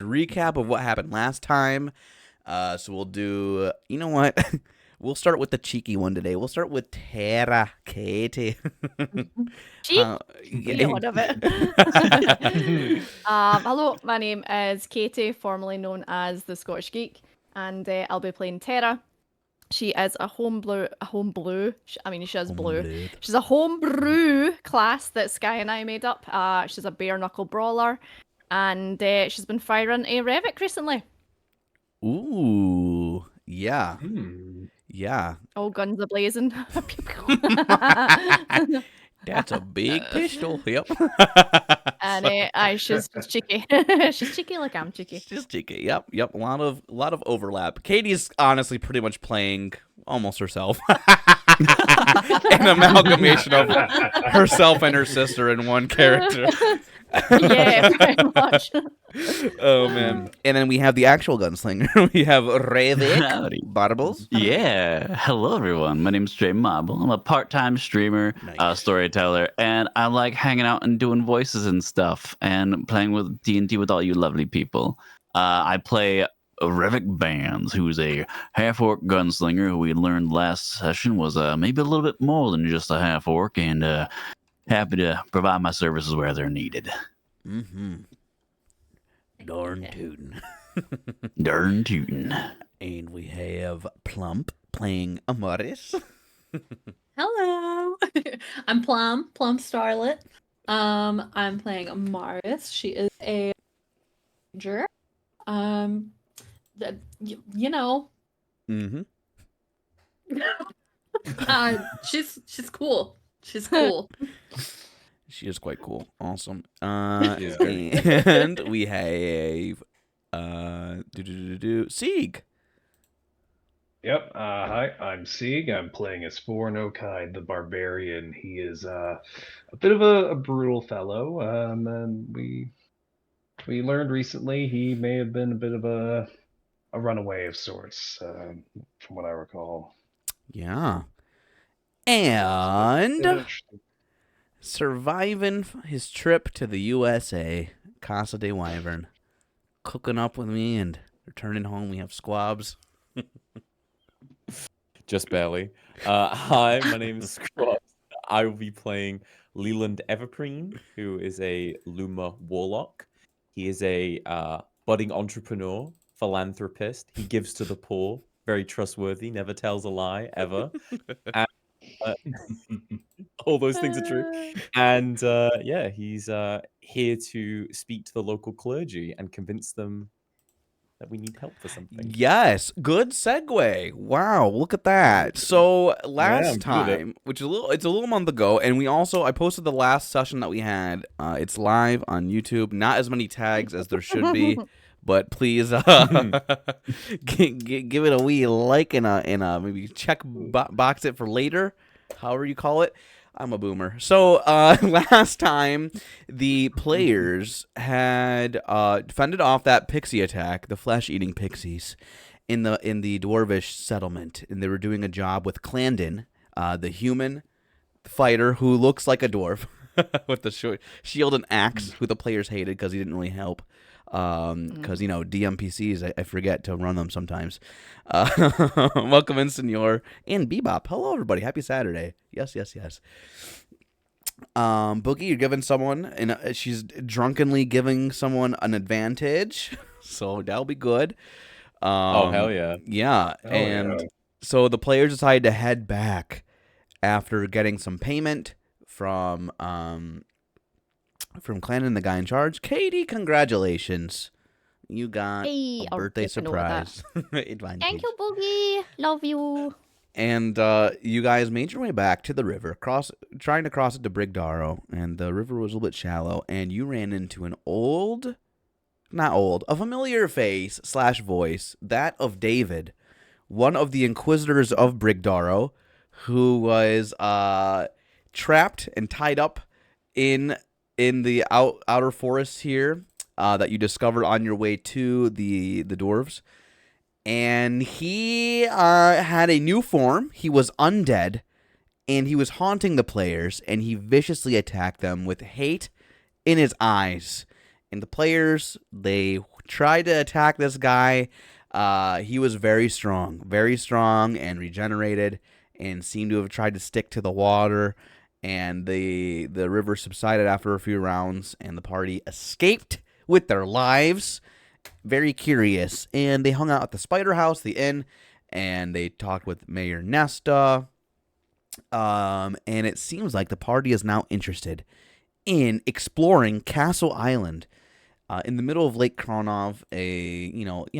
recap of what happened last time. So we'll do, you know what? We'll start with the cheeky one today. We'll start with Tera, Katie. Cheek? Yeah, one of it. Hello, my name is Katie, formerly known as the Scottish Geek, and I'll be playing Tera. She is a homebrew. I mean, she is blue. She's a homebrew class that Sky and I made up. She's a bare knuckle brawler, and she's been firing a Revick recently. Ooh, yeah. Yeah. All guns a blazing. That's a big pistol. Yep. And she's cheeky. She's cheeky like I'm cheeky. She's cheeky. Yep. A lot of overlap. Katie's honestly pretty much playing almost herself. An amalgamation of herself and her sister in one character. Yeah, pretty much. Oh man! And then we have the actual gunslinger. We have Revick. Barbles. Yeah. Hello, everyone. My name's StrayMarble. I'm a part-time streamer, storyteller, and I like hanging out and doing voices and stuff, and playing with D&D with all you lovely people. I play Revick Bands, who's a half-orc gunslinger who we learned last session was maybe a little bit more than just a half-orc, and happy to provide my services where they're needed. Mm-hmm. Darn tootin'. Darn tootin'. And we have Plump playing Amaris. Hello. I'm Plumstarlet. I'm playing Amaris. She is a ranger. You know. Mm-hmm. She's cool. She's cool. She is quite cool. Awesome. And we have Sieg. Yep. Hi, I'm Sieg. I'm playing as Okai, the Barbarian. He is a bit of a brutal fellow. And we learned recently he may have been a bit of a runaway of sorts, from what I recall. Yeah. And surviving his trip to the USA, Casa de Wyvern, cooking up with me and returning home. We have Skwobs. Just barely. Hi, my name is Skwobs. I will be playing Leland Evergreen, who is a Luma Warlock. He is a budding entrepreneur, philanthropist. He gives to the poor, very trustworthy, never tells a lie, ever. And, all those things are true. And yeah, he's here to speak to the local clergy and convince them that we need help for something. Yes, good segue. Wow, look at that. So last time, which is it's a little month ago, and I posted the last session that we had. It's live on YouTube. Not as many tags as there should be, but please give it a wee like and a maybe check box it for later, however you call it. I'm a boomer. So last time, the players had fended off that pixie attack, the flesh-eating pixies, in the dwarvish settlement, and they were doing a job with Clandon, the human fighter who looks like a dwarf with the short shield and axe, who the players hated because he didn't really help. Because DMPCs, I forget to run them sometimes. Welcome in, Senor, and Bebop. Hello, everybody. Happy Saturday. Yes. Boogie, you're giving someone, and she's drunkenly giving someone an advantage, so that'll be good. Oh hell yeah! Yeah, so the players decided to head back after getting some payment from Clan and the guy in charge. Katie, congratulations. You got a birthday surprise. Thank you, Boogie. Love you. And you guys made your way back to the river, trying to cross it to Brigdaro, and the river was a little bit shallow, and you ran into a familiar face / voice, that of David, one of the Inquisitors of Brigdaro, who was trapped and tied up in the outer forests here that you discovered on your way to the dwarves. And he had a new form. He was undead, and he was haunting the players, and he viciously attacked them with hate in his eyes. And the players, they tried to attack this guy. He was very strong and regenerated, and seemed to have tried to stick to the water. And the river subsided after a few rounds, and the party escaped with their lives. Very curious, and they hung out at the Spider House, the inn, and they talked with Mayor Nesta. And it seems like the party is now interested in exploring Castle Island, in the middle of Lake Kronov. A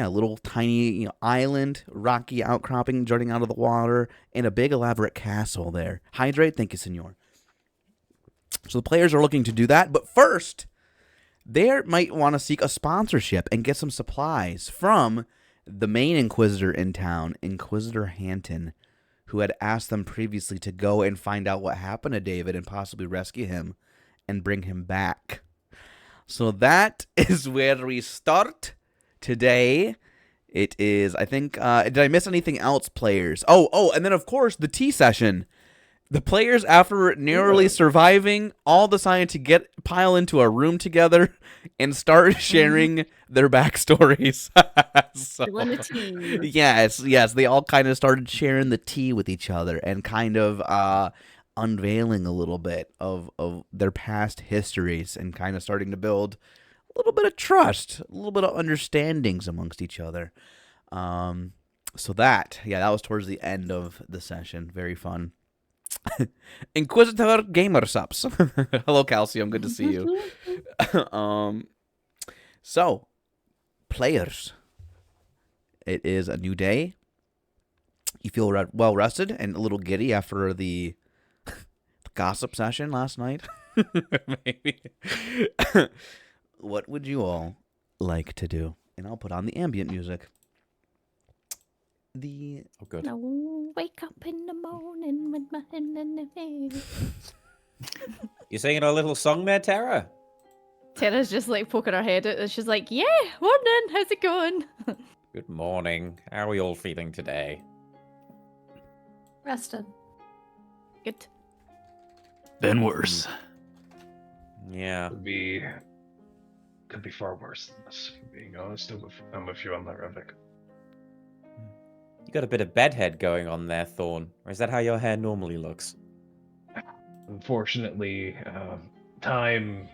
little tiny island, rocky outcropping jutting out of the water, and a big elaborate castle there. Hydrate, thank you, senor. So the players are looking to do that, but first, they might want to seek a sponsorship and get some supplies from the main Inquisitor in town, Inquisitor Hanton, who had asked them previously to go and find out what happened to David and possibly rescue him and bring him back. So that is where we start today. It is, I think, did I miss anything else, players? Oh, and then, of course, the tea session. The players, after narrowly surviving, all decided to pile into a room together and start sharing their backstories. Yes, they all kind of started sharing the tea with each other and kind of unveiling a little bit of their past histories and kind of starting to build a little bit of trust, a little bit of understandings amongst each other. So that was towards the end of the session. Very fun. Inquisitor Gamer Subs. Hello, Calcium. Good to see you. So, players, it is a new day. You feel well rested and a little giddy after the gossip session last night. Maybe. What would you all like to do? And I'll put on the ambient music. Oh, good. Now wake up in the morning with my hand in the air. You singing a little song there, Tera? Tara's just like poking her head out and she's like, yeah, morning, how's it going? Good morning. How are we all feeling today? Rested. Good. Been worse. Yeah. Could be far worse than this, if I'm being honest. I'm with you on that, Revick. You got a bit of bedhead going on there, Thorn. Or is that how your hair normally looks? Unfortunately, time's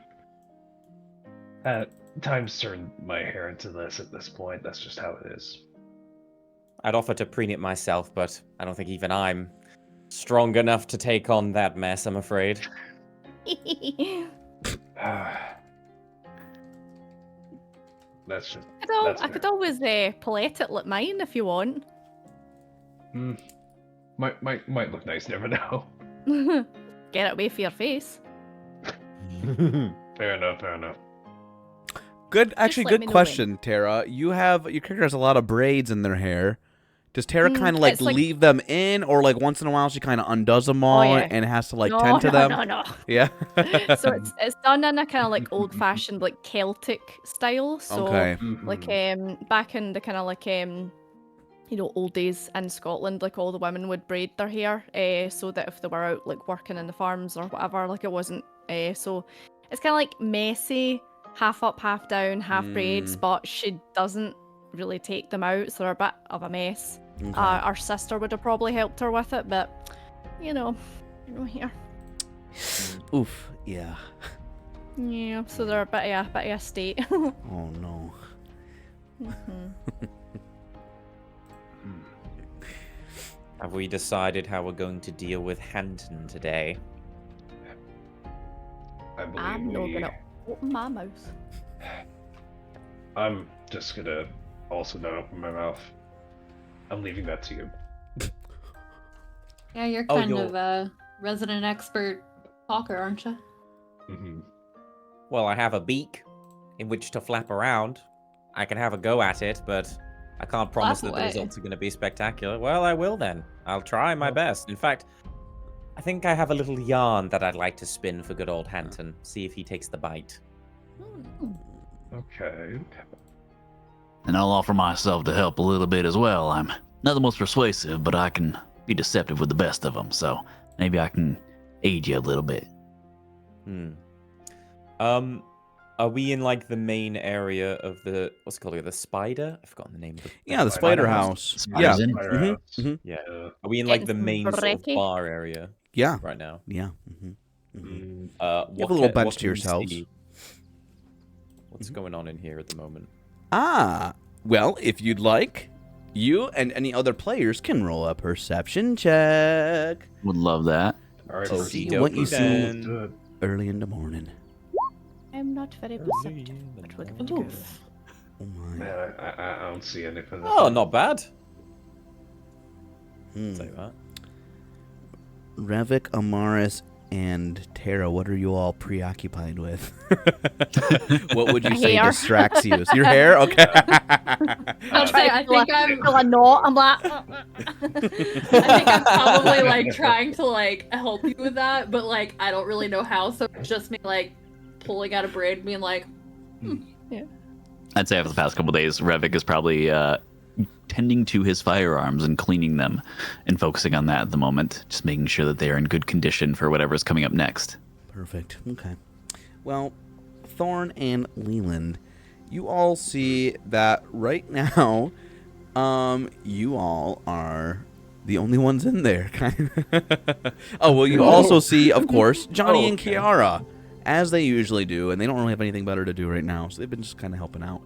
turned my hair into this at this point. That's just how it is. I'd offer to preen it myself, but I don't think even I'm strong enough to take on that mess, I'm afraid. That's just. I could always palette it like mine if you want. Might look nice. Never know. Get it away from your face. Fair enough. Good let me know question, Tera. Your character has a lot of braids in their hair. Does Tera kind of it's like- leave them in, or like once in a while she kind of undoes them all yeah. and has to tend to them? No. Yeah. So it's done in a kind of old-fashioned Celtic style. So Okay. back in the kind of old days in Scotland, all the women would braid their hair, so that if they were out working in the farms or whatever, it wasn't. So it's kind of messy, half up, half down, half braids, but she doesn't really take them out, so they're a bit of a mess. Okay. Our sister would have probably helped her with it, but here. Oof. Yeah. Yeah, so they're a bit of a state. Oh no. Have we decided how we're going to deal with Hanton today? I believe I'm not gonna open my mouth. I'm just gonna also not open my mouth. I'm leaving that to you. Yeah, you're Oh, kind you're- of a resident expert talker, aren't you? Mm-hmm. Well, I have a beak in which to flap around. I can have a go at it, but I can't promise Flap that the away. results are going to be spectacular. Well, I will then. I'll try my best. In fact, I think I have a little yarn that I'd like to spin for good old Hanton. See if he takes the bite. Okay. And I'll offer myself to help a little bit as well. I'm not the most persuasive, but I can be deceptive with the best of them, so maybe I can aid you a little bit. A Are we in like the main area of the what's it called? The spider? I've forgotten the name of the Yeah, the Spider spider house. house. Spider's Yeah. in. Spider Mhm, house. mhm. Yeah. Uh, Are we in like Getting the main some sort of brekkie. bar area Yeah. right now? Yeah. Mhm, mhm. mm, You have What a little ca- bench what to can we yourselves. see? What's going on in here at the moment? Ah, well, if you'd like, you and any other players can roll a perception check Would love that. all right, to first see of all, what you let's see do it. early in the morning. I'm not very perceptive, but we'll give it a go. Oh my. Man, I don't see anything. Oh, not bad. Hmm. Say that. Revick, Amaris, and Tera, what are you all preoccupied with? What would you say Hair. distracts you? Your hair? Okay. I'll say, I think I'm. Feel a knot. I'm like, I think I'm probably like trying to like help you with that, but like I don't really know how. So it's just me like pulling out a braid, and being like, I'd say over the past couple days, Revick is probably tending to his firearms and cleaning them and focusing on that at the moment, just making sure that they are in good condition for whatever's coming up next. Perfect. Okay. Well, Thorn and Leland, you all see that right now, you all are the only ones in there. Kind of. Oh, well, you also see, of course, Johnny and okay. Kiara, as they usually do, and they don't really have anything better to do right now, so they've been just kind of helping out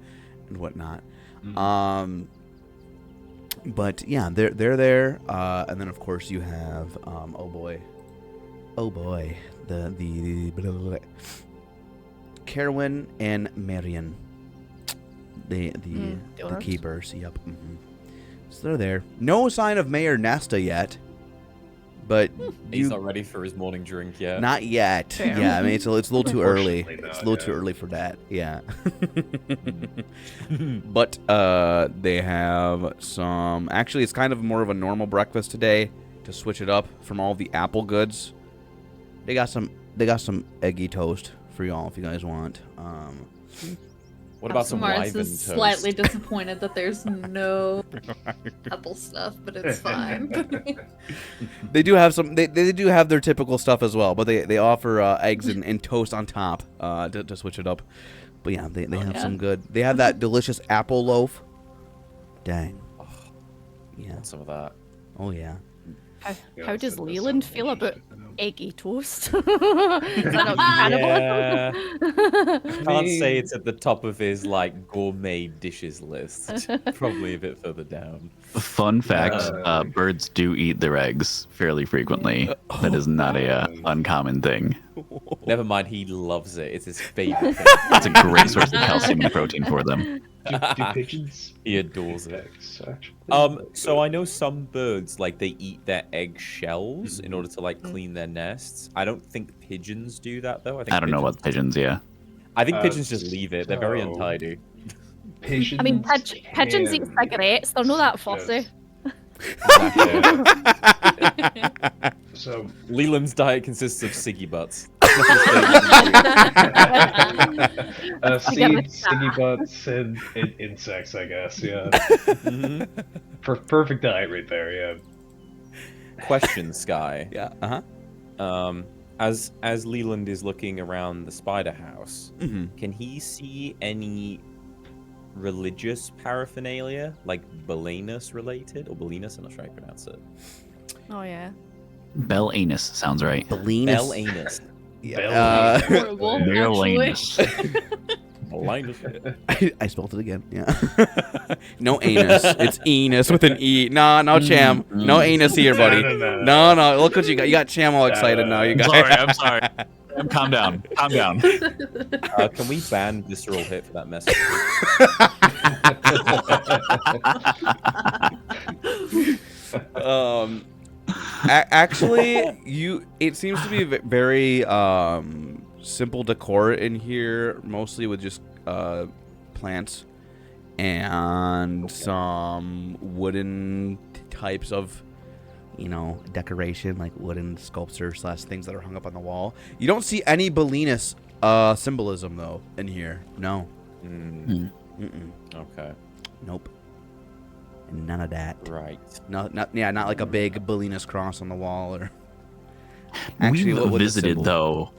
and whatnot. But yeah, they're there, and then of course you have oh boy, the blah, blah, blah. Kerwin and Marion, the owners. keepers. Yep. So they're there. No sign of Mayor Nesta yet, but He's not ready for his morning drink yet. not yet. Fair. Yeah, I mean it's a little too early. Unfortunately It's a not, little too yeah. early for that. Yeah. But they have some. Actually, it's kind of more of a normal breakfast today to switch it up from all the apple goods. They got some eggy toast for y'all if you guys want. What about some Mars wyvern is toast? slightly disappointed that there's no apple stuff, but it's fine. They do have some. They do have their typical stuff as well, but they offer eggs and toast on top to switch it up. But yeah, they have yeah. some good. They have that delicious apple loaf. Dang. Yeah. Want some of that. Oh yeah. how does Leland feel about eggy toast? Is that not cannibalism? Can't say it's at the top of his like gourmet dishes list. Probably a bit further down. Fun fact, birds do eat their eggs fairly frequently. That is not a uncommon thing. Never mind, he loves it. It's his favorite thing. It's a great source of calcium and protein for them. Do pigeons He adores it. eggs, actually? So I know some birds like they eat their egg shells in order to like clean their nests. I don't think pigeons do that though. I don't know about pigeons, yeah. I think pigeons just leave it. They're very so- untidy. Pigeons I mean, pigeons eat can cigarettes. They're not that fussy. So Leland's diet consists of ciggy butts. seeds, sticky butts, and insects, I guess. Yeah. Perfect diet right there. Yeah. Question, Sky. Yeah. As Leland is looking around the spider house, Mm-hmm. can he see any religious paraphernalia, like Belenus related, or Belenus? I'm not sure how you pronounce it. Oh yeah. Bell anus sounds right. Belenus. Yeah. Horrible, Bell actually. anus. Belenus. I spelled it again. Yeah. No anus. It's Enos with an E. No, Cham. No anus here, buddy. No. Look what you got. You got Cham all excited now. You got. I'm sorry. Calm down. Can we ban visceral hit for that message? Actually, it seems to be very simple decor in here, mostly with just plants and some wooden types of, decoration, like wooden sculpture / things that are hung up on the wall. You don't see any Belenus symbolism though in here. No. Mm, Mm-mm. okay. Nope. None of that. Right. Not like a big Belenus cross on the wall or. We've what would the visited symbol- though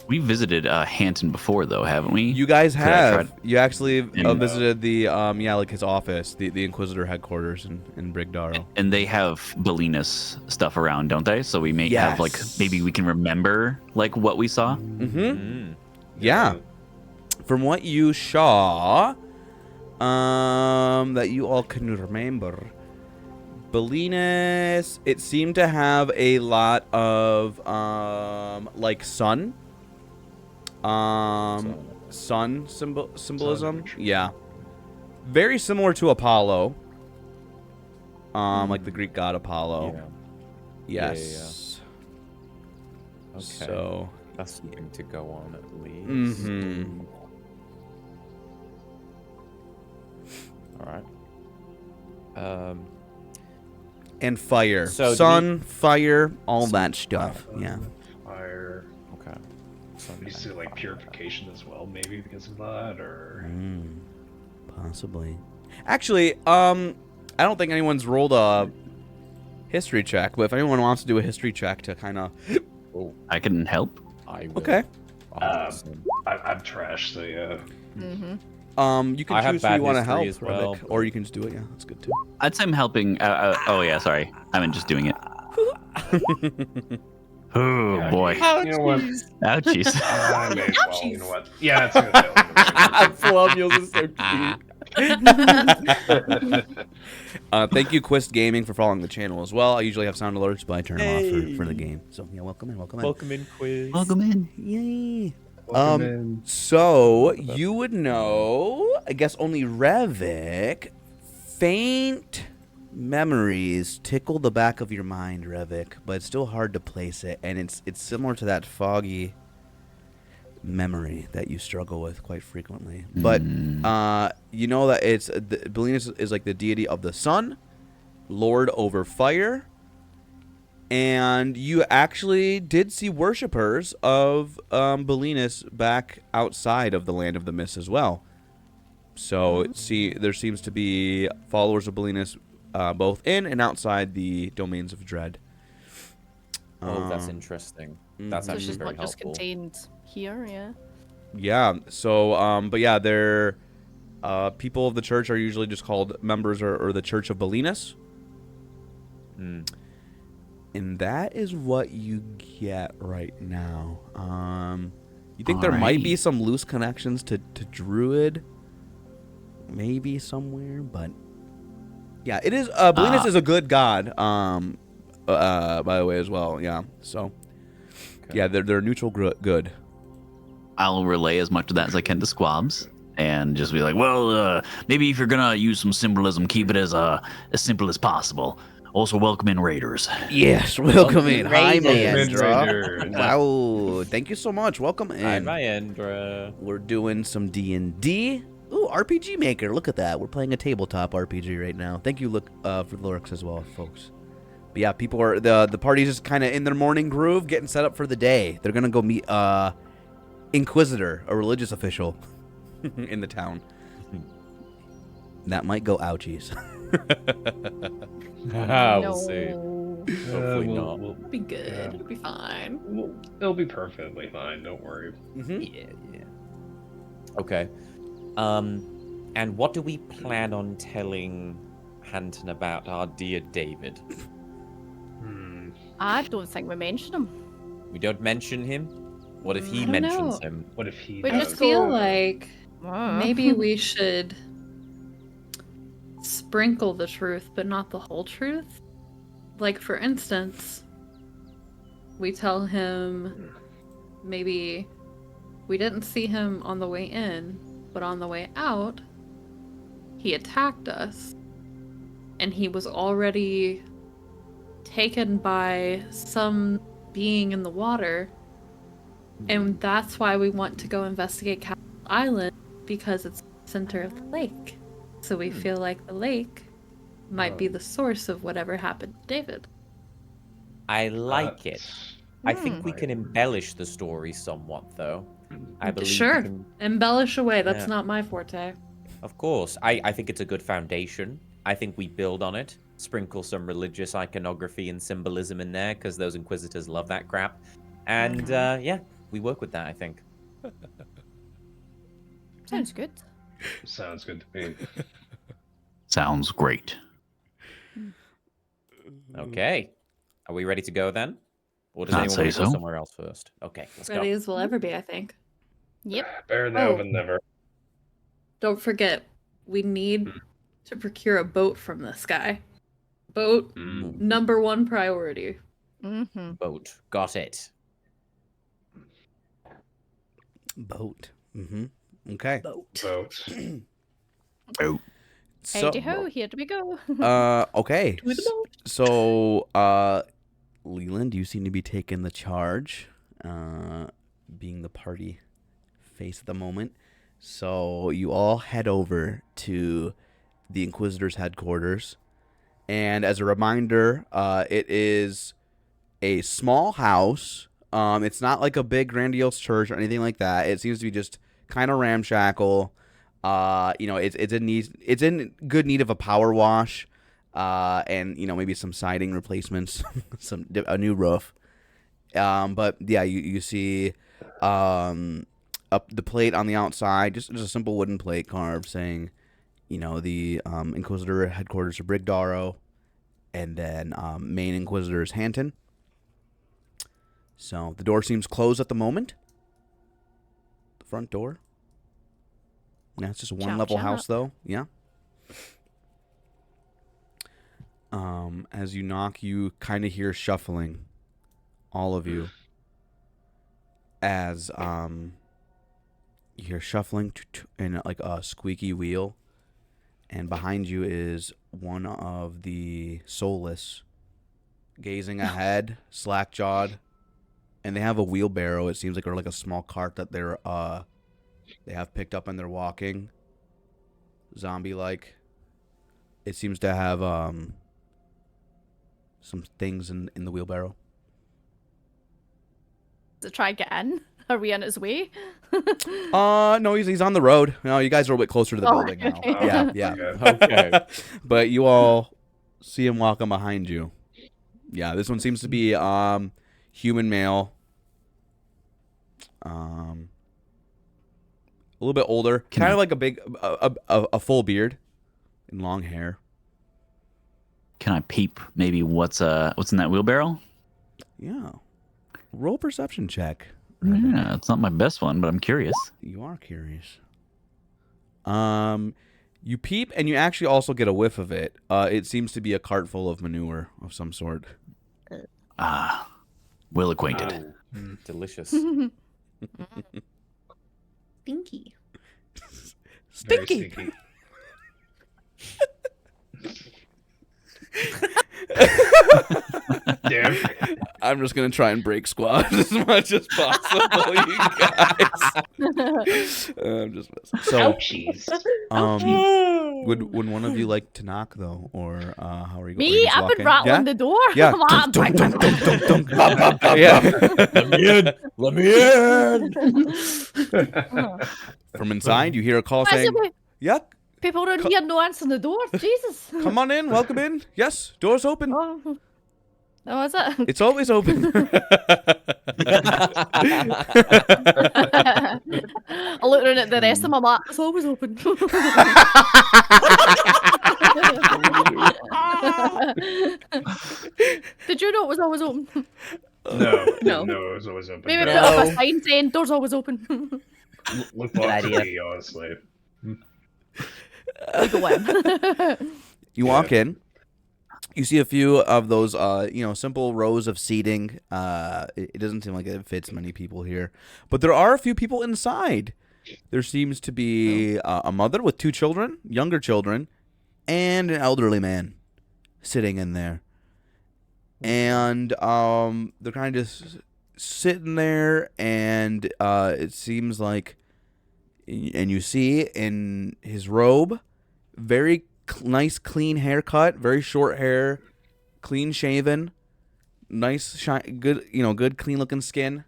We visited Hanton before, though, haven't we? You guys I have. tried- You actually And- visited the like his office, the Inquisitor headquarters in Brigdaro. And they have Belinas stuff around, don't they? So we may have like Yes. maybe we can remember like what we saw. Mm-hmm. Mm. Yeah. From what you saw, that you all can remember, Belinas, it seemed to have a lot of like sun. Sun symbolism. Yeah. Very similar to Apollo. Like the Greek god Apollo. Yeah. Yes. Okay. So. That's something to go on at least. Mm-hmm. All right. And fire. So do Sun, fire, all that stuff. Yeah. Fire. Okay. We see like purification as well, maybe because of that, or Possibly. Actually, I don't think anyone's rolled a history check, but if anyone wants to do a history check to kind of... I can help. I will. Okay. I'm trash, so yeah. Mm-hmm. You can I have choose who bad you want to history help, as well, Revick, or you can just do it. Yeah, that's good too. I'd say I'm helping. Oh yeah, sorry. I meant just doing it. Oh boy. You know what? Ouchies. I may as well. You know what? Yeah, it's Flamules is so cute. Thank you, Quist Gaming, for following the channel as well. I usually have sound alerts, but I turn them off for the Hey. game. So yeah, welcome in, welcome in. Welcome in, quiz. Welcome in. Yay. Welcome in. So you would know, I guess only Revick, faint memories tickle the back of your mind, Revick, but it's still hard to place it, and it's similar to that foggy memory that you struggle with quite frequently. But you know that it's Belinus is like the deity of the sun, lord over fire. And you actually did see worshippers of Belinus back outside of the Land of the Mist as well. So there seems to be followers of Belinus both in and outside the domains of dread. Oh, that's interesting. That's So actually she's very not just helpful. contained here, yeah. Yeah. So, but yeah, they're people of the church are usually just called members or the Church of Belinus. Mm. And that is what you get right now. You think there might be Alright. some loose connections to Druid, maybe somewhere, but yeah, it is. Belinus is a good god. By the way, as well. Yeah. So, yeah, they're neutral good. I'll relay as much of that as I can to Skwobs and just be like, well, maybe if you're gonna use some symbolism, keep it as simple as possible. Also, welcome in Raiders. Yes, welcome in. Hi, Raiders. Maendra. Wow, thank you so much. Welcome Hi, in. Maendra. We're doing some D&D. Ooh, RPG Maker. Look at that. We're playing a tabletop RPG right now. Thank you, for the lurks as well, folks. But yeah, people are the party's just kind of in their morning groove, getting set up for the day. They're gonna go meet Inquisitor, a religious official in the town. That might go ouchies. We'll see. No. Hopefully not. We'll, Be good. Yeah. It'll be fine. it'll be perfectly fine. Don't worry. Yeah. Okay. And what do we plan on telling Hanton about our dear David? I don't think we mentioned him. We don't mention him? What if he I don't mentions know. him? What if he Wait, I does? just feel go- like maybe we should sprinkle the truth, but not the whole truth. Like, for instance, we tell him maybe we didn't see him on the way in, but on the way out, he attacked us. And he was already taken by some being in the water. And that's why we want to go investigate Castle Island, because it's the center of the lake. So we feel like the lake might be the source of whatever happened to David. I like it. I Hmm. think we can embellish the story somewhat, though. I believe we Sure. can- Embellish away, that's Yeah. not my forte. Of course. I think it's a good foundation. I think we build on it. Sprinkle some religious iconography and symbolism in there, because those Inquisitors love that crap. And, yeah, we work with that, I think. Sounds good. Sounds good to me. Sounds great. Okay. Are we ready to go then? Or does I'd anyone say want to go so. somewhere else first? Okay, let's Ready go. as we'll ever be, I think. Yep. Better now Oh. than never. Don't forget, we need to procure a boat from this guy. Boat, number one priority. Mm-hmm. Boat. Got it. Boat. Mm-hmm. Okay. Boat. Boat. So, Howdy ho, here we go. okay. To the boat. So, Leland, you seem to be taking the charge, being the party face at the moment. So you all head over to the Inquisitor's headquarters. And as a reminder, it is a small house. It's not like a big grandiose church or anything like that. It seems to be just kind of ramshackle. It's in good need of a power wash, and maybe some siding replacements, a new roof. But yeah, you see up the plate on the outside, just a simple wooden plate carved saying, the Inquisitor headquarters of Brigdaro, and then main Inquisitor is Hanton. So the door seems closed at the moment. The front door. Yeah, it's just a one-level house, though. Yeah. As you knock, you kind of hear shuffling, all of you. As you hear shuffling and like a squeaky wheel, and behind you is one of the soulless, gazing ahead, slack-jawed, and they have a wheelbarrow. It seems like, or like a small cart that they have picked up and they're walking, zombie-like. It seems to have some things in the wheelbarrow. To try get in? Are we on his way? No, he's on the road. No, you guys are a bit closer to the building now. okay. Yeah. Okay. But you all see him walking behind you. Yeah, this one seems to be human male. A little bit older, kind of like a big, a full beard and long hair. Can I peep maybe what's in that wheelbarrow? Yeah. Roll perception check. Yeah, it's not my best one, but I'm curious. You are curious. You peep, and you actually also get a whiff of it. It seems to be a cart full of manure of some sort. Ah, well acquainted. Delicious. Stinky. Very Stinky. stinky. Damn. I'm just gonna try and break squad as much as possible, you guys. I'm just messing. So, Ouchies. would one of you like to knock though, or how are you? Me? I've been rattling the door. Yeah. Come on. Dunk, dunk, dunk, dunk, dunk, dunk. Yeah. Let me in. Let me in. From inside, you hear a call Why is saying, it "Yeah, people around here no answering the door? Jesus. come on in, welcome in. Yes, door's open. Oh, is it? It's always open." I look around at the rest of my mat. It's always open. Did you know it was always open? No, it was always open. Maybe No. put up a sign saying doors always open. Look Good off to idea. me, honestly. We go in. You walk in. You see a few of those, simple rows of seating. It doesn't seem like it fits many people here, but there are a few people inside. There seems to be a mother with 2 children, younger children, and an elderly man sitting in there. And they're kind of just sitting there, and it seems like, and you see in his robe, very nice clean haircut, very short hair, clean shaven, nice good clean looking skin.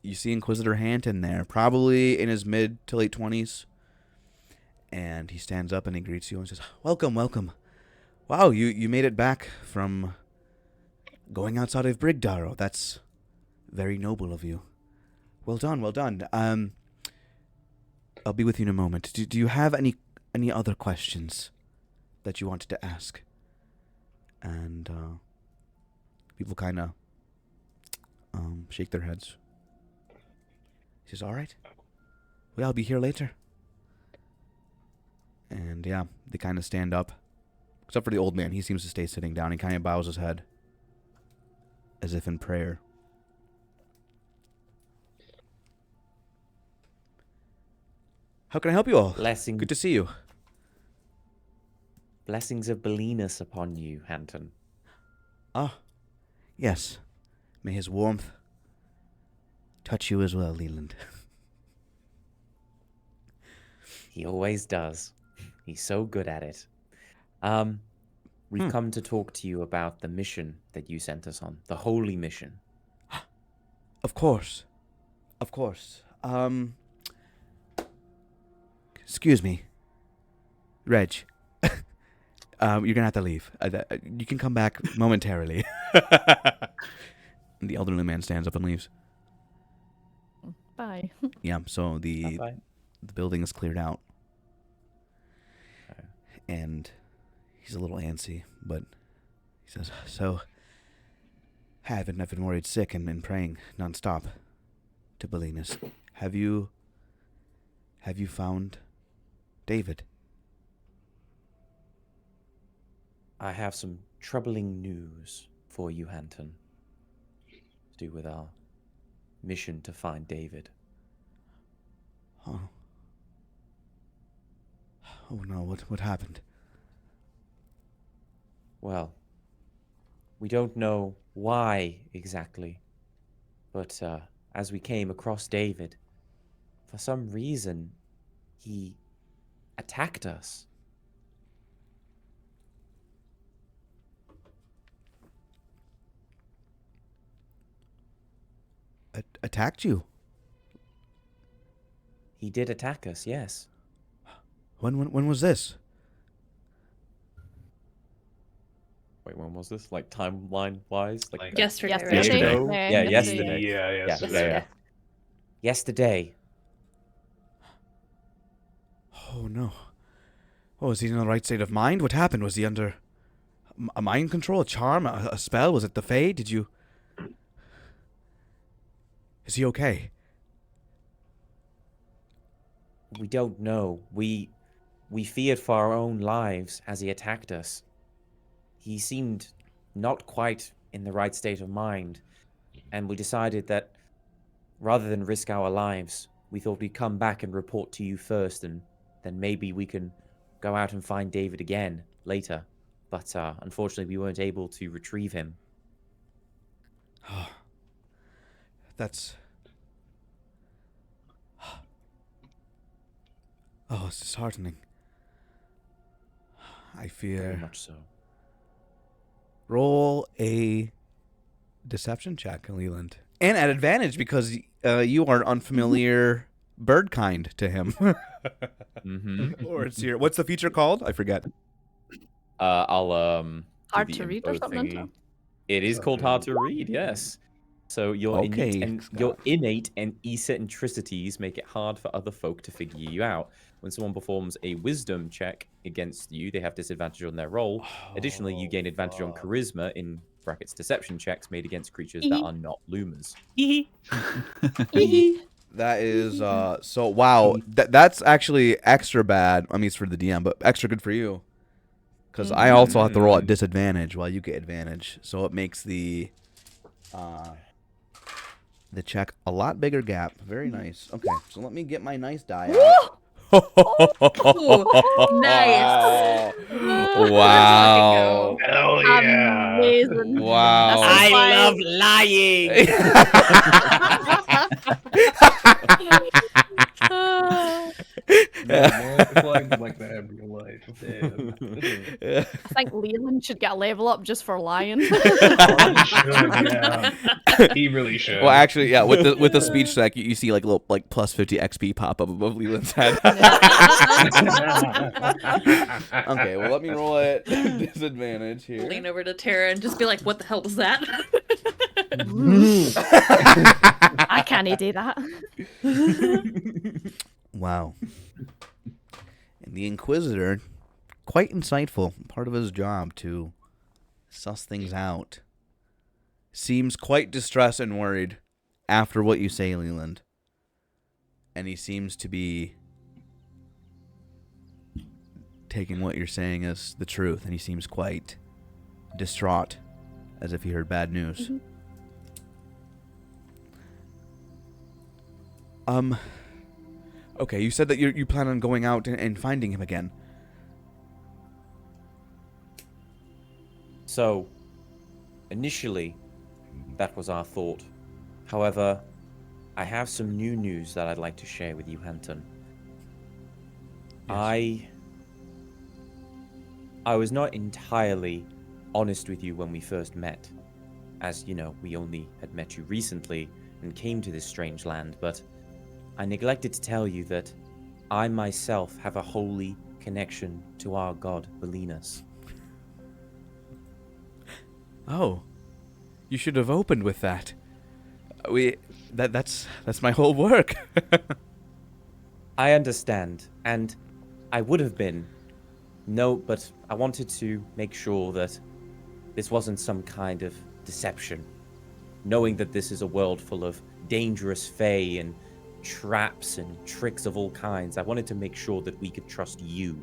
You see Inquisitor Hanton there, probably in his mid to late 20s, and he stands up and he greets you and says, "Welcome, welcome. Wow, you made it back from going outside of Brigdaro. That's very noble of you. Well done, well done. I'll be with you in a moment. Do you have any other questions that you wanted to ask? And people kind of shake their heads. He says, all right. Well, I'll be here later. And yeah, they kind of stand up. Except for the old man. He seems to stay sitting down. He kind of bows his head as if in prayer. How can I help you all? Blessing. Good to see you. Blessings of Belinus upon you, Hanton. Ah, yes. May his warmth touch you as well, Leland. He always does. He's so good at it. We've come to talk to you about the mission that you sent us on. The holy mission. Of course. Of course. Excuse me. Reg. You're gonna have to leave. You can come back momentarily. And the elderly man stands up and leaves. Bye. Yeah, so the Bye-bye. building is cleared out. And he's a little antsy, but he says, so, I've been worried sick and been praying nonstop to Belinus. Have you found David? I have some troubling news for you, Hanton. To do with our mission to find David. Oh. Oh no, what happened? Well, we don't know why exactly, but as we came across David, for some reason, he attacked us. Attacked you? He did attack us, yes. When was this? Wait, when was this? Like timeline-wise? Like Yesterday, right? Yesterday? ago? Yeah, yesterday. Yeah, Yesterday. Yeah. Yesterday. Oh no. Oh, is he in the right state of mind? What happened? Was he under a mind control, a charm, a spell? Was it the Fae? Did you... Is he okay? We don't know. We feared for our own lives as he attacked us. He seemed not quite in the right state of mind, and we decided that rather than risk our lives, we thought we'd come back and report to you first, and then maybe we can go out and find David again later. But unfortunately, we weren't able to retrieve him. That's... Oh, it's disheartening. I Very fear... much so. Roll a deception check, Leland. And at advantage because you are unfamiliar bird kind to him. Mm-hmm. Or it's your... What's the feature called? I forget. I'll do Hard the to read or info something, thingy. Tom? It is called hard to read, yes. So your Okay, your innate and eccentricities make it hard for other folk to figure you out. When someone performs a wisdom check against you, they have disadvantage on their roll. Additionally, you gain advantage on charisma in brackets deception checks made against creatures that are not Lumas. That is so wow. That's actually extra bad. I mean, it's for the DM, but extra good for you. Because I also have to roll at disadvantage while you get advantage, so it makes the check a lot bigger gap. Very nice. Okay, so let me get my nice die out. Nice. Wow. Hell yeah. Amazing. Wow. That's why- love lying. It's like that in real life. Damn. I think Leland should get a level up just for lying. Yeah. He really should. Well, actually, yeah. With the speech check, you see like little like plus 50 XP pop up above Leland's head. Okay, well let me roll at disadvantage here. Lean over to Tara and just be like, "What the hell was that?" I can't do that. Wow. And the Inquisitor, quite insightful, part of his job to suss things out. Seems quite distressed and worried after what you say, Leland. And he seems to be taking what you're saying as the truth, and he seems quite distraught, as if he heard bad news. Okay, you said that you plan on going out and finding him again. So, initially, that was our thought. However, I have some new news that I'd like to share with you, Hanton. Yes. I was not entirely honest with you when we first met. As you know, we only had met you recently and came to this strange land, but I neglected to tell you that I myself have a holy connection to our god, Belinus. Oh, you should have opened with that. That's my whole work. I understand, and I would have been. No, but I wanted to make sure that this wasn't some kind of deception. Knowing that this is a world full of dangerous fae and traps and tricks of all kinds, I wanted to make sure that we could trust you.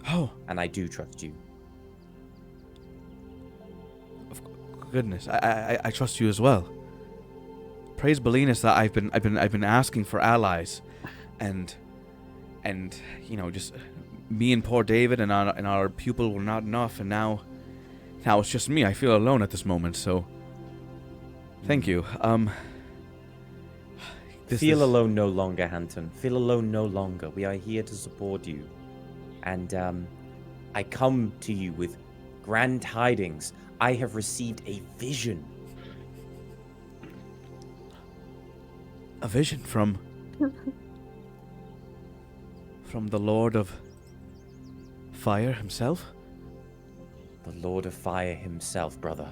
Oh, And I do trust you. goodness, I trust you as well. Praise Belinus that I've been asking for allies, and just me and poor David and our pupil were not enough, and now it's just me. I feel alone at this moment, so thank you. Feel alone no longer, Hanton. Feel alone no longer. We are here to support you. And I come to you with grand tidings. I have received a vision. A vision from the Lord of Fire himself? The Lord of Fire himself, brother.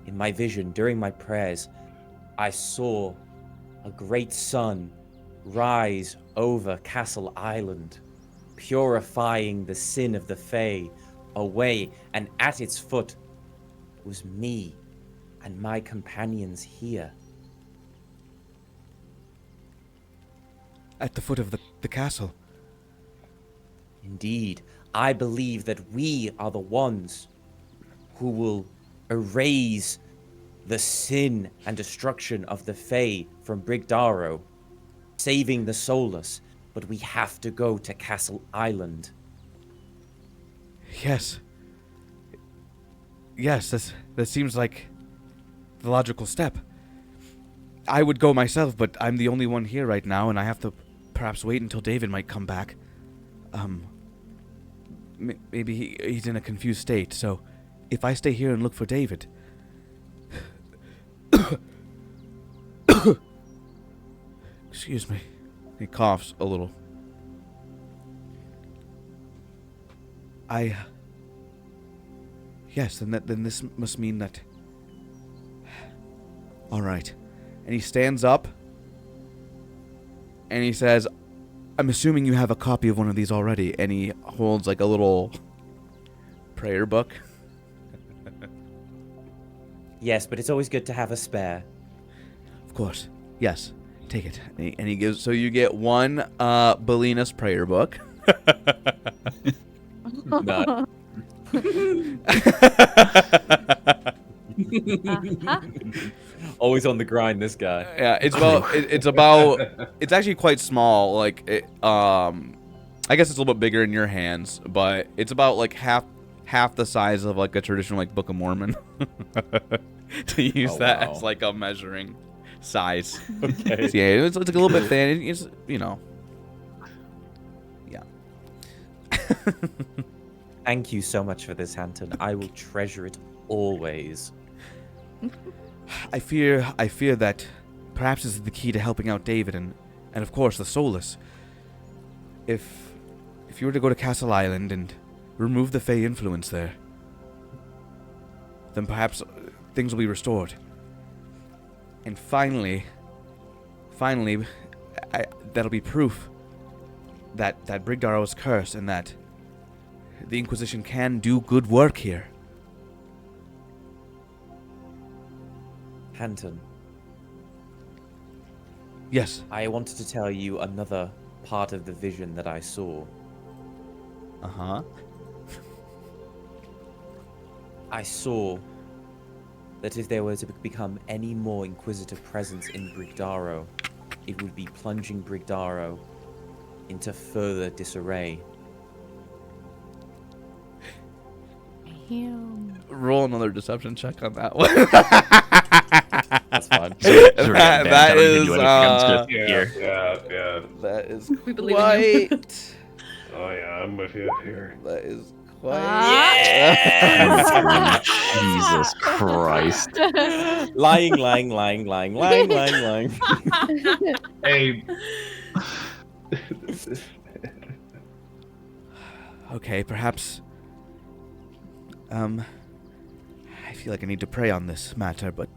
In my vision, during my prayers, I saw a great sun rise over Castle Island, purifying the sin of the Fae away, and at its foot was me and my companions here. At the foot of the castle. Indeed, I believe that we are the ones who will erase the sin and destruction of the Fae from Brigdaro, saving the Solus, but we have to go to Castle Island. Yes. Yes, that seems like the logical step. I would go myself, but I'm the only one here right now, and I have to perhaps wait until David might come back. Maybe he's in a confused state, so if I stay here and look for David... Excuse me. He coughs a little. Yes, then this must mean that... Alright. And he stands up, and he says, I'm assuming you have a copy of one of these already, and he holds like a little prayer book. Yes, but it's always good to have a spare. Of course. Yes. Take it. And he gives... So you get one Belinus prayer book. No. Always on the grind, this guy. Yeah, it's actually quite small. Like I guess it's a little bit bigger in your hands, but it's about like half the size of like a traditional like Book of Mormon. To use as like a measuring size. Okay. So, yeah, it's like a little bit thin. It's yeah. Thank you so much for this, Hanton. I will treasure it always. I fear that perhaps this is the key to helping out David and of course the Solus. If you were to go to Castle Island and remove the Fey influence there, then perhaps things will be restored. And finally, that'll be proof that Brigdaro is cursed and that the Inquisition can do good work here. Hanton, Yes. I wanted to tell you another part of the vision that I saw. Uh-huh. I saw that if there were to become any more Inquisitor presence in Brigdaro, it would be plunging Brigdaro into further disarray. Roll another deception check on that one. That's fine. That is Yeah. that is We believe in you. quite. Oh yeah, I'm with you here. That is quite. Jesus Christ. Lying. Hey. Okay, perhaps. I feel like I need to pray on this matter, but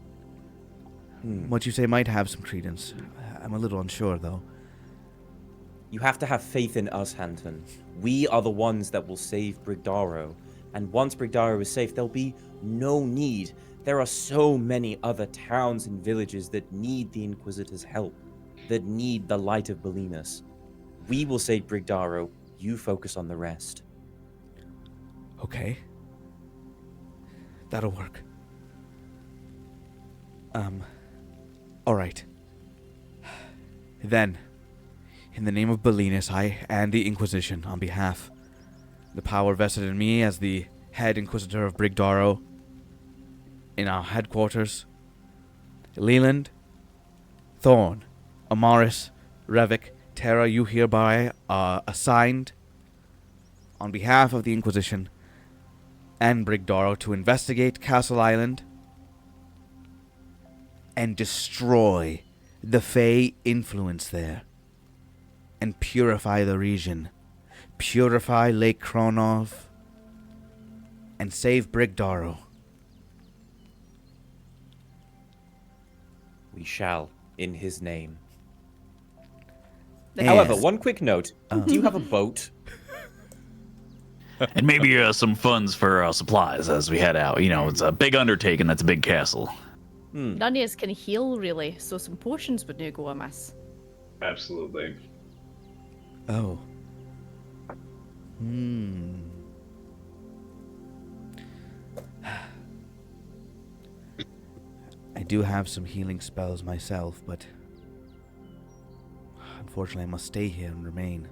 what you say might have some credence. I'm a little unsure, though. You have to have faith in us, Hanton. We are the ones that will save Brigdaro. And once Brigdaro is safe, there'll be no need. There are so many other towns and villages that need the Inquisitor's help, that need the light of Belinus. We will save Brigdaro. You focus on the rest. Okay. That'll work. Alright. Then, in the name of Belinus, I and the Inquisition, on behalf, the power vested in me as the head Inquisitor of Brigdaro, in our headquarters, Leland, Thorn, Amaris, Revick, Tera, you hereby are assigned, on behalf of the Inquisition and Brigdaro, to investigate Castle Island and destroy the Fey influence there and purify the region, purify Lake Kronov, and save Brigdaro. We shall, in his name. Yes. However, one quick note. Do you have a boat? And maybe some funds for supplies as we head out. You know, it's a big undertaking. That's a big castle. None of us can heal, really, so some potions would no go amiss. Absolutely. Oh. I do have some healing spells myself, but unfortunately I must stay here and remain.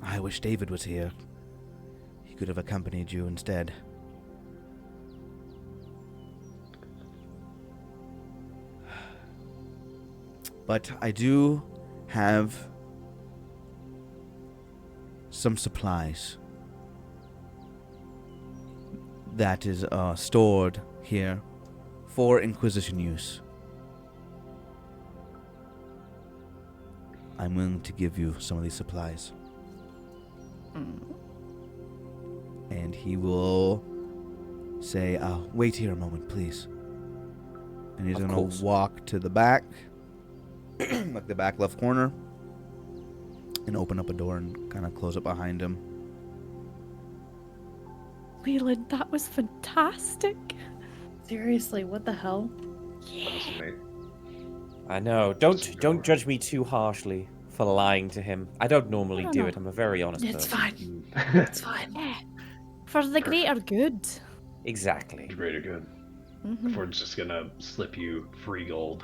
I wish David was here. He could have accompanied you instead. But I do have some supplies that is stored here for Inquisition use. I'm willing to give you some of these supplies. And he will say, wait here a moment, please. And he's Of going course. to walk to the back, like the back left corner, and open up a door and kind of close it behind him. Leland, that was fantastic. Seriously, what the hell? Honestly. I know. Don't judge me too harshly for lying to him. I don't normally No, do no. it. I'm a very honest It's person. fine. It's fine. Yeah. For the greater good. Exactly. Greater good. If we're just gonna slip you free gold.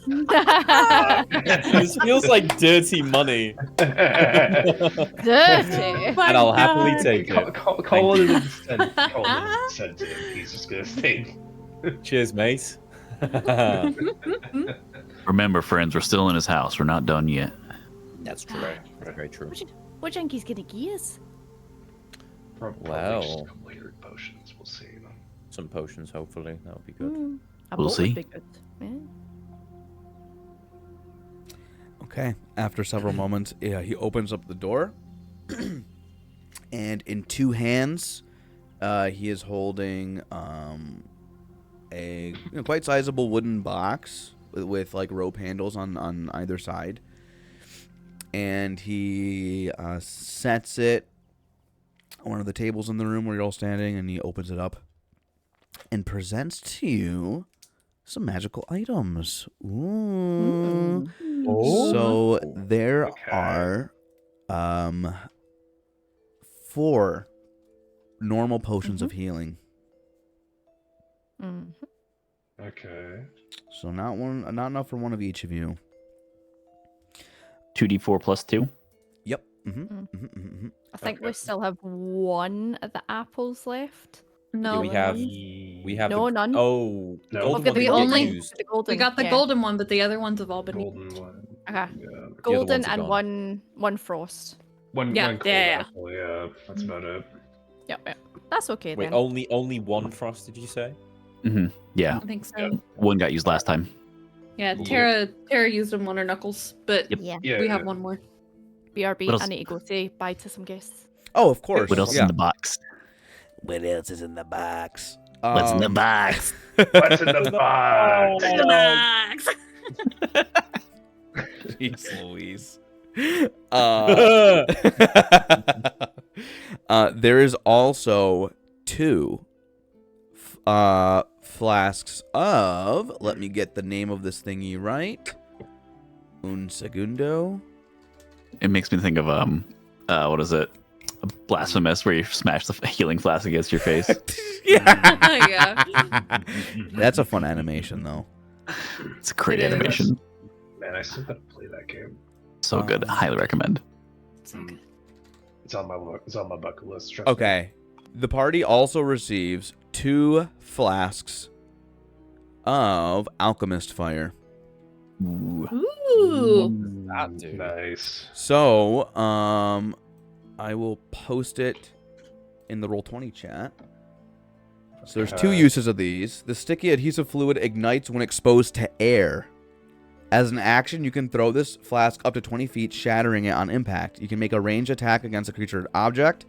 This feels like dirty money. Dirty. And I'll happily take it. Call it an incentive. Call it an incentive. He's just gonna stay. Cheers, mate. Remember, friends, we're still in his house. We're not done yet. That's true. Very true. What do you think he's gonna give us? Probably Well. just some weird potions. We'll see. Some potions, hopefully. That would be good. A We'll boat would see. be good. Yeah. Okay. After several moments, he opens up the door, and in two hands, he is holding a quite sizable wooden box with like rope handles on either side, and he sets it on one of the tables in the room where you're all standing, and he opens it up and presents to you some magical items. Ooh. Oh. So there Okay. are 4 normal potions of healing. Mm. Okay. So not enough for one of each of you. 2d4 plus 2. Yep. I think we Okay. still have one of the apples left. No, we have No, the, none. Oh, No. golden Okay, one we didn't get only- used. The golden. we got the yeah. golden one, but the other ones have all been. Golden one. Okay. Yeah. Golden ones are and gone. one frost. One Yeah, cold yeah. apple, yeah. That's about it. Yep. That's okay Wait, then. only one frost? Did you say? Yeah, I think so. Yeah. one got used last time. Yeah, Yeah. Tera used them on her knuckles, but Yep. Yeah. Yeah. we have one more. BRB, What else? I need to go say bye to some guests. Oh, of course. What else is Yeah. in the box? What else is in the box? What's in the box? What's in the box? Jeez Louise. Uh, There is also 2 flasks of. Let me get the name of this thingy right. Un segundo. It makes me think of what is it? Blasphemous, where you smash the healing flask against your face. Yeah. Yeah. That's a fun animation, though. It's a great It is. animation. Man, I still gotta play that game. So good. I highly recommend. So good. It's on my bucket list. Trust me. Okay. The party also receives 2 flasks of alchemist fire. Ooh. Ooh. that dude. Nice. So, I will post it in the Roll20 chat. So there's 2 Okay. uses of these. The sticky adhesive fluid ignites when exposed to air. As an action, you can throw this flask up to 20 feet, shattering it on impact. You can make a ranged attack against a creature or object.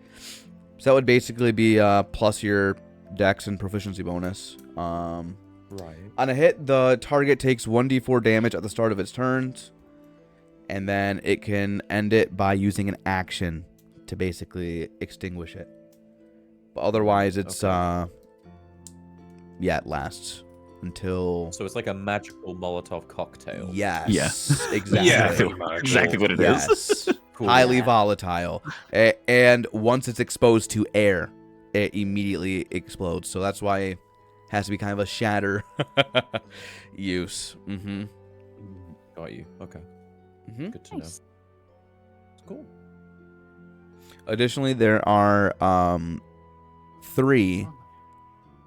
So that would basically be plus your dex and proficiency bonus. Right. On a hit, the target takes 1d4 damage at the start of its turns. And then it can end it by using an action to basically extinguish it. But otherwise, it's, Okay. it lasts until... So it's like a magical Molotov cocktail. Yes. Yeah. Exactly. Yeah, Exactly, pretty much. exactly what it is. Yes. Cool. Highly volatile. And once it's exposed to air, it immediately explodes. So that's why it has to be kind of a shatter use. Mm-hmm. Got you. Okay. Mm-hmm. Good to know. Nice. Cool. Additionally, there are 3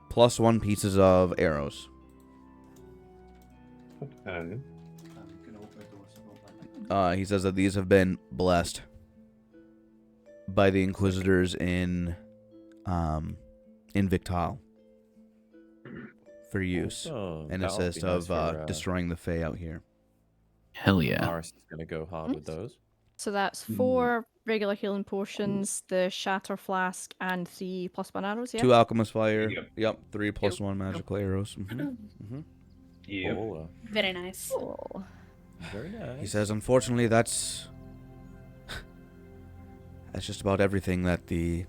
+1 pieces of arrows. He says that these have been blessed by the Inquisitors in Victal for use Oh, and that'll be assist nice of for, destroying the Fae out here. Hell yeah. Amaris is gonna go hard with those. So that's 4 regular healing potions, the shatter flask, and 3 +1 arrows, yeah? 2 alchemist fire. Yep. Yep. 3 +1 magical arrows. Yeah. Oh, Very nice. Cool. very nice. He says, unfortunately, that's just about everything that the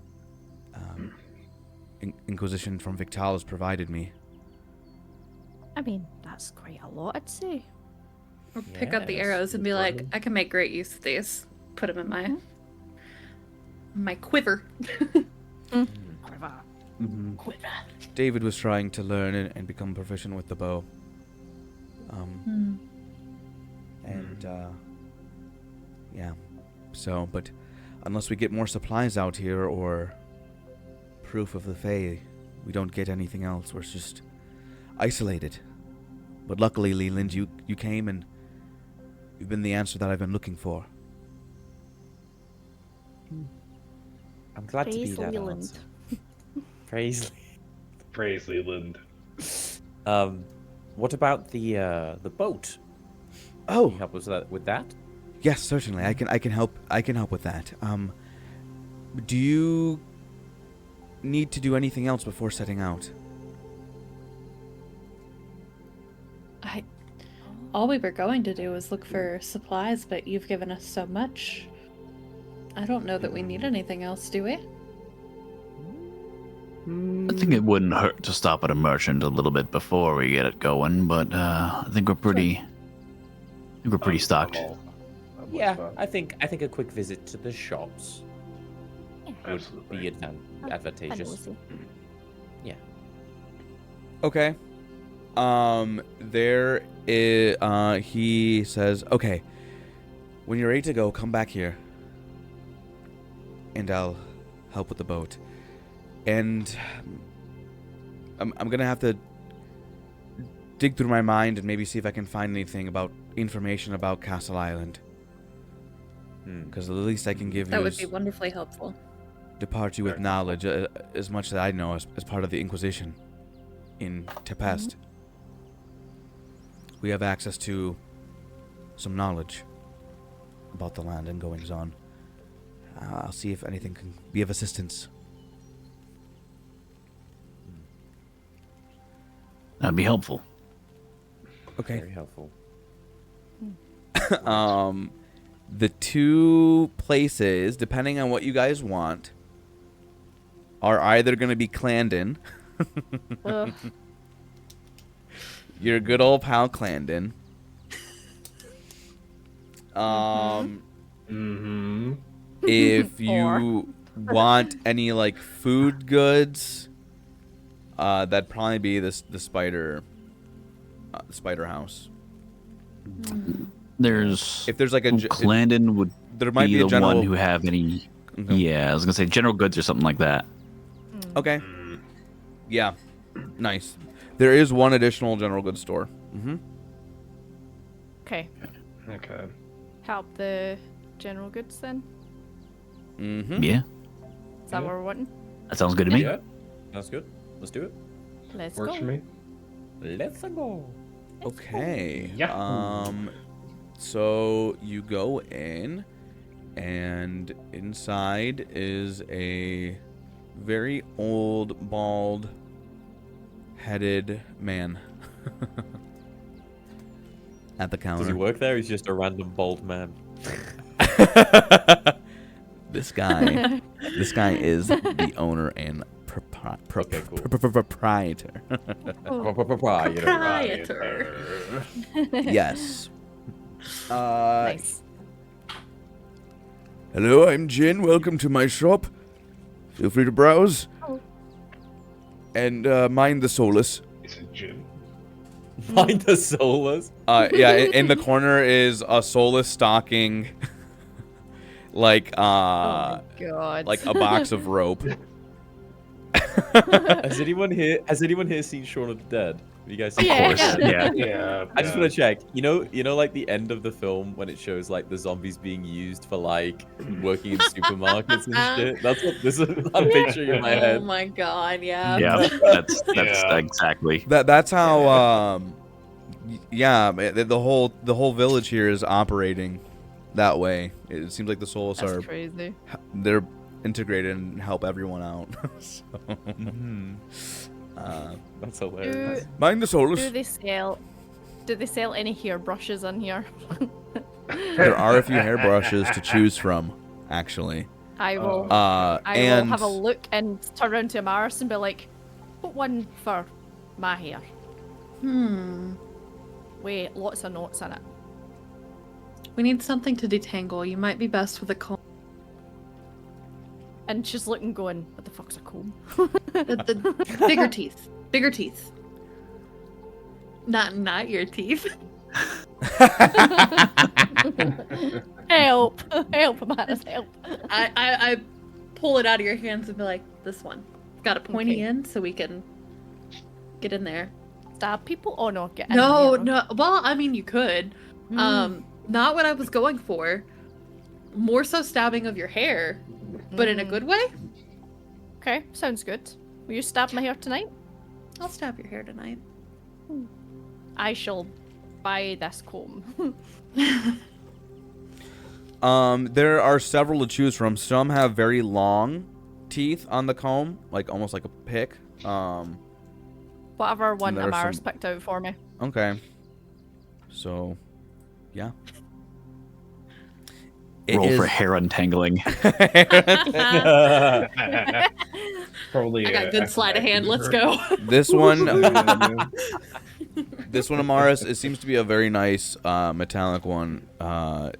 Inquisition from Victal has provided me. I mean, that's quite a lot, I'd say. Or pick up the Yes, arrows and be no like, problem. I can make great use of these. Put them in my quiver. David was trying to learn and become proficient with the bow. And, yeah. So, but unless we get more supplies out here or proof of the Fae, we don't get anything else. We're just isolated. But luckily, Leland, you came and you've been the answer that I've been looking for. I'm glad to be Praise that Leland. answer. Praise. Praise Leland. What about the boat? Can Oh, you help us with that? yes, certainly. I can help. I can help with that. Do you need to do anything else before setting out? All we were going to do was look for supplies, but you've given us so much. I don't know that we need anything else, do we? I think it wouldn't hurt to stop at a merchant a little bit before we get it going, but I think we're pretty stocked. Yeah, I think a quick visit to the shops would Absolutely. be advantageous. Yeah. Okay. There is, he says, okay, when you're ready to go, come back here. And I'll help with the boat. And I'm gonna have to dig through my mind and maybe see if I can find anything information about Castle Island. Because the least I can give That you would is be wonderfully helpful. depart you with knowledge, as much as I know as part of the Inquisition in Tempest. We have access to some knowledge about the land and goings on. I'll see if anything can be of assistance. That'd be helpful. Okay. Very helpful. The two places, depending on what you guys want, are either going to be Clandon. Ugh. Your good old pal Clandon. If you want any like food goods, that'd probably be the spider house. There's If there's like a Clandon would there might be be a the general one who have any. Okay. Yeah, I was gonna say general goods or something like that. Okay. Yeah. Nice. There is one additional general goods store. Okay. Okay. Help the general goods then. Yeah, Is that what we're wanting? that sounds good to me. Yeah, that's good. Let's do it. Let's Works go. for me. Let's go. Okay. Yeah. So you go in, and inside is a very old, bald-headed man at the counter. Does he work there? He's just a random bald man. This guy is the owner and proprietor. Proprietor. Yes. Nice. Hello, I'm Jin. Welcome to my shop. Feel free to browse. Oh. And mind the solace. Is it Jim? Find the soulless. Yeah, in the corner is a soulless stocking, like Oh my god. like a box of rope. Has anyone here seen Shaun of the Dead? Have you guys seen Yeah. Shaun of the Dead? Yeah. Yeah. I just want to check. You know, like the end of the film when it shows like the zombies being used for like working in supermarkets and shit. That's what this is. I'm picturing in my Oh head. my god, yeah. Yeah, that's Yeah. exactly. That's how. Yeah, the whole village here is operating that way. It seems like the souls That's are crazy. they're integrated and help everyone out. So, That's hilarious. mind the souls. Do they sell any hairbrushes in here? There are a few hairbrushes to choose from, actually. I will And will have a look and turn around to Amaris and be like, put one for my hair. Wait, lots of notes in it. We need something to detangle. You might be best with a comb. And she's looking going, what the fuck's a comb? The bigger teeth. Bigger teeth. Not your teeth. Help! Help, Amaris, help. I pull it out of your hands and be like, this one. Got a pointy Okay. end so we can get in there. Stab people? Oh no, get in No, there. no. Well, I mean, you could. Not what I was going for. More so stabbing of your hair, but in a good way. Okay, sounds good. Will you stab my hair tonight? I'll stab your hair tonight. I shall buy this comb. There are several to choose from. Some have very long teeth on the comb, like almost like a pick. Whatever one There are Amaris some- picked out for me. Okay. So, yeah. Roll for hair untangling. Probably. I got good sleight of hand. Let's go. This one, this one, Amaris, it seems to be a very nice metallic one.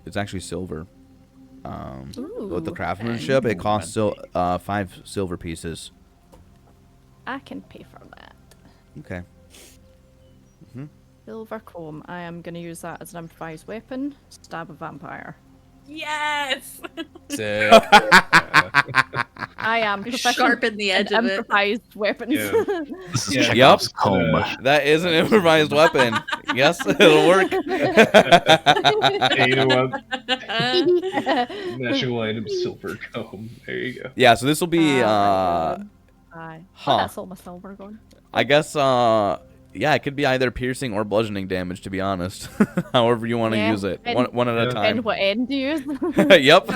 It's actually silver. With the craftsmanship, it costs 5 silver pieces. I can pay for that. Okay. Silver comb. I am going to use that as an improvised weapon. Stab a vampire. Yes. Sick. I am proficient Sharpen the edge in of it. improvised weapons. Yeah. This is Yeah. Chekhov's comb. That is an improvised weapon. Yes, it'll work. Hey, you know what? Magical item, silver comb. There you go. Yeah, so this will be, Aye. huh. That's all my silver going. I guess, yeah, it could be either piercing or bludgeoning damage, to be honest. However you want to Yeah, use it. and- One at a And time. what end do you use? Yep.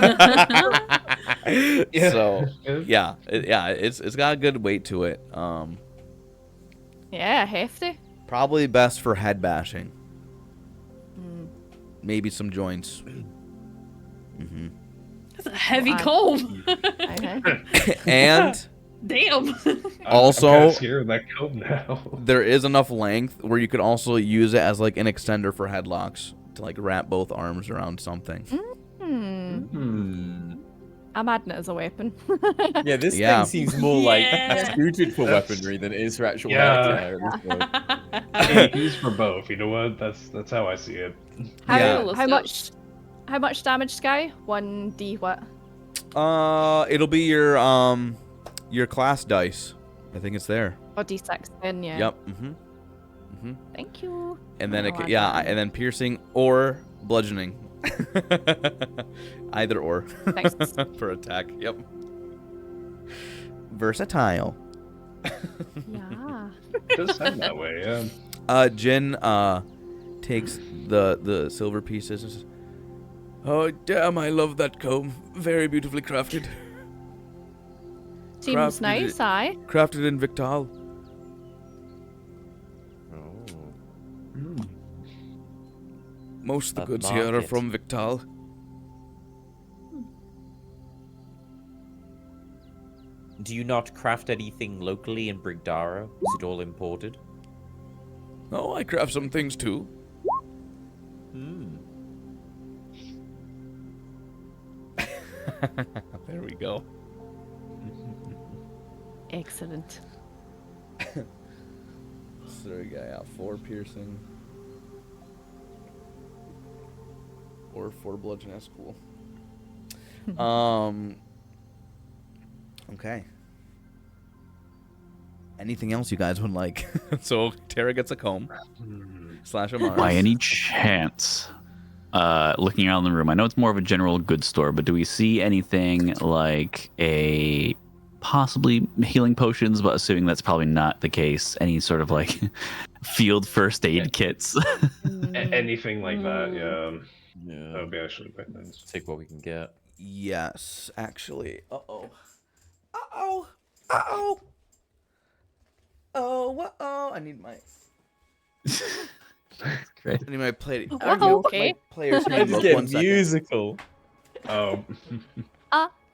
Yeah. So, yeah, it's got a good weight to it. Yeah, hefty. Probably best for head bashing. Mm. Maybe some joints. That's a heavy Wow. comb. Okay. And Damn. Also- I'm kinda scared of that comb now. there is enough length where you could also use it as like an extender for headlocks to like wrap both arms around something. I'm adding it as a weapon. Yeah, this Yeah. thing seems more like Yeah. suited for weaponry than it is for actual Yeah. healthcare at this point. Hey, he's for both. You know what? That's how I see it. Yeah. How much damage, Sky? 1d what? It'll be your class dice. I think it's there. Oh, d6 then, yeah. Yep. Thank you. And then I'll add yeah, that in. and then piercing or bludgeoning. Either or Thanks. for attack. Yep. Versatile. Yeah. It does sound that way, yeah. Jin takes the silver pieces and says, "Oh damn, I love that comb. Very beautifully crafted. Seems Crafted nice, it. aye. Crafted in Victal. Oh. Most of the That goods here are market. from Victal." Do you not craft anything locally in Brigdara? Is it all imported? Oh, I craft some things too. There we go. Excellent. So there we go. Yeah, 4 piercing. Or 4 bludgeon. That's cool. Okay. Anything else you guys would like? So Tara gets a comb. Slash a Mars. By any chance, looking around the room, I know it's more of a general goods store, but do we see anything like a possibly healing potions, but assuming that's probably not the case, any sort of like field first aid kits? Anything like that, yeah. Yeah. That would be actually quite nice. Take what we can get. Yes, actually. Uh-oh. Uh-oh. Uh-oh. Oh, uh-oh. I need my... Great. I need my play. Are you okay? My player's I just handbook. get 1 second. musical. Oh.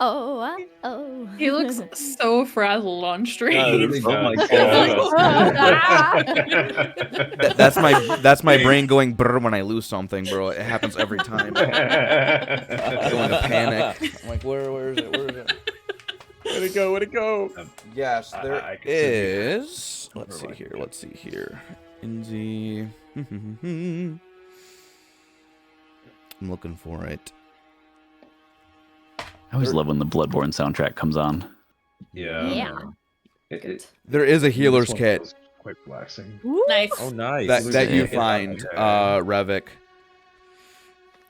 Oh. He looks so frazzled on stream. Oh my Th- that's my brain going brr when I lose something, bro. It happens every time. I go into panic. I'm like, where is it? Where is it? Where'd it go? Where'd it go? Yes, I there can see it. is. Let's see here. In the... I'm looking for it. I always love when the Bloodborne soundtrack comes on. Yeah. Yeah. There is a healer's this one kit feels quite relaxing. Nice. Oh, nice. that you Yeah. find, Yeah. Revick.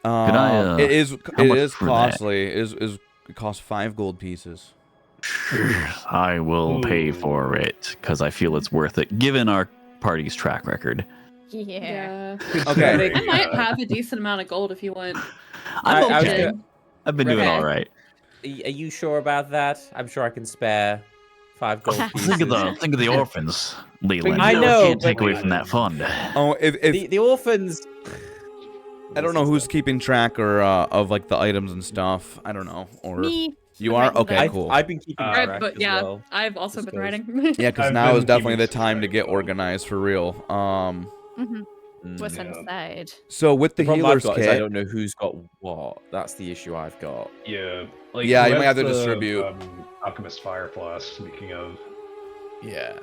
I, It is much for that? costly. It costs 5 gold pieces. I will pay Ooh. for it because I feel it's worth it, given our party's track record. Yeah. Okay. I might have a decent amount of gold if you want. I'm I was okay. gonna- I've been doing Okay. all right. Are you sure about that? I'm sure I can spare 5 gold pieces. Think of the orphans, Leland. I know, Can't take but- away from that fund. Oh, if The orphans I don't know who's keeping track or of like the items and stuff. I don't know. Or Me. you I'm are writing okay. down. Cool. I've been keeping Alright, track But as yeah, well. I've also Just been goes- writing. Yeah, because I've now is been definitely the keeping time to track get of- organized for real. Mm-hmm. Mm. What's Yeah. inside? So with the The problem I've healer's got is I kit, don't know who's got what. That's the issue I've got. Yeah. Like, Yeah, who you might has have to the, distribute. Alchemist Fire Flask, speaking of. Yeah.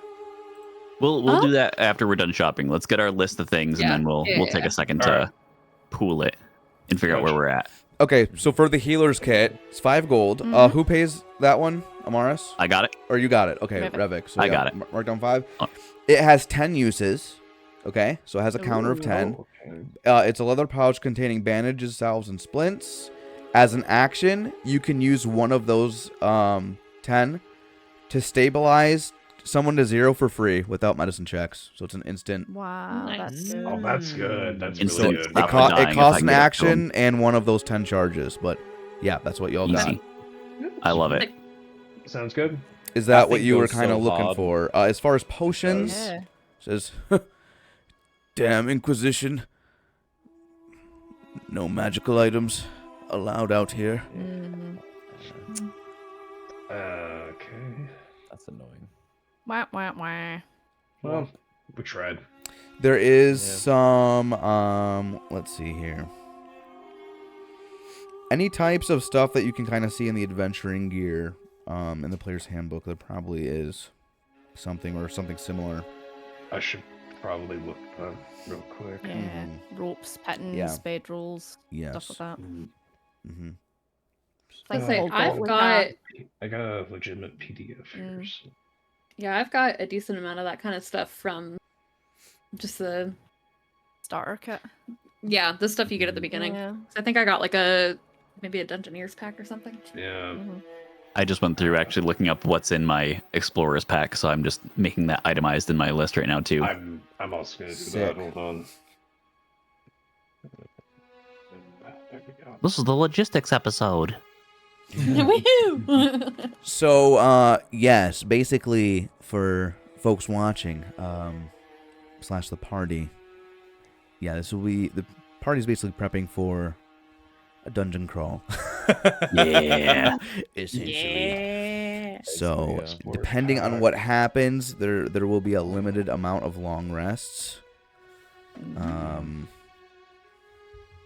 We'll do that after we're done shopping. Let's get our list of things, and Yeah, then we'll take a second All to right. pool it and figure out where Gotcha. we're at. okay. So for the healer's kit, it's 5 gold. Mhm. Who pays that one? Amaris? I got it. Or you got it? Okay, Revick. Revick. So I yeah, got it. Mark down 5. Oh. It has 10 uses. Okay, so it has a counter of Ooh. 10. Oh, okay. It's a leather pouch containing bandages, salves, and splints. As an action, you can use one of those 10 to stabilize someone to 0 for free without medicine checks. So it's an instant. Wow, that's Nice. good. Oh, that's good. That's Instant really good. stop. It, Stop it dying if I costs can an get up to 'em. action and one of those 10 charges. But yeah, that's what y'all got. Easy. I love it. Sounds good. Is that what thing you were goes kind of so looking hard. for? As far as potions, Yeah. says, damn Inquisition. No magical items allowed out here. Mm. Okay. That's annoying. Wah, wah, wah. Well, we tried. There is Yeah. some, let's see here. Any types of stuff that you can kind of see in the adventuring gear, in the player's handbook, there probably is something or something similar. I should probably look real quick. Yeah. Ropes, pittons, Yeah. bedrolls, Yes. stuff like that. Mm-hmm. Like Uh, Say, whole I've boat with got that. I got a legitimate PDF here. Mm. So. yeah, I've got a decent amount of that kind of stuff from just the Starter kit. the stuff you get at the beginning. Yeah. I think I got like maybe a Dungeoneer's pack or something. Yeah. Mhm. I just went through actually looking up what's in my explorer's pack, so I'm just making that itemized in my list right now too. I'm also gonna do Sick. that. Hold on. There we go. This is the logistics episode. Woohoo! So, yes, basically for folks watching, slash the party, yeah, this will be, the party's basically prepping for a dungeon crawl. Yeah. Essentially. Yeah. So, Yeah. depending on what happens, there will be a limited amount of long rests.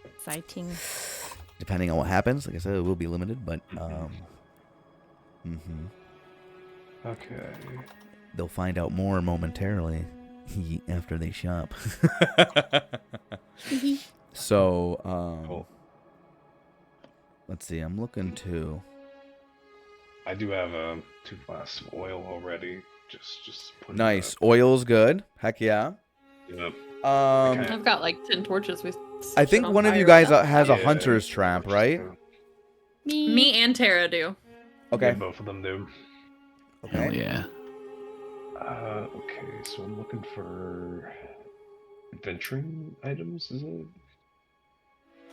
Exciting. Depending on what happens, like I said, it will be limited, but Okay. they'll find out more momentarily after they shop. So, Cool. let's see. I'm looking to. I do have 2 flasks of oil already. Just put it Nice. Oil's good. Heck yeah. up. Yep. Um, I've got like 10 torches. I think one of you guys has a Yeah, hunter's trap, right? Me and Tara do. Okay. Yeah, both of them do. Hell Okay. yeah. Okay, so I'm looking for adventuring items, is it?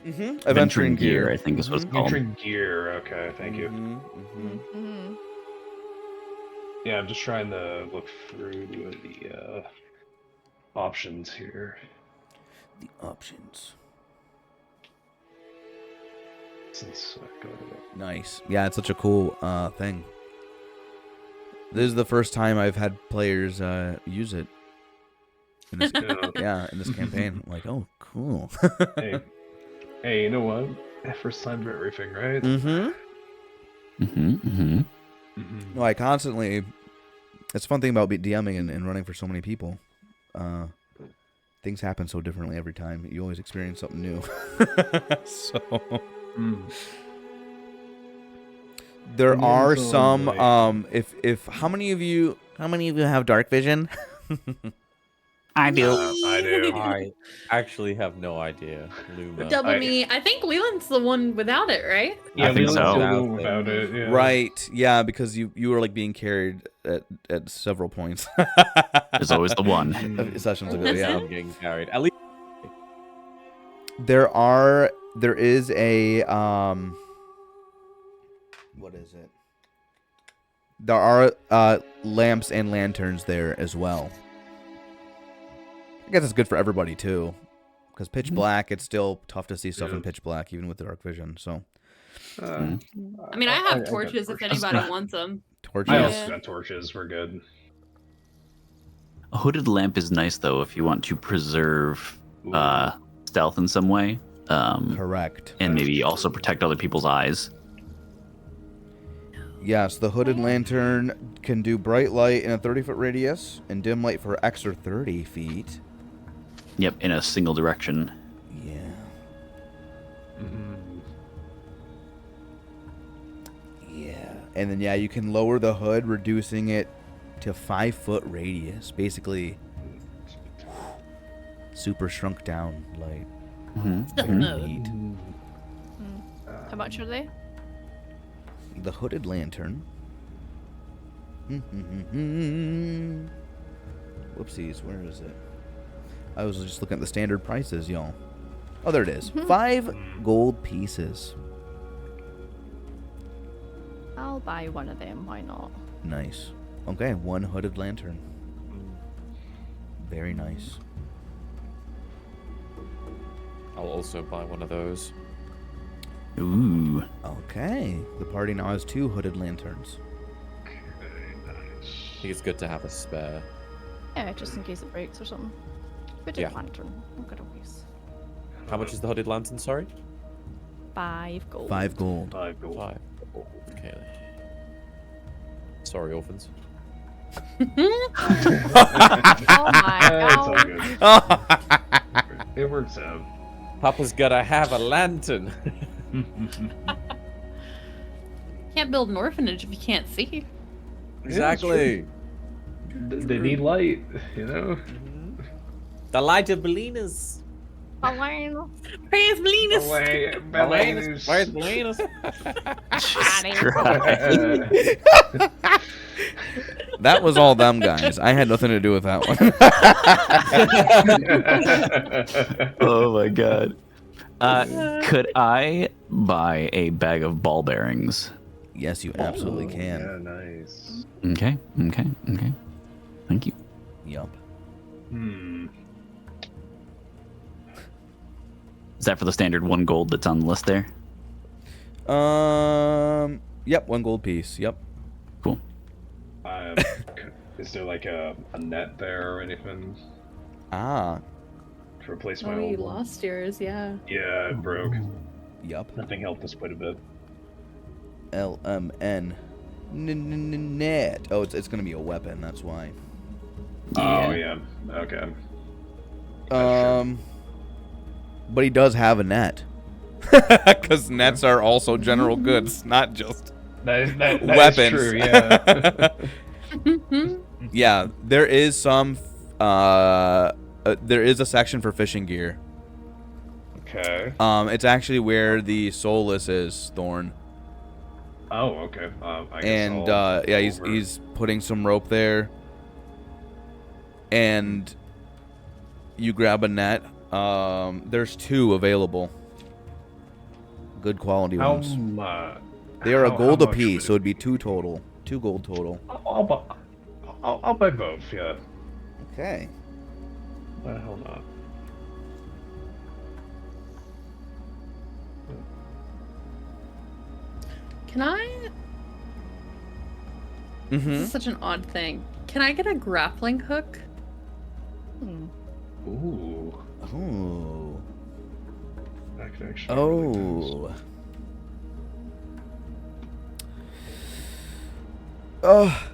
Mm-hmm. Adventuring gear, I think is what it's called. Adventuring gear, okay, thank you. Mm-hmm. Yeah, I'm just trying to look through the options here. The options. Since I got it. Nice. Yeah, it's such a cool thing. This is the first time I've had players use it. In this, yeah, in this campaign. I'm like, oh, cool. Hey, you know what? First time for everything, right? Mm-hmm. Mm-hmm. No, I constantly. It's a fun thing about DMing and running for so many people. Things happen so differently every time. You always experience something new. So there And are so, some. like- If how many of you have dark vision? I do. I do. I actually have no idea. Luma. Double me. I think Leland's the one without it, right? I think Leland's so. the one without it, yeah. Right. Yeah, because you were like being carried at several points. There's always the one. Sessions ago. That's Yeah. I'm getting carried. At least There is a what is it? There are lamps and lanterns there as well. I guess it's good for everybody too, because pitch black, it's still tough to see stuff in Yeah. pitch black, even with the dark vision. So I mean, I have got torches if torches. anybody wants them. torches. I Yeah. also got torches. We're good. A hooded lamp is nice though if you want to preserve stealth in some way, Correct. and maybe also protect other people's eyes. Yes, the hooded lantern can do bright light in a 30-foot radius and dim light for extra 30 feet. Yep, in a single direction. Yeah. Yeah. And then, yeah, you can lower the hood, reducing it to 5-foot radius. Basically, super shrunk down light. Very neat. How much are they? The hooded lantern. Whoopsies, where is it? I was just looking at the standard prices, y'all. Oh, there it is. 5 gold pieces. I'll buy one of them. Why not? Nice. Okay, 1 hooded lantern. Very nice. I'll also buy one of those. Ooh. Okay, the party now has 2 hooded lanterns. I think it's good to have a spare. Yeah, just in case it breaks or something. Good Yeah. lantern. I'm good always. How much is the hooded lantern, sorry? 5 gold. 5 gold. 5 gold. 5. Okay. Sorry, orphans. Oh my It's all god. good. It works out. Papa's gotta have a lantern. Can't build an orphanage if you can't see. Exactly. They need light, you know? The light of Belinas. Hello. Praise Venus! Away, Belinas. Where's Belinas? That was all them guys. I had nothing to do with that one. Oh my god. Could I buy a bag of ball bearings? Yes, you absolutely Yeah, can. nice. Okay. Thank you. Yup. Is that for the standard 1 gold that's on the list there? Yep, 1 gold piece. Yep. Cool. Is there like a net there or anything Ah. to replace my Oh, you old one? lost yours, yeah. Yeah, it broke. Yup. That thing helped us quite a bit. LMN. Net. Oh, it's gonna be a weapon. That's why. Oh yeah. Okay. But he does have a net. Because nets are also general goods, not just That weapons. is true. Yeah. Yeah, there is some. There is a section for fishing gear. Okay. It's actually where the soulless is, Thorn. Oh, okay. I guess And I'll yeah, go over. he's putting some rope there. And you grab a net. There's 2 available. Good quality How ones. much? They are a gold much apiece, would so it'd be 2 total. 2 gold total. I'll buy both. Yeah. Okay. Why the hell not? Can I? This Mm-hmm. is such an odd thing. Can I get a grappling hook? Ooh. Oh. That could actually be really nice. Oh.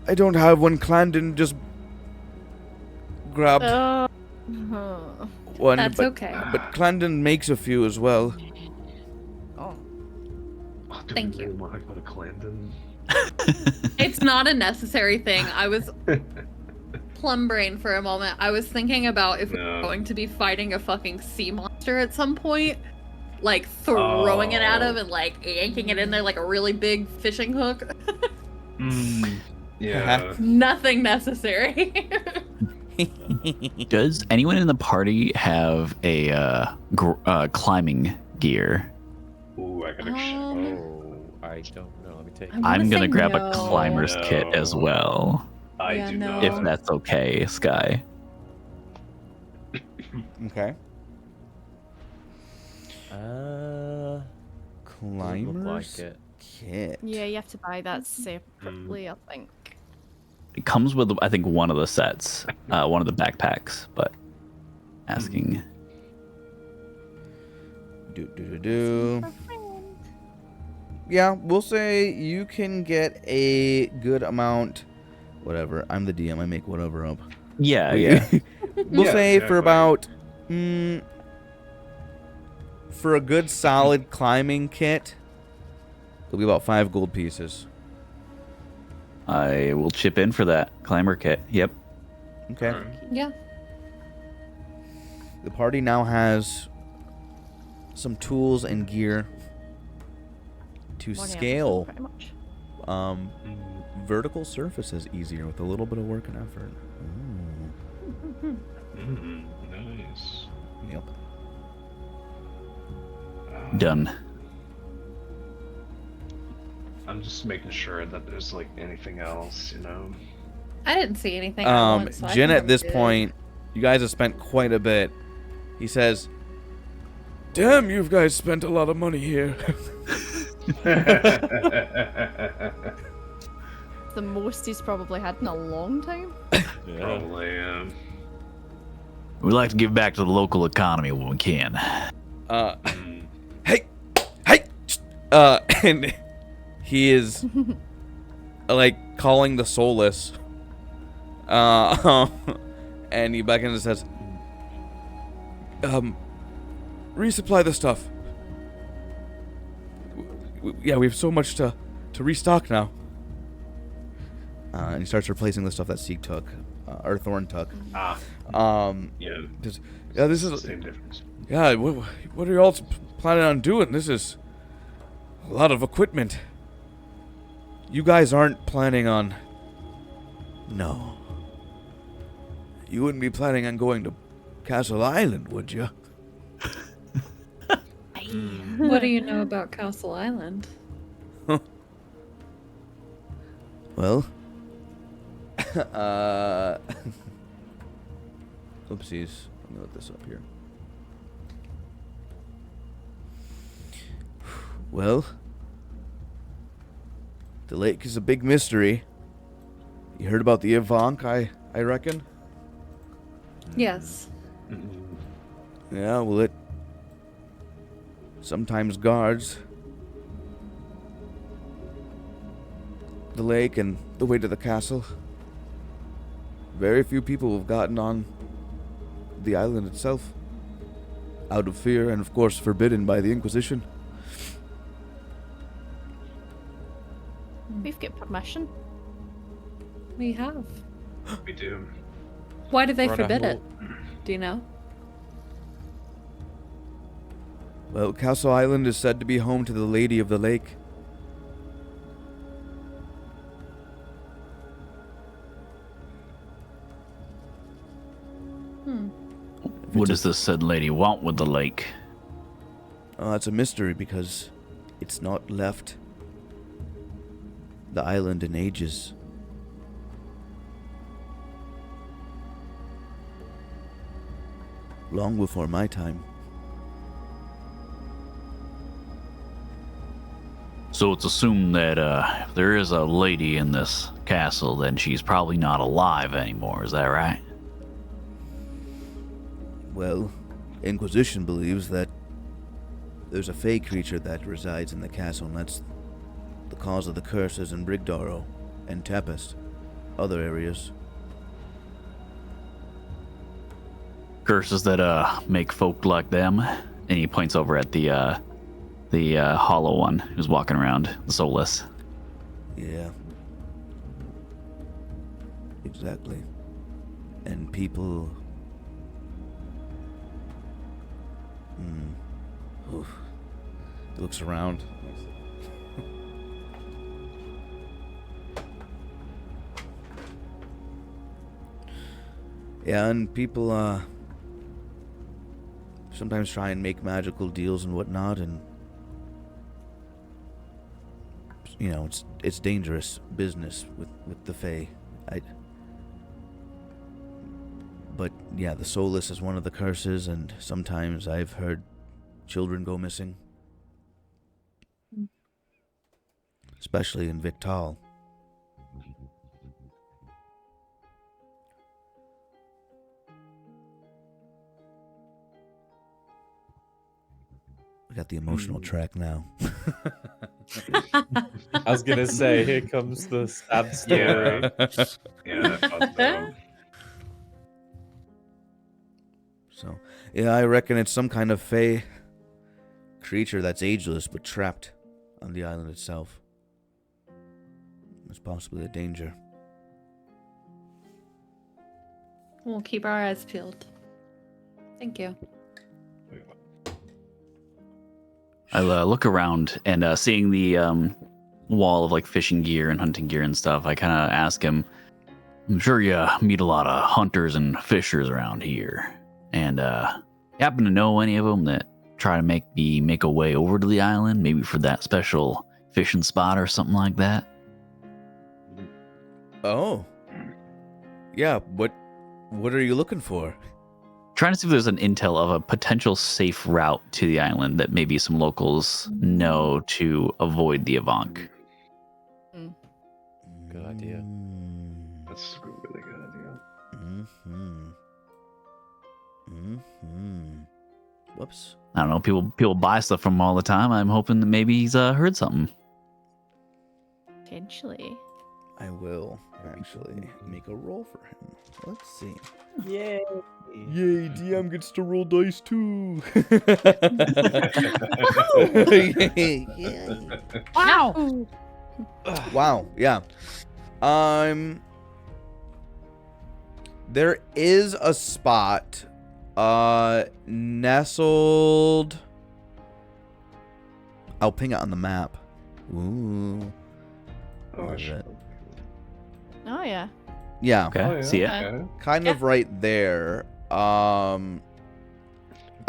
I don't have one. Clandon just grabbed one. That's but, okay. But Clandon makes a few as well. Oh. Oh, do Thank we you. really want to go to Clandon? It's not a necessary thing. I was plum brain for a moment. I was thinking about if we're No. going to be fighting a fucking sea monster at some point, like throwing it at him and like yanking it in there like a really big fishing hook. Yeah. Nothing necessary. Does anyone in the party have a climbing gear? Ooh, I gotta Oh, I don't know. Let me take. I I'm wanna gonna say grab no. a climber's kit as No. well, I Yeah, do no. not. if that's okay, Sky. Okay. Doesn't Climbers look like it. kit. Yeah, you have to buy that separately, I think. It comes with, I think, one of the sets, one of the backpacks, but asking. Do. Yeah, we'll say you can get a good amount. Whatever. I'm the DM. I make whatever up. Yeah, yeah. We'll Yeah, say for exactly. about for a good solid climbing kit, it'll be about 5 gold pieces. I will chip in for that climber kit. Yep. Okay. Yeah. The party now has some tools and gear to One episode, scale pretty much. vertical surfaces easier with a little bit of work and effort. Ooh. Nice. Yep. Done. I'm just making sure that there's like anything else, you know. I didn't see anything. I want, so I Jin think at I'm this good. point, you guys have spent quite a bit. He says, "Damn, you guys spent a lot of money here." The most he's probably had in a long time. Yeah. Probably. We like to give back to the local economy when we can. Hey, and he is like calling the soulless. And he beckons and says, resupply the stuff. Yeah, we have so much to restock now. And he starts replacing the stuff that Sieg took, or Thorn took. Yeah. Yeah, this is Same difference. Yeah, what are you all planning on doing? This is a lot of equipment. You guys aren't planning on... No. You wouldn't be planning on going to Castle Island, would you? What do you know about Castle Island? Well... Oopsies. Let me look this up here. Well, the lake is a big mystery. You heard about the Ivank, I reckon? Yes. Yeah, well, it sometimes guards the lake and the way to the castle. Very few people have gotten on the island itself, out of fear and, of course, forbidden by the Inquisition. We've got permission. We have. We do. Why did they We're on a forbid it? whole- Do you know? Well, Castle Island is said to be home to the Lady of the Lake. What does this said lady want with the lake? Oh, it's a mystery because it's not left the island in ages. Long before my time. So it's assumed that if there is a lady in this castle, then she's probably not alive anymore. Is that right? Well, Inquisition believes that there's a fey creature that resides in the castle, and that's the cause of the curses in Brigdaro and Tempest, other areas. Curses that make folk like them. And he points over at the hollow one who's walking around, the soulless. Yeah. Exactly. And people... Oof. He looks around. Yeah, and people, sometimes try and make magical deals and whatnot, and you know, it's dangerous business with the Fae. But yeah, the soulless is one of the curses, and sometimes I've heard children go missing. Especially in Victal. We got the emotional track now. I was gonna say, here comes the sad story. Yeah, I thought so. So, yeah, I reckon it's some kind of fey creature that's ageless but trapped on the island itself. It's possibly a danger. We'll keep our eyes peeled. Thank you. I look around and seeing the wall of like fishing gear and hunting gear and stuff, I kind of ask him, I'm sure you meet a lot of hunters and fishers around here. And you happen to know any of them that try to make a way over to the island, maybe for that special fishing spot or something like that? Oh. Yeah, what are you looking for? Trying to see if there's an intel of a potential safe route to the island that maybe some locals know to avoid the Avank. Good idea. That's a really good idea. Whoops. I don't know, people buy stuff from him all the time. I'm hoping that maybe he's heard something. Potentially. I will actually make a roll for him. Let's see. Yay! Yay, DM gets to roll dice too. Yay. Wow. Wow, yeah. There is a spot nestled. I'll ping it on the map. Ooh. Oh, Where is shit. it? Oh yeah. Yeah. Okay, Oh, yeah, see ya. okay. Kind of right there. I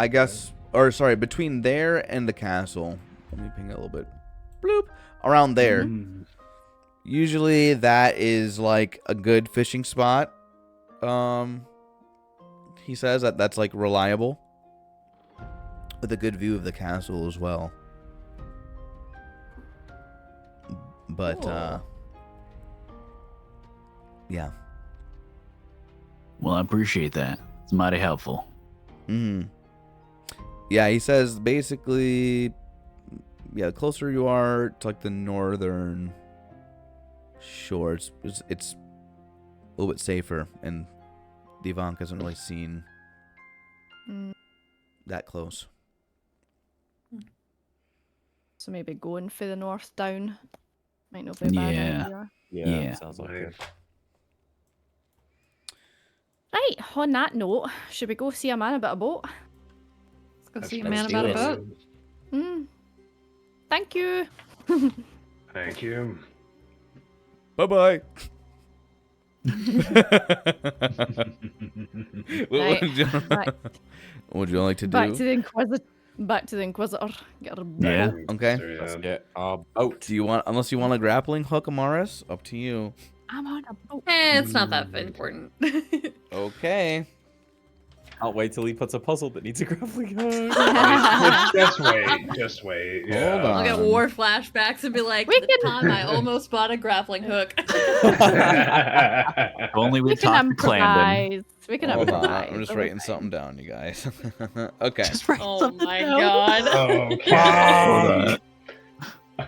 guess, or sorry, between there and the castle. Let me ping it a little bit. Bloop. Around there. Usually that is like a good fishing spot. He says that's like reliable. With a good view of the castle as well. But, Cool. yeah. Well, I appreciate that. It's mighty helpful. Yeah, he says basically, yeah, the closer you are to like the northern shore, it's a little bit safer, and the Avank isn't really seen that close. So maybe going for the north down might not be a bad Yeah. idea. Yeah. Sounds like it. Right, on that note, should we go see a man about a boat? Let's go see a Let's man do about a it. boat. Thank you. Thank you. Bye-bye. Right, back, What would you like to do? back to the Inquisitor. Get her Yeah. boat. Okay. Let's get our boat. Do you want, unless you want a grappling hook, Amaris? Up to you. I'm on a boat. It's not that important. Okay. Can't wait till he puts a puzzle that needs a grappling hook. Just wait. Yeah. Hold I'll get on. war flashbacks and be like, We the can- time I almost bought a grappling hook. If only we We can talked to Clandon. improvise. We can Hold on. improvise. I'm just It'll be writing fine. something down, you guys. Okay. Just write Oh something my down. god.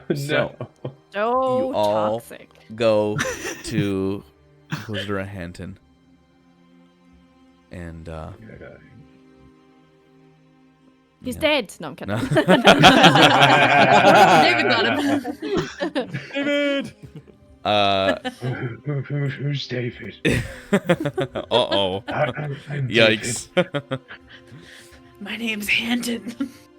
Okay. So, So You all- toxic. go to Inquisitor Hanton. And, He's yeah. dead. No, I'm kidding. No. David got him. David! Who's David? Uh-oh. I'm Yikes. My name's Hanton.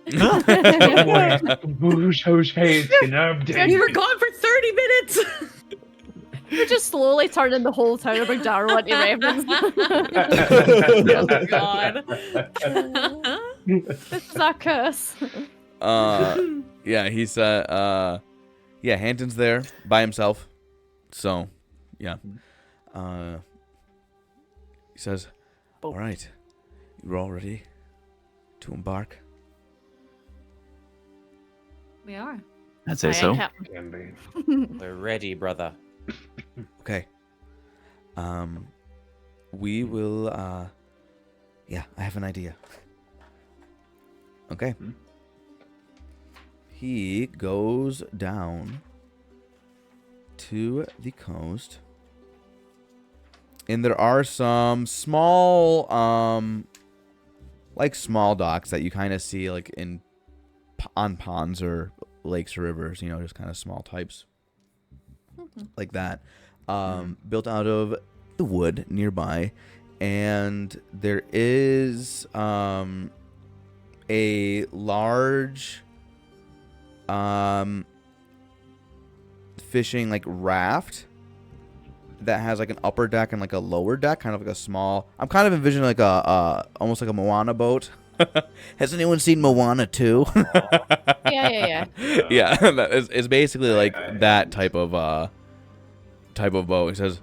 David. Who's Hanton? I'm You David. were gone for 30 minutes. We're just slowly turning the whole town of Darrow into ravens. Oh god. This is our curse. Yeah, he's, yeah, Hanton's there by himself. So, yeah. He says, boat. All right. You're all ready to embark? We are. I'd say Aye, so. Captain. Can be. We're ready, brother. Okay. We will, yeah, I have an idea. Okay. Hmm. He goes down to the coast. And there are some small, like small docks that you kind of see like on ponds or lakes or rivers, you know, just kind of small types like that. Built out of the wood nearby. And there is a large fishing like raft that has like an upper deck and like a lower deck, kind of like a small. I'm kind of envisioning like a almost like a Moana boat. Has anyone seen Moana 2? Yeah. Yeah, it's basically like that type of boat. He says,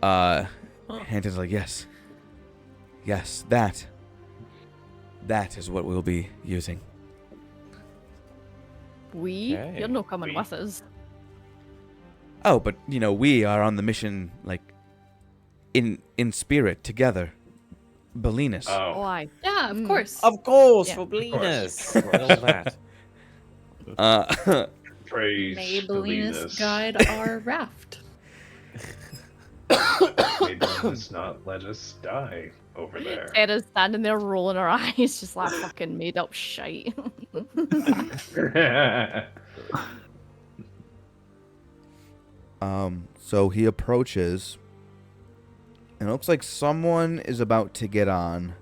Hanton's like, yes, that is what we'll be using. Okay. You're not coming with us. Oh, but you know, we are on the mission, like in spirit together. Belinas. Oh, Oh, aye. Yeah, of course. Of course, Yeah. for Blinus. Of course. All that. praise May to Belinus Venus. guide our raft. May Venus not let us die over there. Tera's standing there rolling her eyes, just like fucking made up shite. So he approaches, and it looks like someone is about to get on.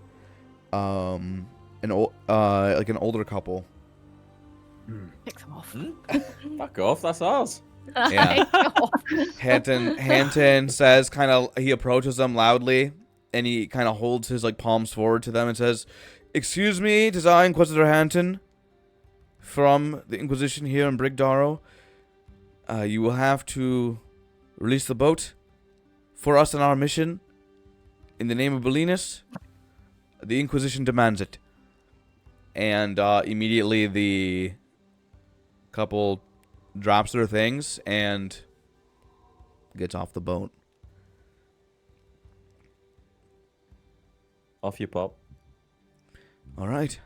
Like an older couple. Picks him off. Fuck off, that's ours. Yeah. Pick him off. Hanton says, he approaches them loudly, and he kind of holds his like palms forward to them and says, "Excuse me, it is I, Inquisitor Hanton, from the Inquisition here in Brigdaro. You will have to release the boat for us on our mission. In the name of Belinus, the Inquisition demands it." And immediately the couple drops their things and gets off the boat. Off you pop. All right.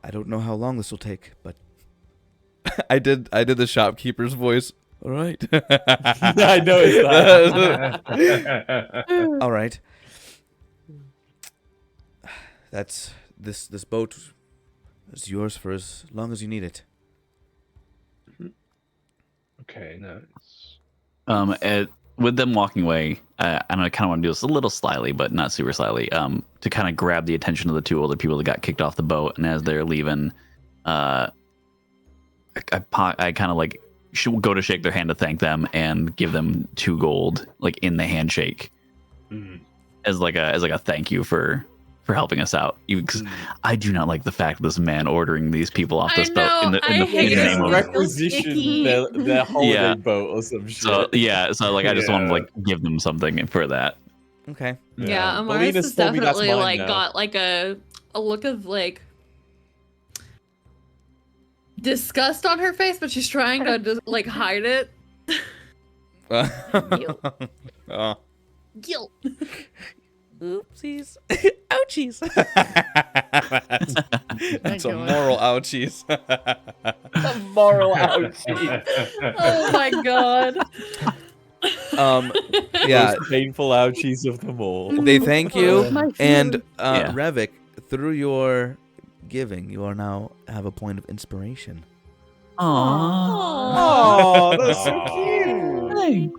I don't know how long this will take, but I did the shopkeeper's voice. All right. I noticed that. All right. That's this boat is yours for as long as you need it. Okay, nice. With them walking away, and I kind of want to do this a little slyly, but not super slyly, to kind of grab the attention of the two older people that got kicked off the boat. And as they're leaving, I kind of like go to shake their hand to thank them and give them 2 gold, like in the handshake, as like a thank you for helping us out. Because I do not like the fact of this man ordering these people off this boat in the name of requisition their holiday boat or some shit. so like I just want to like give them something for that. Okay. Yeah, Amaris Belinas has told me that's definitely mine like now. got like a look of like disgust on her face, but she's trying to just like hide it. Oh. Guilt. Oopsies. Ouchies. That's a God. moral ouchies. A moral ouchie. Oh my god. Yeah, Most painful ouchies of them all. they thank you. My And feelings. Yeah. Revick, through your giving, you are now have a point of inspiration. Aww. Oh, that's so cute.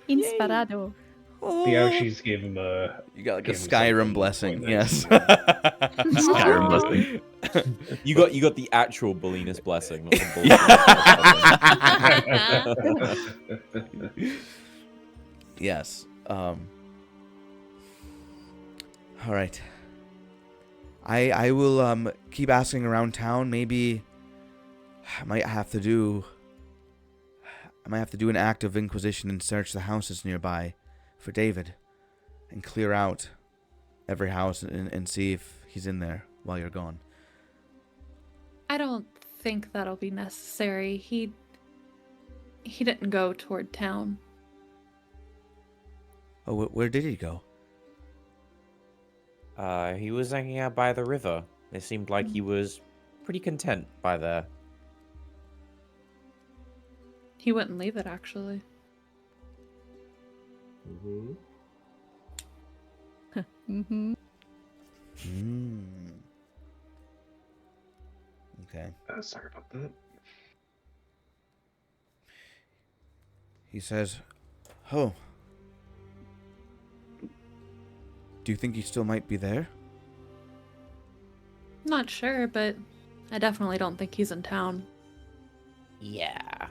Inspirado. The ouchies gave him a. You got like a Give him Skyrim something blessing. point Yes. Skyrim blessing. You got the actual Belinus blessing, not the bullshit. Yes. All right. I will keep asking around town. Maybe I might have to do an act of inquisition and search the houses nearby for David and clear out every house and see if he's in there while you're gone? I don't think that'll be necessary. He didn't go toward town. Oh, where did he go? He was hanging out by the river. It seemed like he was pretty content by there. He wouldn't leave it, actually. Mm-hmm. Mm-hmm. Okay. Sorry about that. He says, "Oh, do you think he still might be there?" Not sure, but I definitely don't think he's in town. Yeah.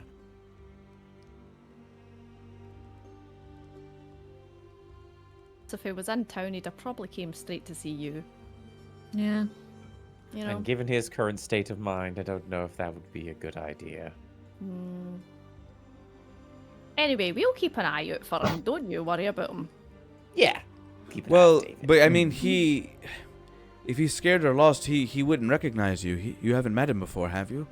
So if he was in town, he'd have probably came straight to see you. Yeah. You know. And given his current state of mind, I don't know if that would be a good idea. Anyway, we'll keep an eye out for him. Don't you worry about him. Yeah. Keep an eye Well, on David. but I mean, if he's scared or lost, he wouldn't recognize you. You haven't met him before, have you?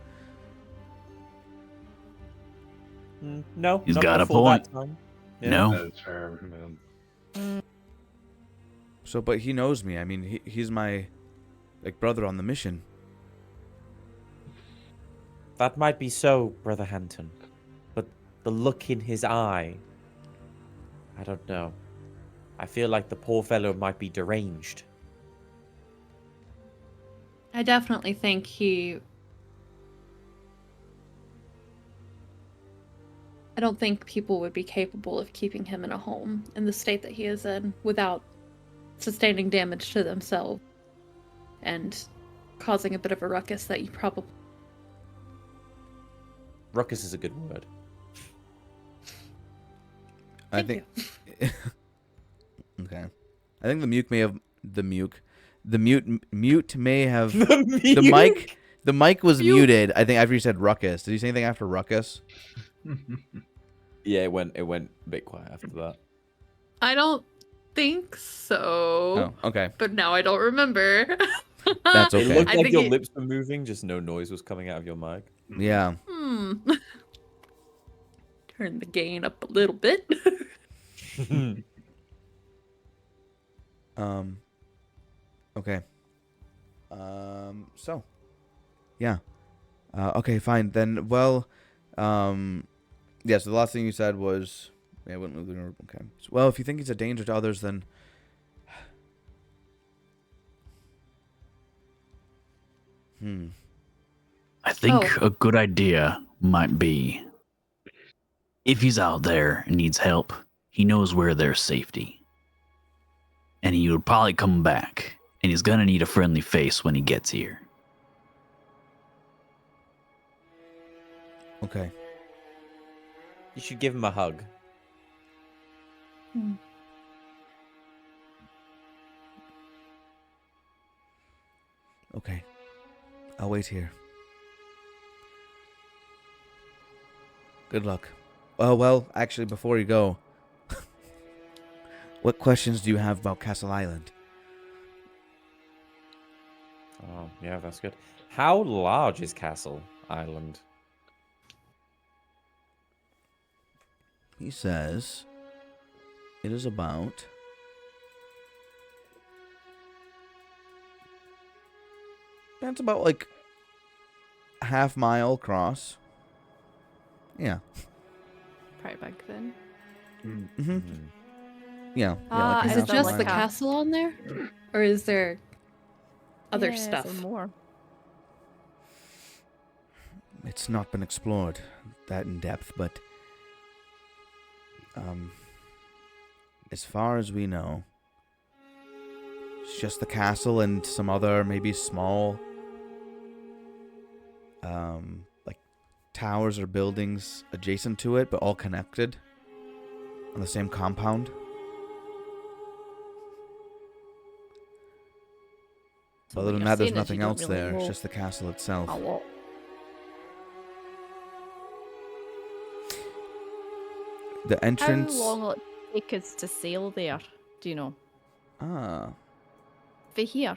No. He's not got a before that point. time. Yeah. No. That's fair. Man. So, but he knows me. I mean, he's my brother on the mission. That might be so, Brother Hanton. But the look in his eye, I don't know. I feel like the poor fellow might be deranged. I definitely think I don't think people would be capable of keeping him in a home in the state that he is in without sustaining damage to themselves and causing a bit of a ruckus that you probably... Ruckus is a good word. I Thank think. Okay. I think the mute may have mute may have the mic was muted. I think after you said ruckus. Did you say anything after ruckus? Yeah, it went a bit quiet after that. I don't think so. Oh, okay. But now I don't remember. That's It okay. looked I like think your it- lips were moving, just no noise was coming out of your mic. Yeah. Turn the gain up a little bit. Okay. So. Yeah. Okay, fine. Then, well, yeah, so the last thing you said was, yeah, okay. So, well, if you think he's a danger to others, then... I think a good idea might be if he's out there and needs help, he knows where there's safety. And he would probably come back, and he's gonna need a friendly face when he gets here. Okay. You should give him a hug. Okay. I'll wait here. Good luck. Oh, well, actually, before you go, what questions do you have about Castle Island? Oh, yeah, that's good. How large is Castle Island? He says it is about that's about like a half-mile across. Yeah. Pretty big then. Mm-hmm. Yeah. Ah, like a Is Is it there just half-mile. the like a- castle on there? Or is there other Yeah, is stuff? there more? It's not been explored that in depth, but as far as we know, it's just the castle and some other maybe small like towers or buildings adjacent to it, but all connected on the same compound. So Other what than you're that, there's saying is nothing you don't else really there. It's know just the castle itself. a lot. The entrance. How long will it take us to sail there? Do you know? Ah. for here?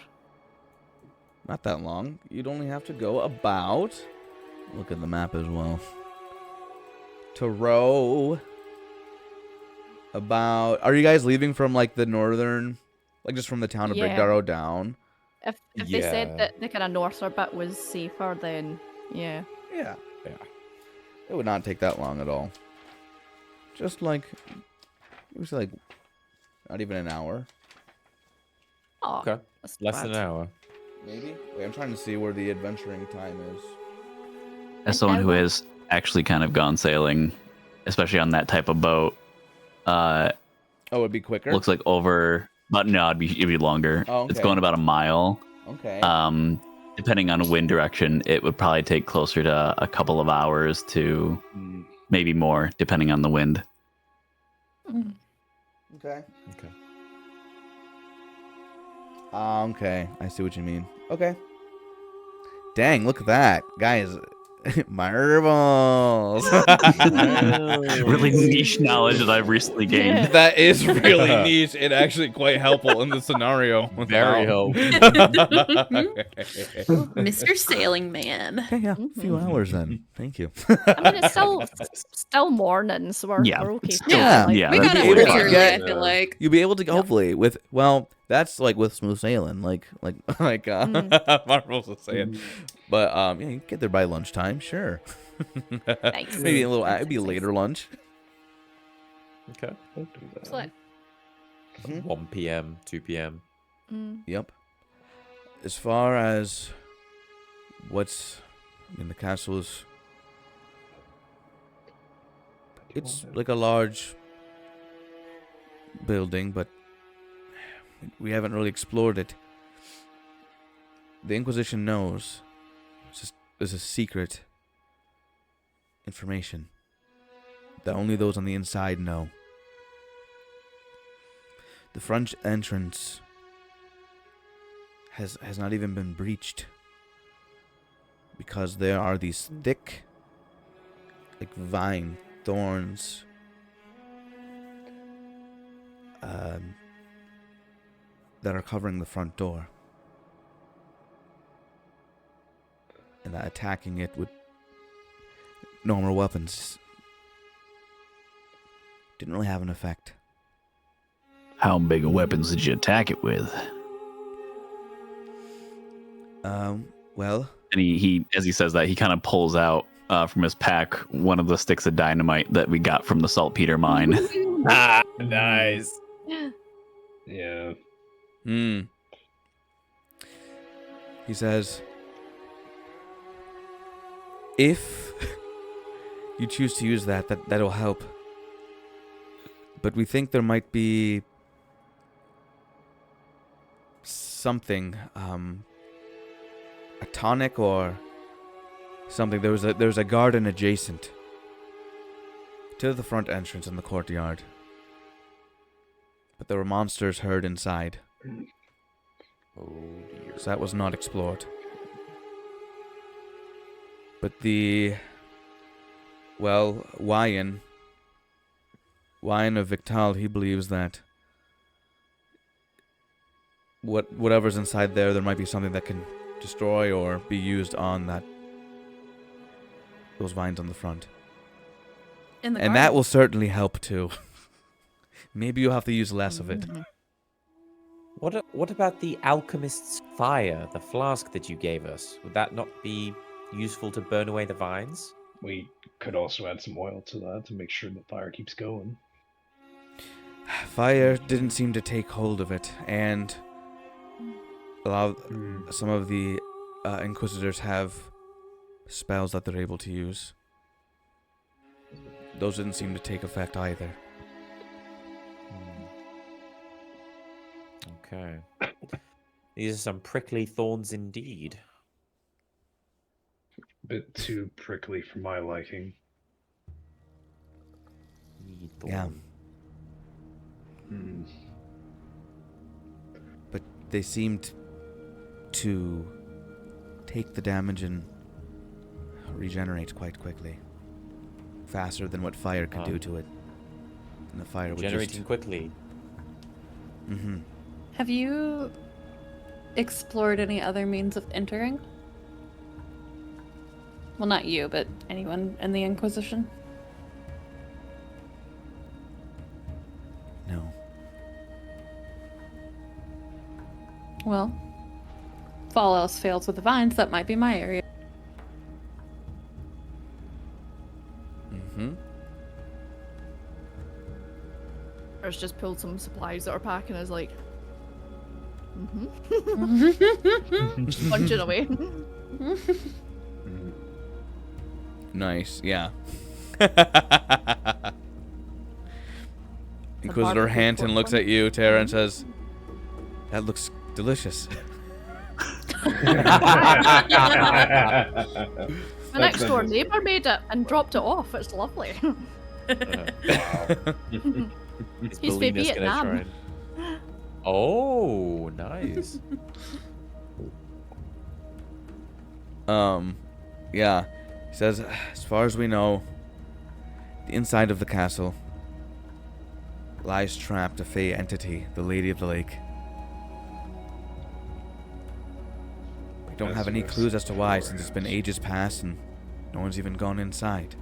Not that long. You'd only have to go about. Look at the map as well. To row. About. Are you guys leaving from like the northern, like just from the town of Yeah. Brigdarrow down? If they said Yeah. that the kind of norther bit was safer, then yeah. Yeah. It would not take that long at all. Just like, it was like, not even an hour. Oh, Okay. that's Less bad. than an hour. Maybe. Wait, I'm trying to see where the adventuring time is. As someone who has actually kind of gone sailing, especially on that type of boat, Oh, it'd be quicker. looks like over. But no, it'd be longer. Oh, It's okay. going about a mile. Okay. Depending on wind direction, it would probably take closer to a couple of hours to maybe more, depending on the wind. Okay. Okay. Okay. I see what you mean. Okay. Dang, look at that. Guys, marbles. Really niche knowledge that I've recently gained. That is really niche and actually quite helpful in the scenario. Very Wow. Mr. Sailing Man. Okay, yeah. A few hours then. Thank you. I mean, it's still morning, so we're okay. Still- Yeah. yeah, We that'd got be it able pretty to early, get- I feel like. You'll be able to hopefully with that's like with smooth sailing, like Marvel's was saying. But yeah, you can get there by lunchtime, sure. Nice. Maybe a little. Nice, It'd be a nice, later lunch. Okay. Don't do that. Excellent. 1 p.m., 2 p.m. Yep. As far as the castle is, it's like a large building, but we haven't really explored it. The Inquisition knows. There's a secret information that only those on the inside know. The front entrance has not even been breached because there are these thick, like vine thorns, that are covering the front door, and that attacking it with normal weapons didn't really have an effect. How big of weapons did you attack it with? Well, And he as he says that, he kind of pulls out from his pack one of the sticks of dynamite that we got from the saltpeter mine. Ah, nice. Yeah. he says, if you choose to use that'll help. But we think there might be something, a tonic or something. There's a garden adjacent to the front entrance in the courtyard, but there were monsters herd inside, Oh dear. so that was not explored. But Wyan of Victal, he believes that whatever's inside there might be something that can destroy or be used on those vines on the front. In the And that will certainly help too. Maybe you'll have to use less of it. What about the alchemist's fire, the flask that you gave us? Would that not be useful to burn away the vines? We could also add some oil to that to make sure the fire keeps going. Fire didn't seem to take hold of it, and some of the Inquisitors have spells that they're able to use. Those didn't seem to take effect either. Okay. These are some prickly thorns indeed. Bit too prickly for my liking. Yeah. But they seemed to take the damage and regenerate quite quickly. Faster than what fire could do to it. And the fire would Generating just... quickly. Mm-hmm. Have you explored any other means of entering? Well, not you, but anyone in the Inquisition? No. Well, if all else fails with the vines, that might be my area. Mm-hmm. Or just pulled some supplies that are packing and is like, just punching away. Nice, yeah. Inquisitor Hanton looks at you, Tara, and says, "That looks delicious." My next door neighbour made it and dropped it off. It's lovely. Is He's from Bellina's gonna Vietnam. try and- Oh, nice. Yeah. He says, as far as we know, the inside of the castle lies trapped a fey entity, the Lady of the Lake. We don't have any clues as to why, since it's been ages past and no one's even gone inside.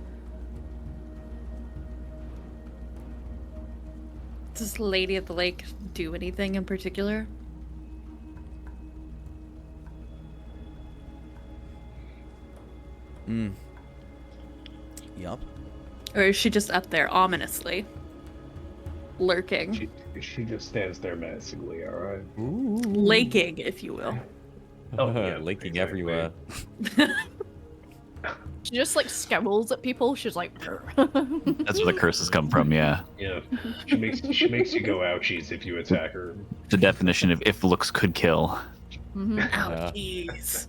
Does Lady of the Lake do anything in particular? Yup. Or is she just up there ominously? Lurking. She just stands there menacingly, alright? Laking, if you will. Oh, yeah, Linking exactly. everywhere. She just like scowls at people. She's like, That's where the curses come from, yeah. Yeah. She makes you go ouchies if you attack her. The definition of if looks could kill. Ouchies.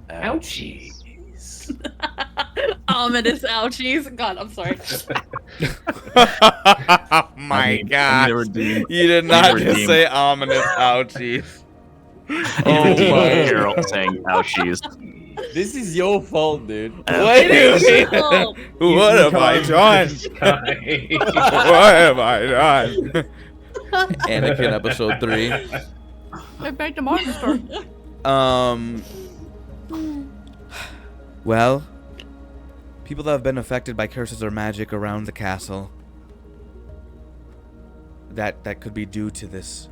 Ouchies. Ominous ouchies. God, I'm sorry. Oh my god. They were deemed- You did they not were just deemed- say ominous ouchies. Oh my Geralt saying ouchies. This is your fault, dude. What do you mean? Oh, What have I done? What have I done? Anakin episode 3. I begged a monster. Well, people that have been affected by curses or magic around the castle, that could be due to this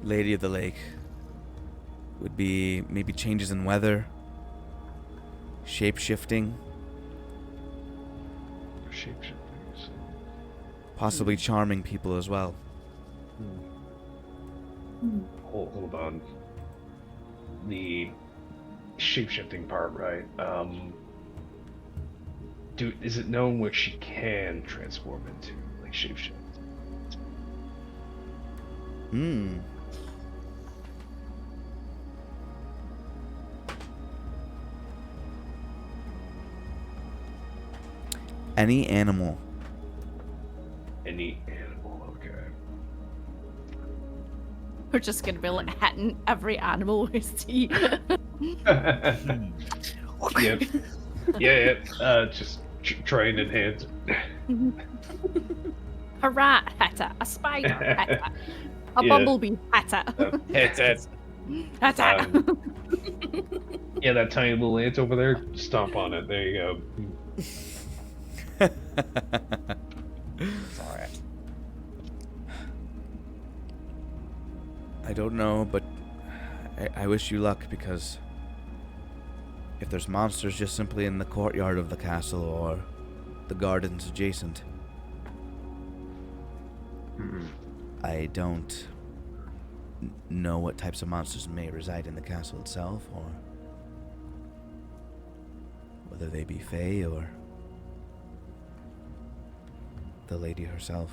Lady of the Lake, would be maybe changes in weather, shape-shifting, possibly charming people as well. Hold on. The shape-shifting part, right? Is it known what she can transform into, like shape-shift? Any animal. Any animal, okay. We're just gonna be like hitting every animal we see. Yep. Yeah. Just trying to enhance. A rat hit it. A spider hit it. A Yeah. bumblebee hit it. It's Hit it. Yeah, that tiny little ant over there. Stomp on it. There you go. Sorry. I don't know, but I wish you luck, because if there's monsters just simply in the courtyard of the castle or the gardens adjacent, I don't know what types of monsters may reside in the castle itself, or whether they be fey or the lady herself.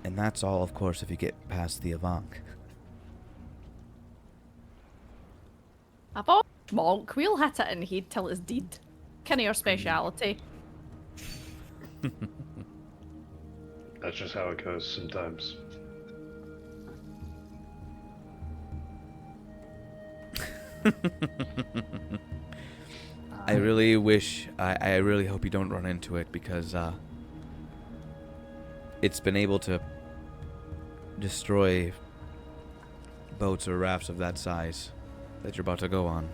And that's all, of course, if you get past the Avank. A bog monk, we'll hit it and he'd till it's deed. Kinda your speciality. That's just how it goes sometimes. I really wish, I really hope you don't run into it, because it's been able to destroy boats or rafts of that size that you're about to go on.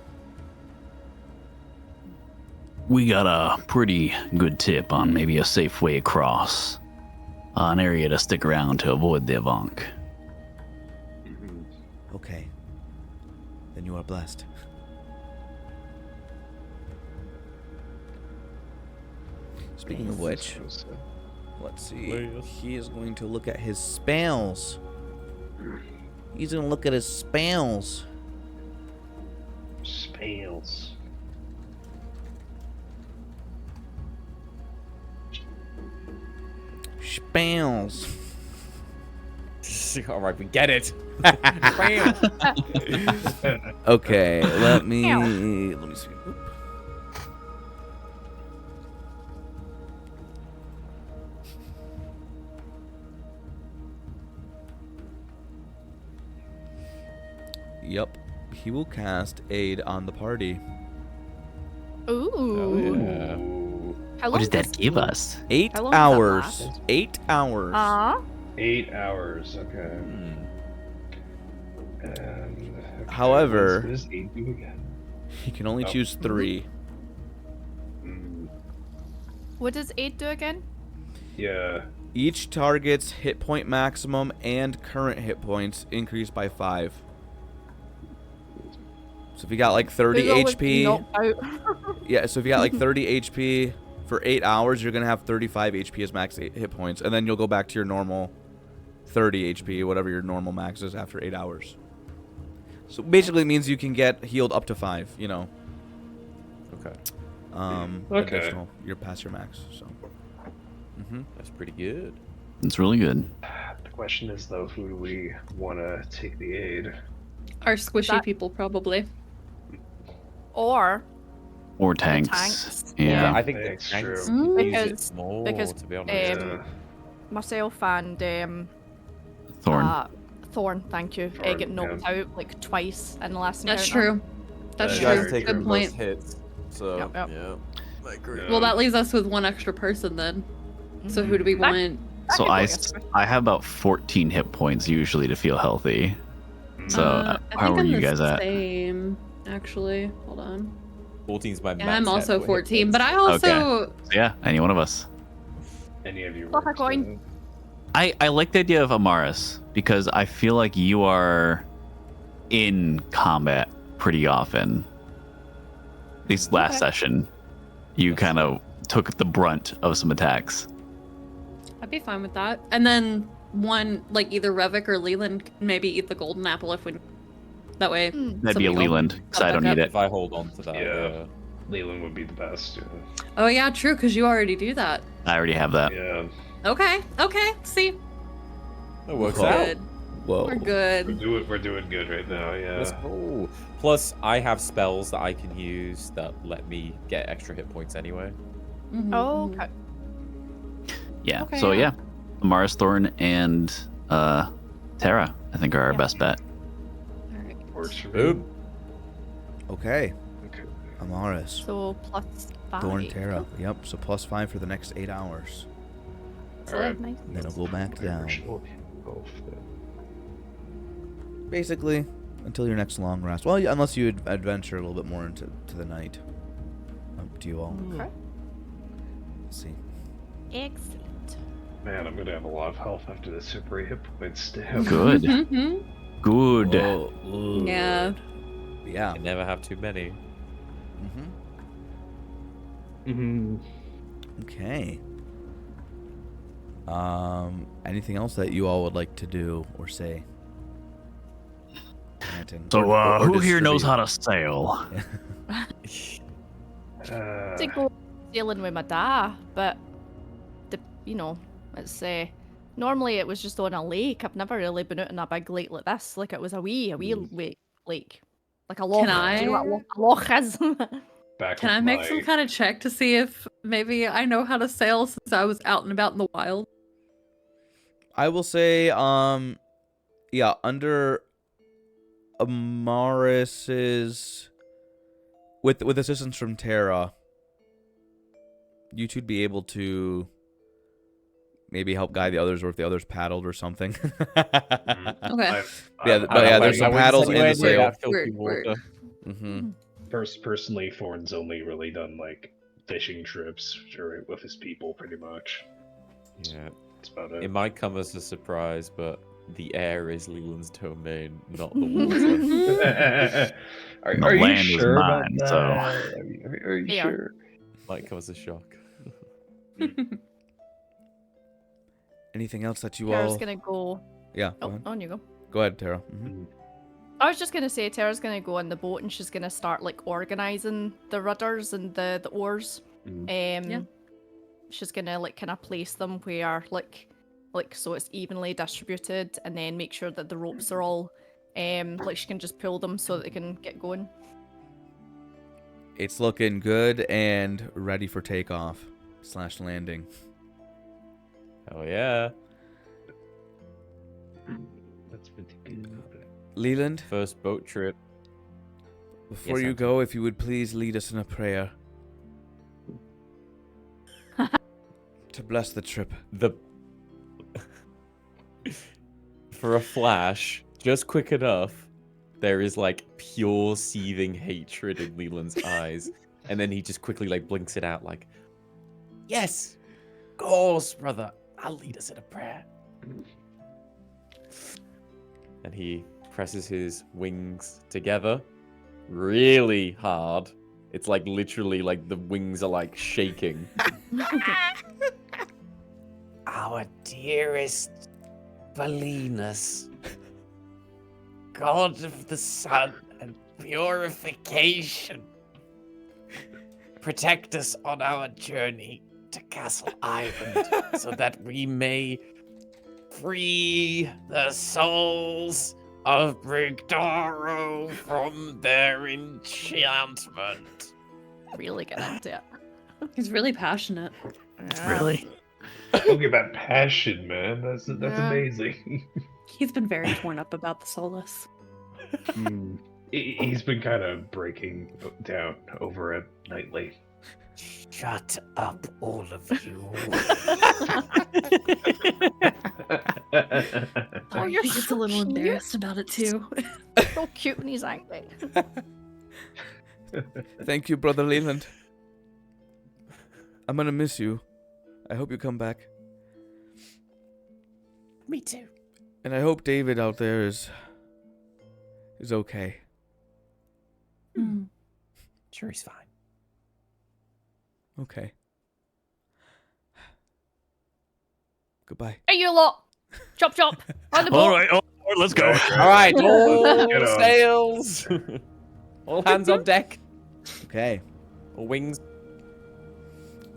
We got a pretty good tip on maybe a safe way across. An area to stick around to avoid the Avank. Okay. Then you are blessed. Speaking of which, let's see. He is going to look at his spells. He's going to look at his spells. Spells. Spells. All right, we get it. Bam. Okay, let me see. Oop. Yep, he will cast Aid on the party. Ooh. Yeah. How What long does that give us? 8 How long does that hours. last? 8 hours. 8 hours. Okay. Hmm. And However- what does 8 do again? He can only Oh. choose 3. What does 8 do again? Yeah. Each target's hit point maximum and current hit points increase by 5. So if you got like 30 Who's always HP, knocked out? yeah. So if you got like 30 HP for 8 hours, you're gonna have 35 HP as max hit points, and then you'll go back to your normal 30 HP, whatever your normal max is after 8 hours. So basically, it means you can get healed up to 5. You know. Okay, Okay. Additional, you're past your max. So. that's pretty good. It's really good. The question is, though, who do we want to take the aid? Our squishy That- people, probably. Or Or tanks. tanks. Yeah. I think the That's tanks true. could use Because- it more, because, to be honest. Yeah. myself and Thorn. Thorn, thank you. Thorn, Get knocked out like twice in the last That's encounter. true. That's You You guys guys true. take Good most point. hits, so Yep, yep. yeah. I agree. Well, that leaves us with one extra person then. So who do we That- want? So could go I, against me. I have about 14 hit points usually to feel healthy. So I how think are I'm you the guys at? same, actually. Hold on. 14's my Yeah, max I'm hit also hit 14, points. but I also So yeah, any one of us. Any of you Flip a works, coin. I like the idea of Amaris because I feel like you are in combat pretty often. At least last Okay. session, you kind of took the brunt of some attacks. I'd be fine with that. And then one, like either Revick or Leland, can maybe eat the golden apple if we. That way. That'd be a somebody will Leland because I come don't back need up. it. If I hold on to that, Yeah. yeah. Leland would be the best. Oh yeah, true, because you already do that. I already have that. Yeah. Okay. See, That works Cool. out. good. Whoa. We're good. We're doing good right now. That's Yeah. cool. Plus, I have spells that I can use that let me get extra hit points anyway. Mhm, Oh, mhm. okay. Yeah. Okay, So yeah. yeah, Amaris, Thorn, and Tera, I think are our Yeah. best bet. Alright. Works for me. Boom. Okay, Okay. Amaris. So plus 5. Thorn Tera. Yep, so plus 5 for the next 8 hours. So Alright. nice. And then it'll go back down. Both. Basically, until your next long rest. Well, unless you adventure a little bit more into the night. Up to you all. Okay. Let's see. Excellent. Man, I'm gonna have a lot of health after this super hit points too. Good. Mhm. Good. Whoa, good. Yeah. Yeah. I never have too many. Mm-hmm. hmm Okay. Anything else that you all would like to do or say? Hanton, So or who here knows distribute? how to sail? To go sailing with my dad, but it's normally it was just on a lake. I've never really been out on a big lake like this. Like it was a wee lake, like a loch. Can Do you know what a loch is? back Can with I make my- some kind of check to see if maybe I know how to sail since I was out and about in the wild? I will say, yeah, under Amaris's, with assistance from Tera, you two'd be able to maybe help guide the others, or if the others paddled or something. Okay. There's some paddles in the sail. Word. Mm-hmm. Personally, Thorn's only really done like fishing trips with his people, pretty much. Yeah. That's about it. It might come as a surprise, but the air is Leland's domain, not the water. Are you land is sure about mine, that? so- Are you Yeah. sure? Might come as a shock. Anything else that you Tara's all? gonna go. Yeah. Oh, on you go. Go ahead, Tara. Mm-hmm. I was just gonna say Tara's gonna go on the boat and she's gonna start like organizing the rudders and the oars. Yeah. She's gonna like kind of place them where like so it's evenly distributed, and then make sure that the ropes are all like she can just pull them so that they can get going. It's looking good and ready for takeoff / landing. Oh yeah. That's pretty good. Leland, First boat trip. before Yes, you Anton. go, if you would please lead us in a prayer to bless the trip. The For a flash, just quick enough, there is like pure seething hatred in Leland's eyes, and then he just quickly like blinks it out like, "Yes, of course, brother. I'll lead us in a prayer." And he presses his wings together really hard. It's like literally like the wings are like shaking. Our dearest Valinus, God of the sun and purification, protect us on our journey to Castle Island so that we may free the souls of Brigdaro from their enchantment. Really get into it. He's really passionate. Really? Look at that passion, man. That's Yeah. amazing. He's been very torn up about the Solus. He's been kind of breaking down over it nightly. Shut up, all of you. Oh, you're He gets so a little cute. embarrassed about it too. So cute when he's angry. Thank you, Brother Leland. I'm gonna miss you. I hope you come back. Me too. And I hope David out there is okay. Sure, he's fine. Okay. Goodbye. Hey, you lot! Chop chop! On the boat! All right, let's go. All right, all Get on. sails, all hands on deck. Okay. All wings.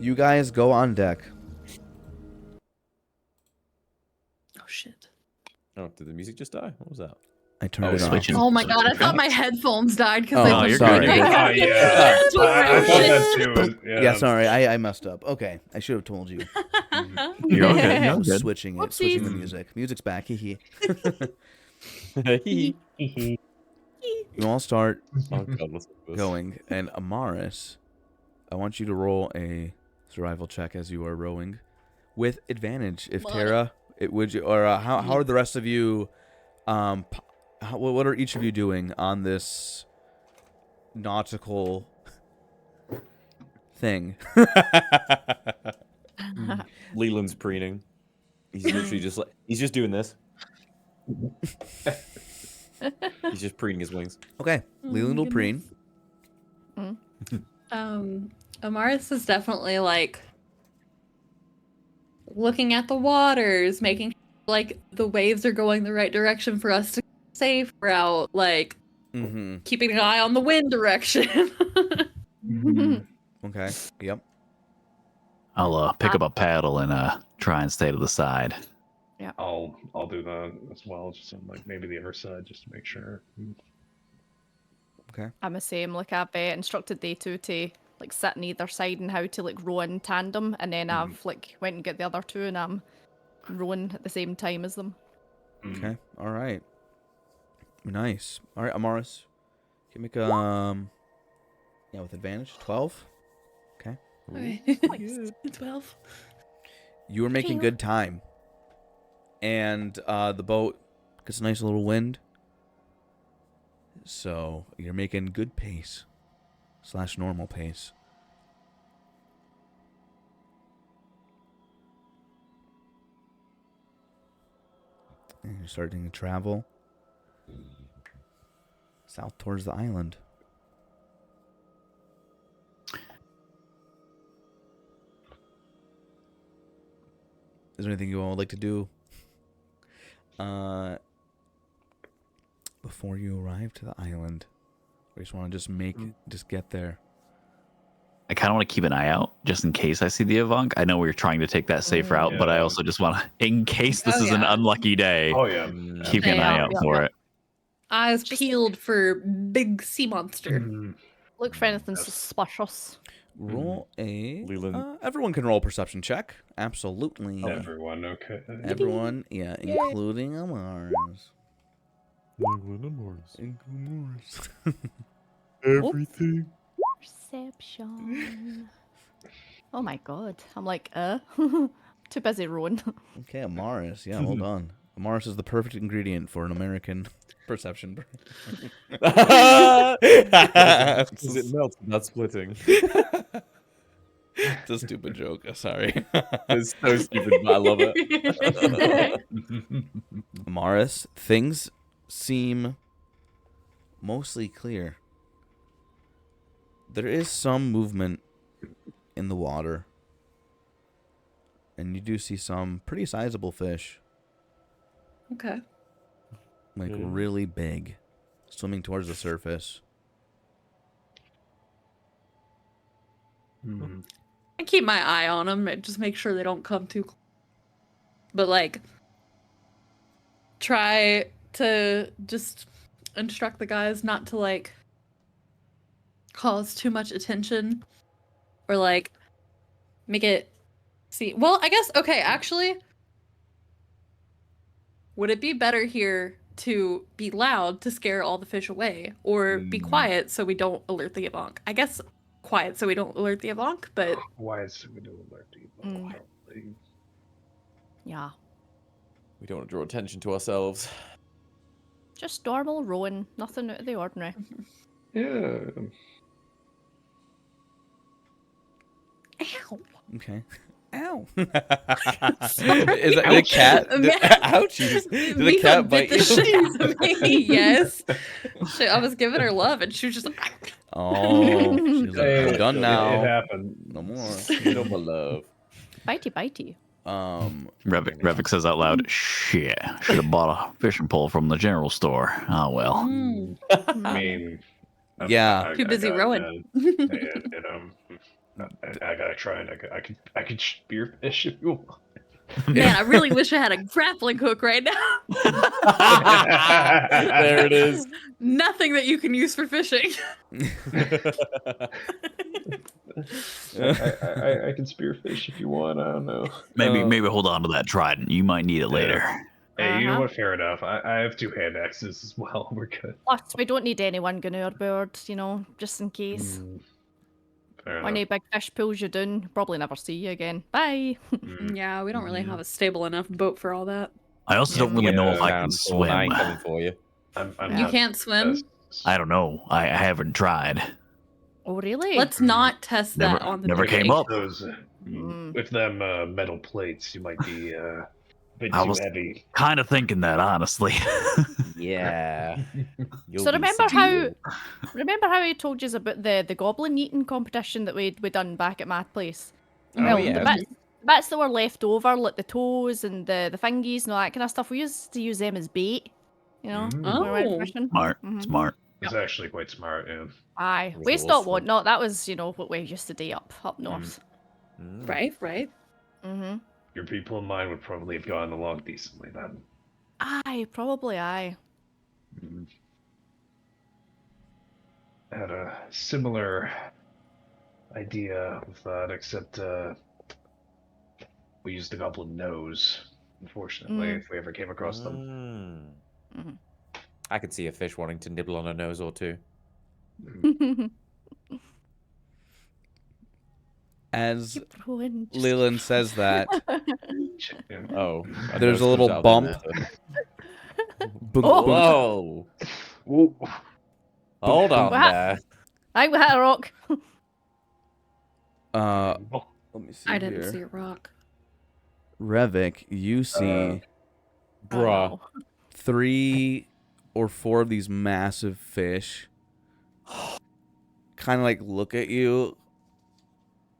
You guys go on deck. Oh shit. Oh, did the music just die? What was that? I turned Oh, it off. switching. Oh my god, I thought my headphones died because Oh, they no, just you're sorry. good. Oh, yeah. That's what I I thought was- that too. Yeah, sorry, I messed up. Okay, I should have told you. You're okay. I You're was good. switching the Whoopsies. music. Music's back. Hee Oh You all start God, what's this? going, and Amaris, I want you to roll a survival check as you are rowing, with advantage. If Money. Tara, it would you, or how are the rest of you? What are each of you doing on this nautical thing? Leland's preening. He's literally just like he's just doing this. He's just preening his wings. Okay, Leland will preen. Amaris is definitely like looking at the waters, making sure, like the waves are going the right direction for us to safe route, like Mm-hmm. keeping an eye on the wind direction. Okay. Yep. I'll pick up a paddle and try and stay to the side. I'll do that as well, just on like maybe the other side, just to make sure. I'm the same. Like I've instructed they two to like sit on either side and how to like row in tandem, and then I've like went and get the other two, and I'm rowing at the same time as them. Okay. All right. Nice. All right, Amaris. You can make with advantage. 12. Okay. Okay. 12. You were making good time. And the boat gets a nice little wind. So you're making good pace. / normal pace. And you're starting to travel south towards the island. Is there anything you all would like to do before you arrive to the island? Or you just want to just get there? I kind of want to keep an eye out just in case I see the Avant. I know we're trying to take that safe route, but I also just want to, in case this is an unlucky day, keep an eye out for it. Eyes peeled for big sea monster. Look for anything suspicious. Roll a... Leland. everyone can roll a perception check. Absolutely. Everyone, okay. Everyone, yeah, including Amaris. Everything. Perception. Oh my god. I'm like, too busy rowing. Okay, Amaris. Yeah, hold on. Amaris is the perfect ingredient for an American perception. Because it melts without splitting. It's a stupid joke. Sorry. It's so stupid, but I love it. Amaris, things seem mostly clear. There is some movement in the water. And you do see some pretty sizable fish. Okay. Like really big. Swimming towards the surface. I keep my eye on them and just make sure they don't come too close. But like, try to just instruct the guys not to like cause too much attention or like make it see. Well, I guess, okay, actually, would it be better here to be loud to scare all the fish away or be quiet so we don't alert the Avant? I guess quiet so we don't alert the Avant, but Why is we don't alert the Avant? Yeah. We don't want to draw attention to ourselves. Just normal rowing. Nothing out of the ordinary. Yeah. ow. Okay. Ow. Is that the cat? Ouchies. Did the cat bite you? Shit out of me. Yes. Shit, I was giving her love and she was just like, Oh, she's like, I'm done It now. happened. No more. No more love. Bitey, bitey. Revick says out loud, shit, should have bought a fishing pole from the general store. Oh well. I mean, Yeah. Too busy rowing. I gotta try and I can spearfish if you want. Man, I really wish I had a grappling hook right now. There it is. Nothing that you can use for fishing. I can spearfish if you want. I don't know. Maybe hold on to that trident. You might need it later. Hey, you know what? Fair enough. I have 2 hand axes as well. We're good. Plus, we don't need anyone going overboard, you know, just in case. Fair When a enough. big fish pulls you down, probably never see you again. Bye. Yeah, we don't really have a stable enough boat for all that. I also don't really know if I can Thorn, I swim. ain't coming for you. I'm Yeah. You not can't swim? I don't know. I haven't tried. Oh, really? Let's not test that on the Never came beginning. up. Those with them metal plates, you might be a bit I too was- heavy. Kind of thinking that, honestly. Yeah. So remember how I told you about the goblin eating competition that we done back at my place? Oh, The yeah. bits that were left over, like the toes and the thingies and all that kind of stuff, we used to use them as bait. You know, when we went Oh. fishing. Smart. Mhm. Smart. It's actually quite smart, yeah. Aye, Was waste it not awful? want not. That was, you know, what we used to do up north. Right, right. Mm-hmm. Your people in mine would probably have gone along decently then. Aye, probably aye. I had a similar idea with that, except we used the goblin nose, unfortunately, if we ever came across them. Mhm. I could see a fish wanting to nibble on a nose or two. As Keep rolling. Just Leland says that, Chicken. Oh, a There's nose a little comes out of the bump. water. bunk, Oh. bunk. Whoa! Whoa. Hold on What? there. I hit a rock. Let me see I didn't here. see a rock. Revick, you see Bruh. Oh, 3 or 4 of these massive fish kind of like look at you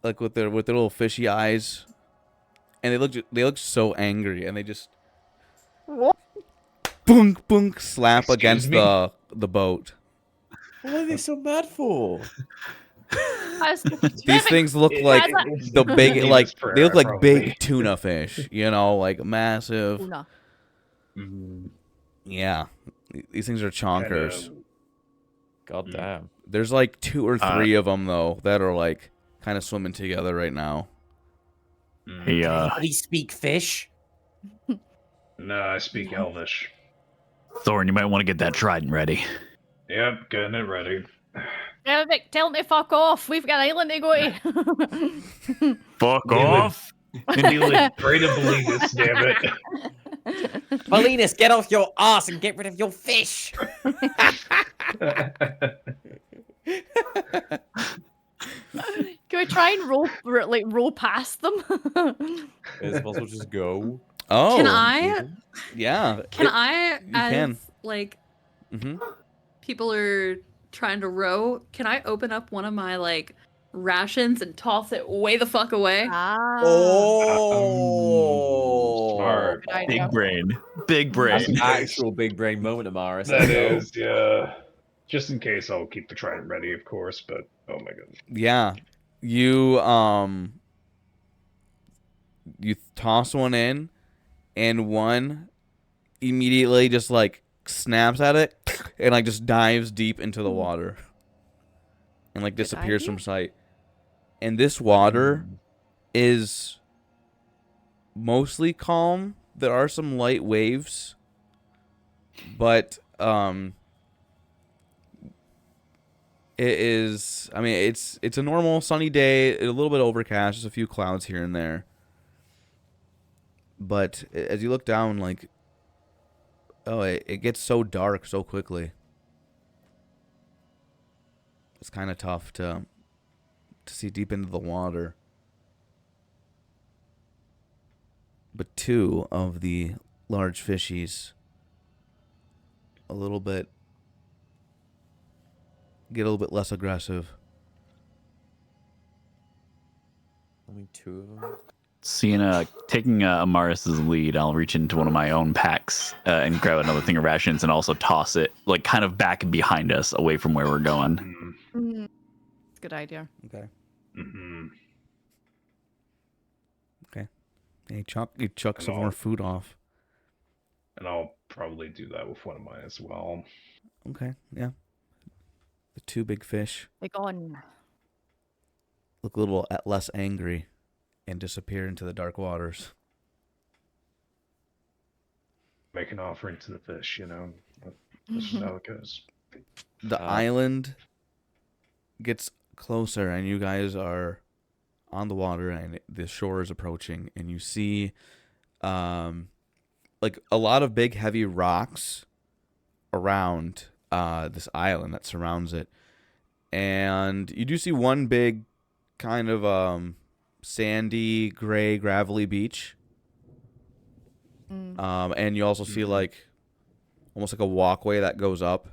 like with their little fishy eyes, and they look so angry, and they just bunk bunk slap Excuse against me? the boat. What are they so mad for? These things look It- like it's the big Demons like prayer, they look like probably. big tuna fish, you know, like massive. Tuna. Mm, Yeah, these things are chonkers. kinda- God damn. There's like 2 or 3 of them though that are like kind of swimming together right now. Hey, Anybody speak fish? No, I speak Elvish. Thorn, you might want to get that trident ready. Yep, getting it ready. Revick, tell him to fuck off. We've got an island to go to. Fuck Leland. off! Leland. Pray to believe this, damn it. Paulinus, get off your ass and get rid of your fish. Can we try and row past them? It's possible to just go. Oh, Can I? Yeah. Can I? you As can. like Mm-hmm. people are trying to row, can I open up one of my like rations and toss it way the fuck away? Ah. Oh, Smart. Good idea. Big brain. Big That's brain. an actual big brain moment, Amaris. That I know. is, yeah. Just in case, I'll keep the trident ready, of course. But oh my goodness. Yeah. You you toss one in, and one immediately just like snaps at it and like just dives deep into the water and like disappears idea. from sight. And this water is mostly calm. There are some light waves, but it is, I mean, it's a normal sunny day, a little bit overcast, just a few clouds here and there. But as you look down, like, oh, it gets so dark so quickly. It's kind of tough to see deep into the water. But 2 of the large fishies get a little bit less aggressive. Only 2 of them. Seeing taking Amaris's lead, I'll reach into one of my own packs and grab another thing of rations and also toss it like kind of back behind us, away from where we're going. Mm. Good idea. Okay. Mm-hmm. You chuck some And more I'll- food off. And I'll probably do that with one of mine as well. Okay, yeah. The 2 big fish Like on. look a little less angry and disappear into the dark waters. Make an offering to the fish, you know. This is how it goes. The island gets closer, and you guys are on the water, and the shore is approaching, and you see like a lot of big heavy rocks around this island that surrounds it. And you do see one big kind of sandy, gray, gravelly beach. And you also see like almost like a walkway that goes up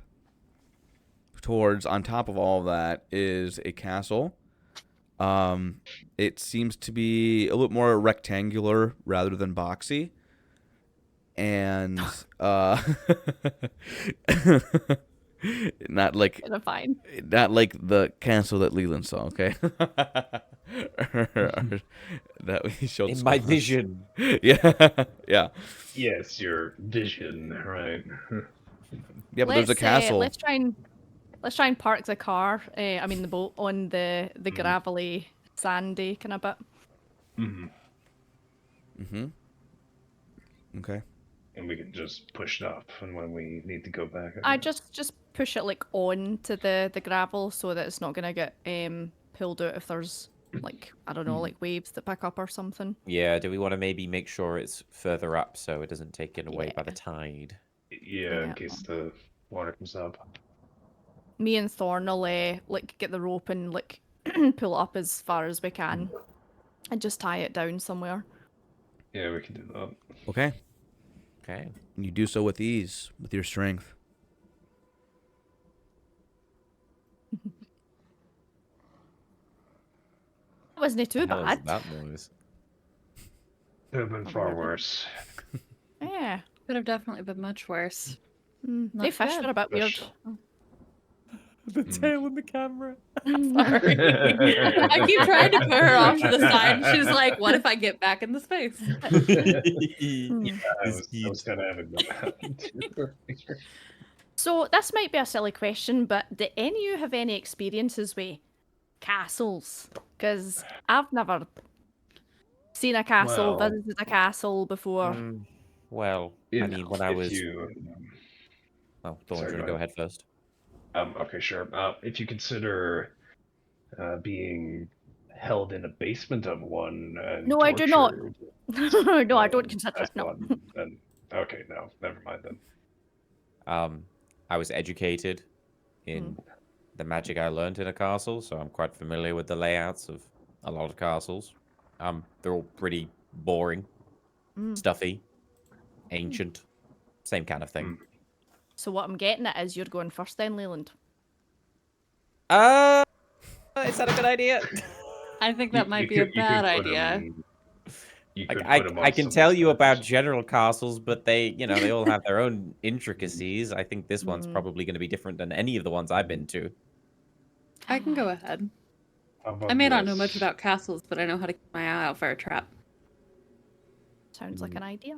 towards, on top of all of that is a castle. It seems to be a little more rectangular rather than boxy. And not like Fine. not like the castle that Leland saw, okay? That we showed In my Skwobs. vision. Yeah, yeah, Yes, your vision, right? yeah. But there's a castle. Let's try and park the car. I mean the boat on the gravelly, sandy kind of bit. Mm-hmm. Okay. And we can just push it up, and when we need to go back, I just push it like on to the gravel so that it's not gonna get pulled out if there's like I don't know, like waves that pick up or something. Yeah, do we want to maybe make sure it's further up so it doesn't take it away by the Yeah. tide? Yeah, in Yeah. case the water comes up. Me and Thorn will like get the rope and like pull it up as far as we can, and just tie it down somewhere. Yeah, we can do that. Okay. Okay. You do so with ease, with your strength. It wasn't too The hell is bad. that noise? Could have been far worse. Yeah. Could have definitely been much worse. They Not fish good. are a bit weird. Fish. The tail in the camera. Sorry. I keep trying to put her off to the side. She's like, what if I get back in the space? I was kind of having that happen too. So this might be a silly question, but do any of you have any experiences with castles? Because I've never seen a castle, Well- visited a castle before. Well, I mean, when I If was... you- Oh, Thorn, do you Sorry, want to go go ahead. ahead first? Okay, sure. If you consider being held in a basement of one and No, I do not. tortured, No, I don't consider as it. No. one, then okay, no, never mind then. I was educated in the magic I learned in a castle, so I'm quite familiar with the layouts of a lot of castles. They're all pretty boring, stuffy, ancient, same kind of thing. So what I'm getting at is you're going first then, Leland. Is that a good idea? I think that might be a bad idea. I can tell you about general castles, but they all have their own intricacies. I think this one's probably going to be different than any of the ones I've been to. I can go ahead. How about I may not know this? much about castles, but I know how to keep my eye out for a trap. Sounds like an idea.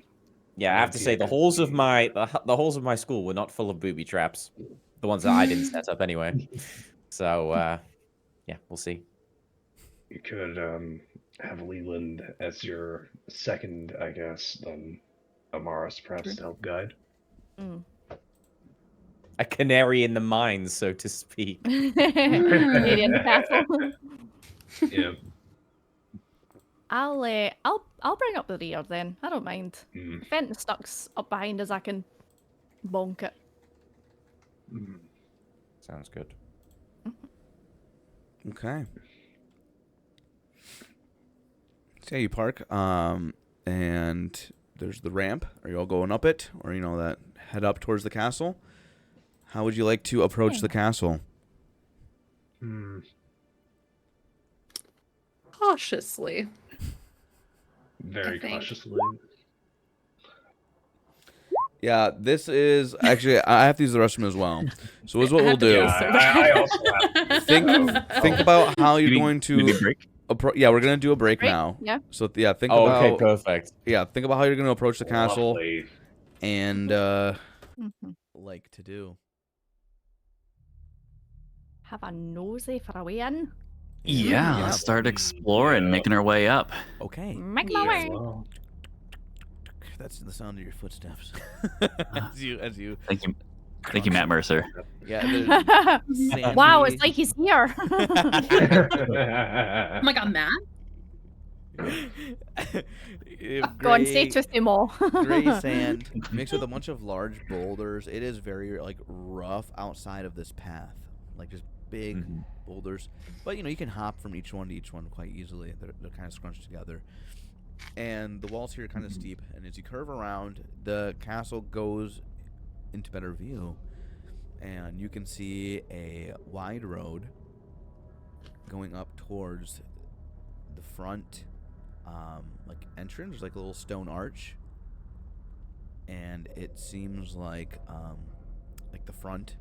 Yeah, I have to say the halls of my school were not full of booby traps. The ones that I didn't set up anyway. So yeah, we'll see. You could have Leland as your second, I guess, then Amaris perhaps to help guide. A canary in the mines, so to speak. Canary in the castle. Yeah. I'll bring up the rear then. I don't mind. If anything stuck's up behind us, I can bonk it. Sounds good. Okay. So yeah, you park, and there's the ramp. Are you all going up it, or that head up towards the castle? How would you like to approach the castle? Cautiously. Very I think. cautiously. Yeah, this is actually I have to use the restroom as well. So here's what I we'll have to do. go so bad. I also have. Think about how you're going Maybe to break. Yeah, we're gonna do a break Break? now. Yeah. So yeah, think Oh, about okay, perfect. think about how you're gonna approach the castle Lovely. and like to do. Have a nosy for a way in. Yeah, let's start exploring, making our way up. Okay. Make my Yeah. way. Well, That's the sound of your footsteps. as you Thank you, Matt Mercer. yeah. Wow, it's like he's here. Oh my god, Matt? Go on, stay with him all. Gray sand mixed with a bunch of large boulders. It is very rough outside of this path, just big boulders. But you can hop from each one to each one quite easily. They're kind of scrunched together, and the walls here are kind of steep. And as you curve around, the castle goes into better view, and you can see a wide road going up towards the front entrance. There's a little stone arch, and it seems like the front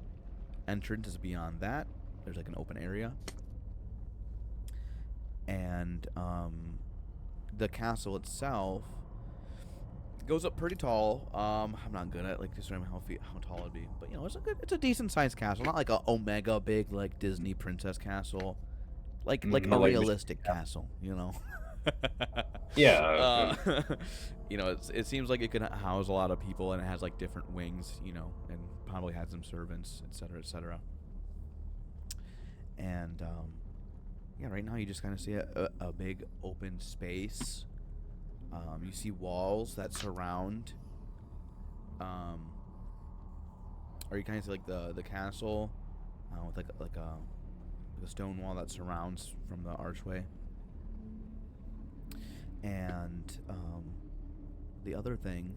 entrance is beyond that. There's an open area, and the castle itself goes up pretty tall. I'm not good at describing how tall it'd be, but it's a decent sized castle, not like a omega big Disney princess castle, like a realistic castle, yeah. It seems like it could house a lot of people, and it has different wings, and probably has some servants, etc., etc. And Yeah, right now you just kind of see a big open space. You see walls that surround. Or you kind of see like the castle, with like a stone wall that surrounds from the archway. And the other thing,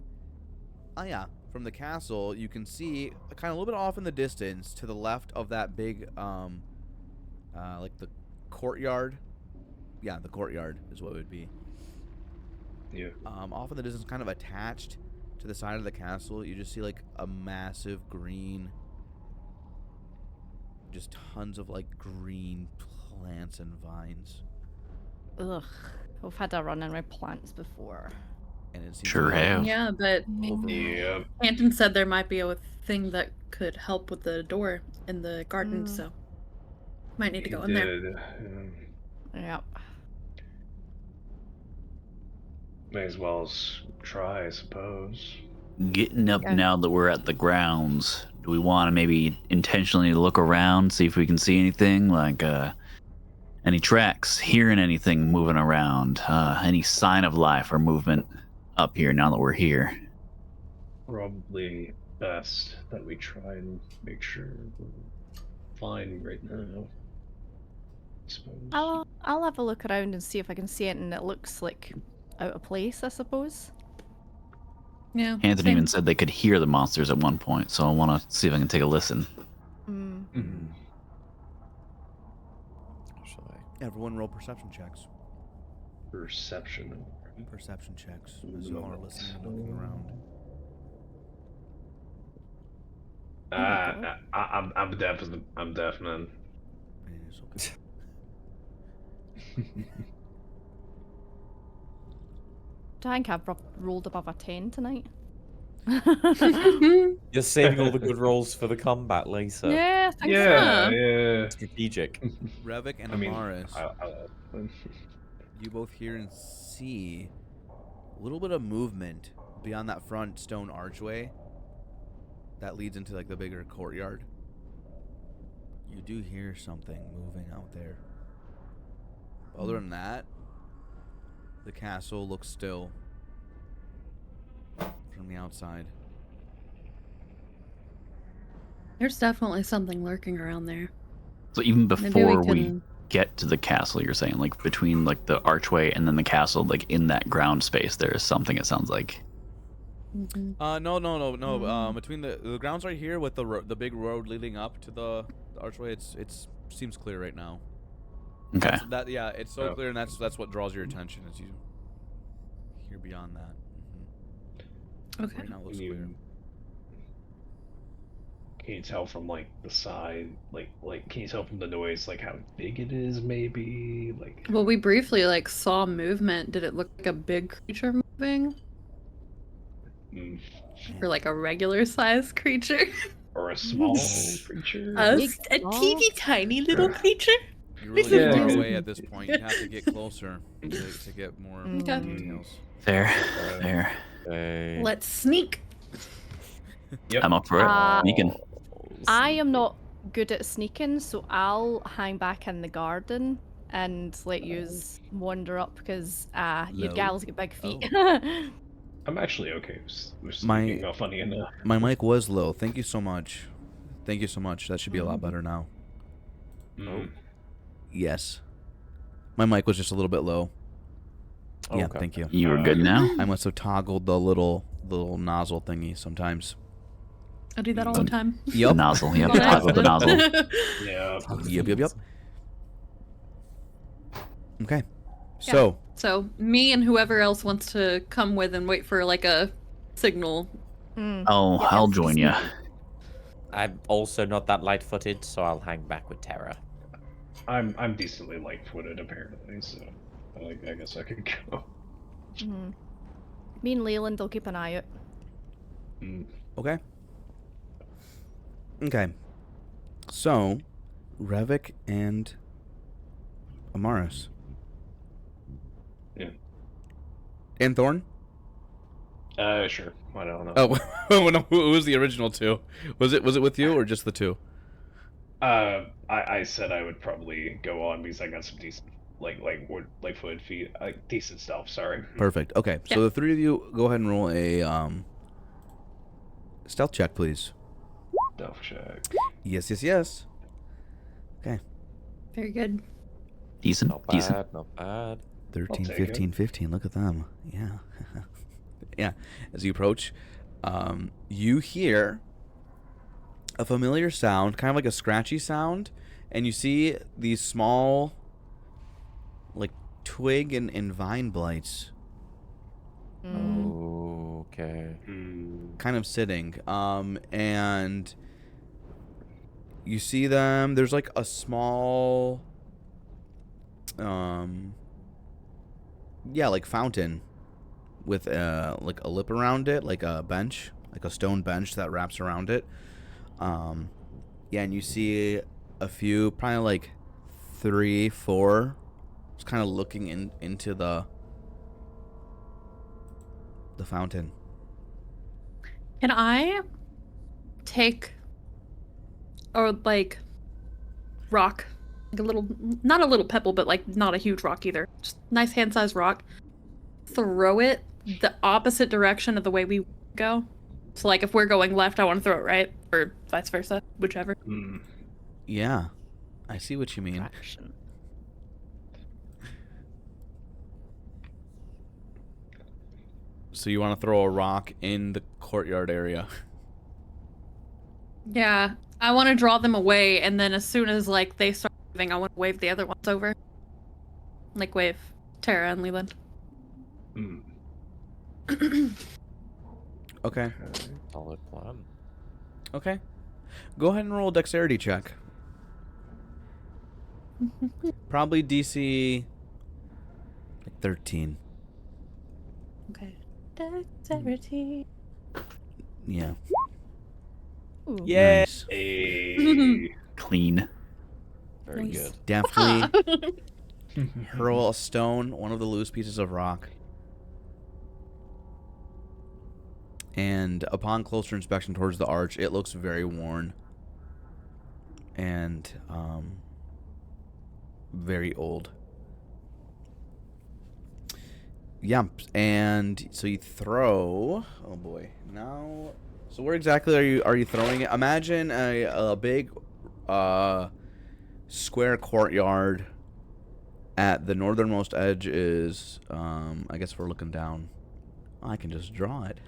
from the castle you can see kind of a little bit off in the distance to the left of that big like the courtyard. Yeah, the courtyard is what it would be. Yeah. Off in the distance, kind of attached to the side of the castle, you just see like a massive green, just tons of like green plants and vines. Ugh. We've had a run in with plants before. And it seems Sure to be have. Yeah, but Yeah. Hanton said there might be a thing that could help with the door in the garden, so might need to go in there. Yep. May as well as try, I suppose. Getting up Yeah. now that we're at the grounds, do we want to maybe intentionally look around, see if we can see anything, like any tracks, hearing anything moving around, any sign of life or movement up here now that we're here? Probably best that we try and make sure we're fine right now. I suppose. I'll have a look around and see if I can see anything that looks like out of place, I suppose. Yeah. Hanton same. even said they could hear the monsters at one point, so I want to see if I can take a listen. Mhm. Everyone roll perception checks. Perception. Perception checks as you all are listening and looking around. I'm deaf, man. It's okay. Do I think I've rolled above a 10 tonight? You're saving all the good rolls for the combat later. Yeah, I think Yeah, so. yeah. Strategic. Revick and I mean, Amaris, you both hear and see a little bit of movement beyond that front stone archway that leads into like the bigger courtyard. You do hear something moving out there. Other than that, the castle looks still from the outside. There's definitely something lurking around there. So even Maybe before we we can... get to the castle, you're saying, like between like the archway and then the castle, like in that ground space, there is something. It sounds like. No. Between the grounds right here with the big road leading up to the archway, it's seems clear right now. Okay. It's so clear, and that's what draws your attention as you hear beyond that. Okay. Right now it looks clear. Can you tell from like the side, like can you tell from the noise like how big it is, maybe? Like Well, we briefly like saw movement. Did it look like a big creature moving? mm, Or like a regular sized creature? or a small creature? A Big teeny tiny little creature? You're really Yeah. far away at this point. You have to get closer to get more Okay. details. There. Okay. Let's sneak. Yep. I'm up for it. Sneaking. I am not good at sneaking, so I'll hang back in the garden and let yous wander up because you Low. gals get big feet. I'm actually okay with My- sneaking, not funny enough. My mic was low. Thank you so much. That should be a lot better now. Mm. Yes. My mic was just a little bit low. Yeah, Okay. thank you. You were good now. I must have toggled the little nozzle thingy sometimes. I do that all the time. The Yup. nozzle. Yep. On Toggle the accident. nozzle. Yeah. Yep. Okay. So, So me and whoever else wants to come with and wait for like a signal. I'll join you. I'm also not that light-footed, so I'll hang back with Tera. I'm decently light-footed apparently, so I guess I could go. Me and Leland will keep an eye out. Mm. okay. Okay. So, Revick and Amaris. Yeah. And Thorn? Sure. I don't know. Oh, who was the original two? Was it with you or just the two? I said I would probably go on because I got some decent, wood, footed feet, decent stealth. Sorry. Perfect. Okay, so the three of you go ahead and roll a stealth check, please. Stealth check. Yes, yes, yes. Okay. Very good. Decent. Not Decent. bad, not bad. 13, take 15, 15. Look at them. Yeah. Yeah. As you approach, you hear a familiar sound, kind of like a scratchy sound, and you see these small, like, twig and vine blights Okay. kind of sitting. And you see them. There's like a small, like fountain with like a lip around it, like a bench, like a stone bench that wraps around it. Yeah, and you see a few, probably like 3, 4, just kind of looking into the fountain. Can I take or like rock, like a little, not a little pebble, but like not a huge rock either, just nice hand-sized rock, throw it the opposite direction of the way we go? So like if we're going left, I want to throw it right, or vice versa, whichever. Yeah, I see what you mean. Traction. So you want to throw a rock in the courtyard area? Yeah, I want to draw them away, and then as soon as like they start moving, I want to wave the other ones over. Like wave Tera and Leland. Okay. Solid plan. Okay. Go ahead and roll a dexterity check. Probably DC like 13. Okay. Dexterity. Yeah. Ooh. Yeah. Nice. Clean. Very Nice. good. Deftly hurl a stone, one of the loose pieces of rock. And upon closer inspection towards the arch, it looks very worn and very old. Yeah, and so you throw. Oh boy! Now, so where exactly are you throwing it? Imagine a big square courtyard. At the northernmost edge is, I guess we're looking down. I can just draw it.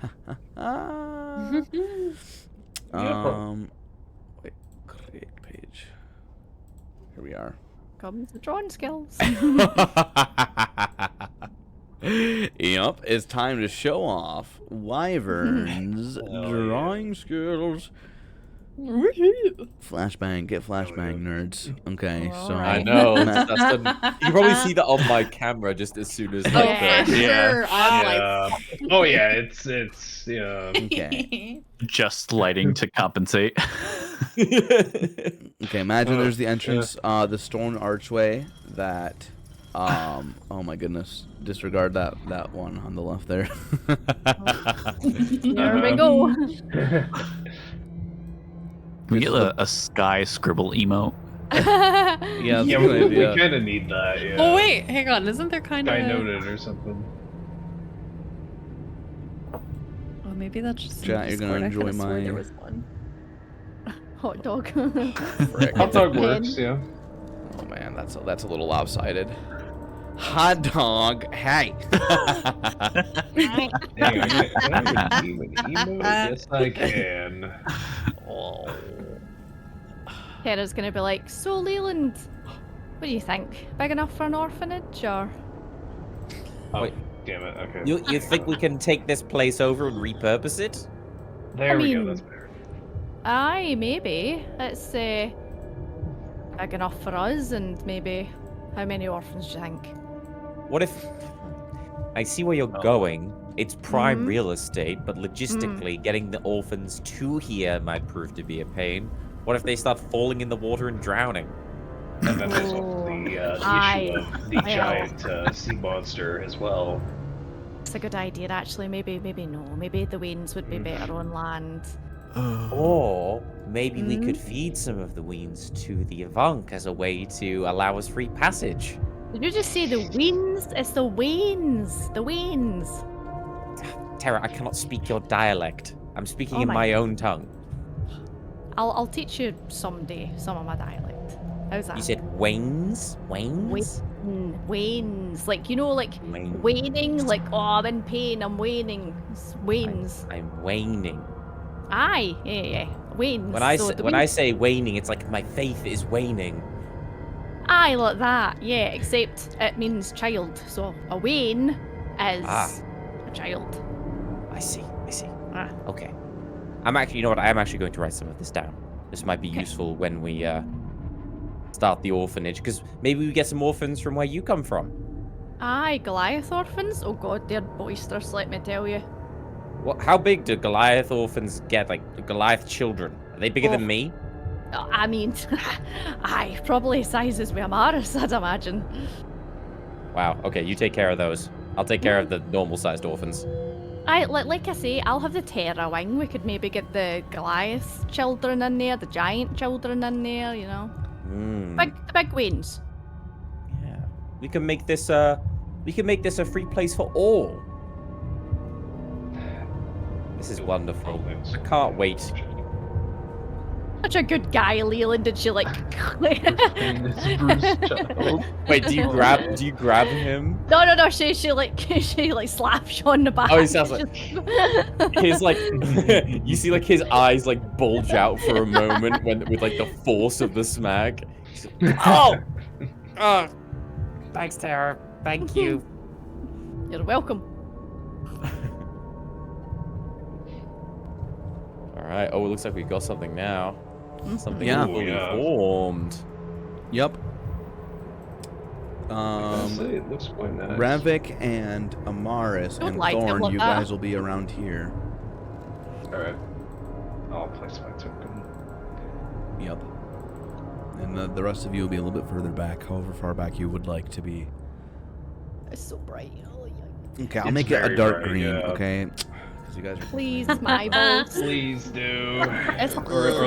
Wait, create page. Here we are. Comes the drawing skills. Yep, it's time to show off Wyvern's drawing skills. Flashbang, get flashbang, nerds. Okay, so I know. That's you can probably see that on my camera just as soon as. Oh, Like, for sure. I'm Yeah. Oh yeah, it's yeah. Okay. Just lighting to compensate. Okay, imagine there's the entrance, the stone archway that, oh my goodness, disregard that one on the left there. There we go. We get a sky scribble emote. Yeah, Yeah, that's a we good idea. kind of need that. Yeah. Oh wait, hang on. Isn't there kind I of? noted or something. Oh, maybe that's just. in Chat, you're gonna Discord. I enjoy coulda swore my- There was one. Hot dog. Hot dog works. Yeah. Oh man, that's a little lopsided. Hot dog, hey. Hang on, can I redeem an emote? Yes, I can. Oh. Tara's gonna be like, so Leland, what do you think? Big enough for an orphanage, or? Oh, Wait. damn it. Okay. you think we can take this place over and repurpose it? There we go. mean- That's better. Aye, maybe. It's big enough for us, and maybe how many orphans do you think? What if I see where you're going? It's prime Mhm. real estate, but logistically, getting the orphans to here might prove to be a pain. What if they start falling in the water and drowning? And then there's also the Aye. issue of the I know. giant sea monster as well. It's a good idea, actually. Maybe no. Maybe the Waynes would be better on land. Or maybe we could feed some of the weens to the Avunk as a way to allow us free passage. Did you just say the winds? It's the wains. The wains. Tera, I cannot speak your dialect. I'm speaking Oh in my- my own tongue. I'll teach you someday some of my dialect. How's that? You said wains? Wains? Wains. Like, you know, like Wains. waning. Like, oh, I'm in pain. I'm waning. It's wains. I'm waning. Aye. Yeah. Wains. When I So say, the when I winds- say waning, it's like my faith is waning. Aye, like that. Yeah, except it means child. So a wane is a child. I see. Ah. Okay. You know what? I am actually going to write some of this down. This might be useful when we start the orphanage, because maybe we get some orphans from where you come from. Aye, Goliath orphans? Oh god, they're boisterous, let me tell you. How big do Goliath orphans get? Like Goliath children? Are they bigger than me? I mean, aye, probably sizes with Amaris, I'd imagine. Wow. Okay, you take care of those. I'll take care of the normal-sized orphans. Aye, like I say, I'll have the Tera wing. We could maybe get the Goliath children in there, the giant children in there, you know. The big wings. Yeah. We can make this a free place for all. This is wonderful. I can't wait. Such a good guy, Leland. Did she like? This Bruce child. Wait, do you grab him? No. She slaps you on the back. Oh, he sounds like his like you see like his eyes like bulge out for a moment with like the force of the smack. Oh, thanks, Tera. Thank you. You're welcome. All right. Oh, it looks like we got something now. Something Yeah. fully formed. Yep. It looks quite nice. Revick and Amaris Don't and like them Thorn, like you that. guys will be around here. Alright. I'll place my token. Yep. And the rest of you will be a little bit further back, however far back you would like to be. It's so bright. Oh, yeah. Okay, I'll It's make it a very dark bright, green, yeah. okay? Because you guys are... Please, my balls. Please do. It's Or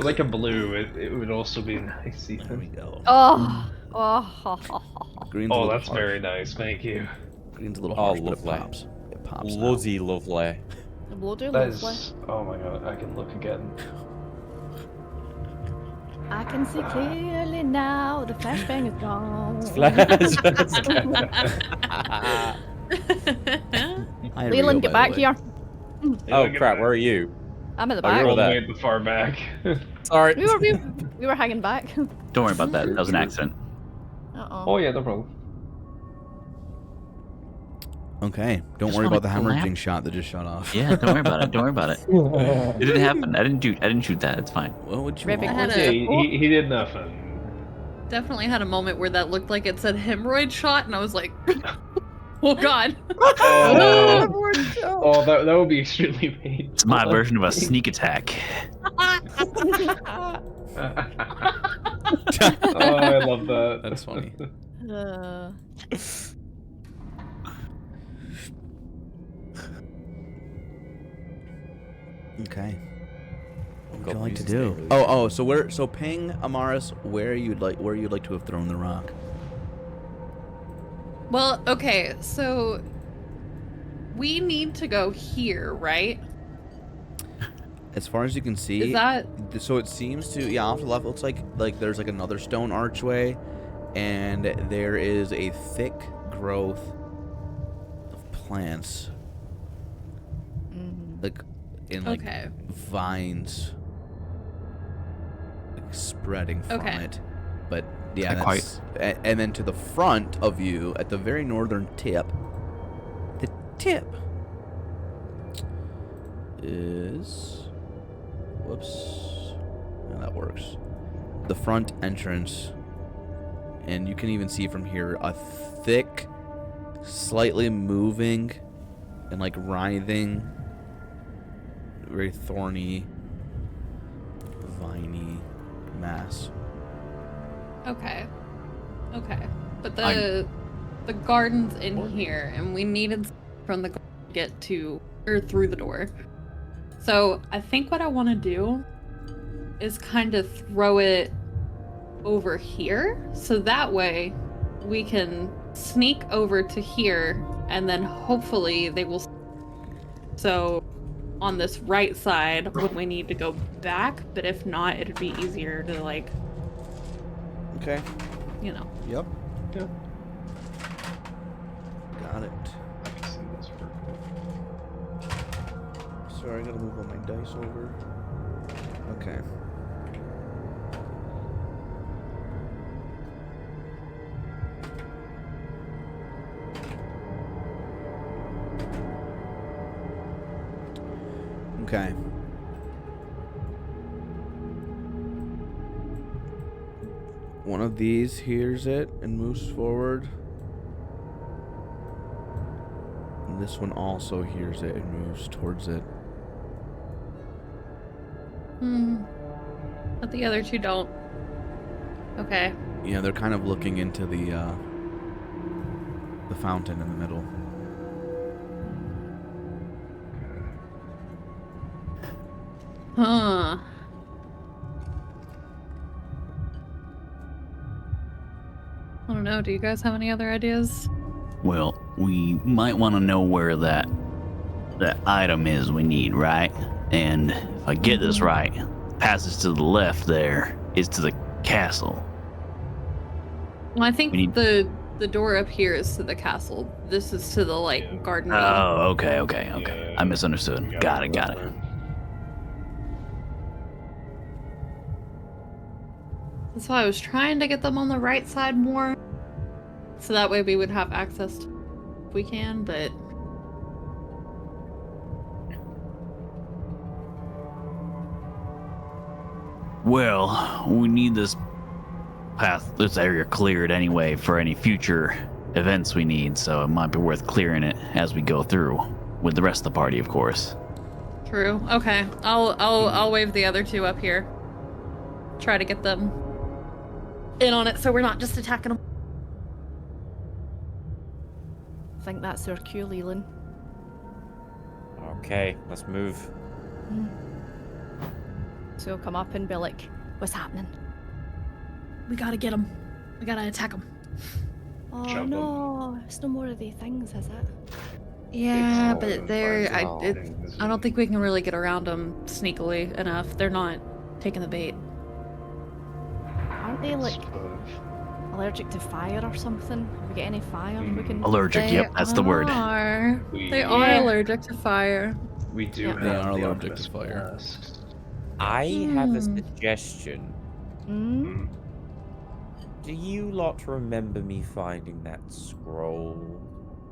like a blue. It would also be nice. There we Ethan. go. Oh. Green's a Oh, little that's harsh. very nice. Thank you. Green's a little Oh, harsh, but it lovely. pops. It pops now. Bloody lovely. Bloody That lovely. is. Oh my god, I can look again. I can see clearly now. The flashbang is gone. Hi, Leland, Rio, get by back the way. here. Oh Look at crap! that. Where are you? I'm at the Oh, you're back. over All the there. way at the far back. Sorry. We were hanging back. Don't worry about that. That was an accident. Uh-oh. Oh yeah, no problem. Okay, don't Just worry wanna about the clap. hemorrhaging shot that just shot off. Yeah, don't worry about it. Don't worry about it. It didn't happen. I didn't shoot that. It's fine. What would you Revick want? had Yeah, a- he did nothing. Definitely had a moment where that looked like it said hemorrhoid shot, and I was like, oh god. Oh, oh that would be extremely painful. It's my version of a sneak attack. Oh, I love that. That's funny. Okay. What would you like to do? So ping Amaris where you'd like to have thrown the rock. Well, okay, so we need to go here, right? As far as you can see, Is that so it seems to off to the left looks like there's like another stone archway, and there is a thick growth of plants, like in like okay? vines, like spreading from Okay. it. But yeah, Not quite. that's and then to the front of you, at the very northern tip, the tip is. Whoops. Now that works. The front entrance. And you can even see from here a thick, slightly moving, and like writhing, very thorny, viney mass. Okay. Okay. But the garden's in here, and we needed from the garden to get to or through the door. So I think what I want to do is kind of throw it over here, so that way we can sneak over to here, and then hopefully they will. So on this right side when we need to go back, but if not, it'd be easier to like. Okay. You know. Yep. Yeah. Got it. I can see this for. Sorry, I gotta move all my dice over. Okay. Okay. One of these hears it and moves forward. And this one also hears it and moves towards it. But the other two don't. Okay. Yeah, they're kind of looking into the fountain in the middle. Huh. I don't know. Do you guys have any other ideas? Well, we might want to know where that item is we need, right? And if I get this right, the passage to the left there is to the castle. Well, I think We need- the door up here is to the castle. This is to the like garden. Oh, okay. Yeah, I misunderstood. we Got go it. that way. That's why I was trying to get them on the right side more, so that way we would have access to if we can, but Well, we need this this area cleared anyway for any future events we need, so it might be worth clearing it as we go through, with the rest of the party, of course. true. Okay, I'll wave the other two up here. Try to get them in on it, so we're not just attacking them. I think that's our cue, Leland. Okay, let's move. So he'll come up and be like, "What's happening?" We gotta get them. We gotta attack them. Oh Jump 'em. no, it's no more of the things, is it? Yeah, call them but they're fires I don't think we can really get around them sneakily enough. They're not taking the bait. Aren't they like allergic to fire or something? If we get any fire, we can. Allergic, yep, that's the word. They are Yeah. allergic to fire. We do Yeah. have They are the allergic Optimus to fire. Mask. I have a suggestion. Mm? Do you lot remember me finding that scroll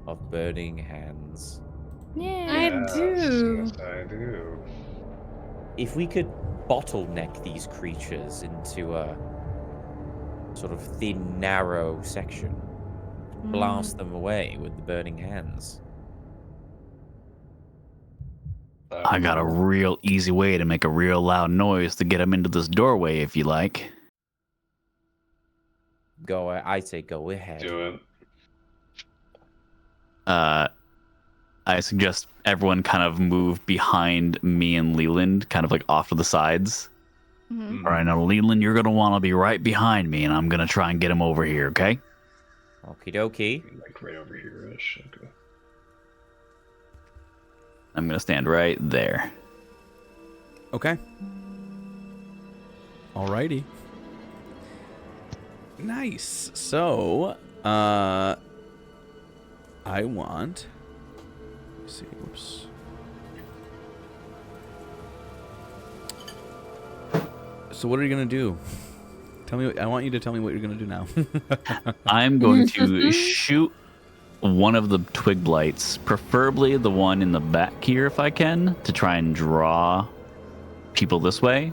of burning hands? Yeah. I do. Yes, I do. If we could bottleneck these creatures into a sort of thin, narrow section, blast them away with the burning hands. I got a real easy way to make a real loud noise to get them into this doorway, if you like. I say go ahead. Do it. I suggest everyone kind of move behind me and Leland, kind of like off to the sides. Mhm. All right, now Leland, you're gonna want to be right behind me, and I'm gonna try and get him over here, okay? Okie dokie. Like right over here-ish. Okay. I'm gonna stand right there. Okay. Alrighty. Nice. So, I want. Let's see. Whoops. So, what are you gonna do? Tell me. I want you to tell me what you're gonna do now. I'm going to shoot one of the twig blights, preferably the one in the back here, if I can, to try and draw people this way,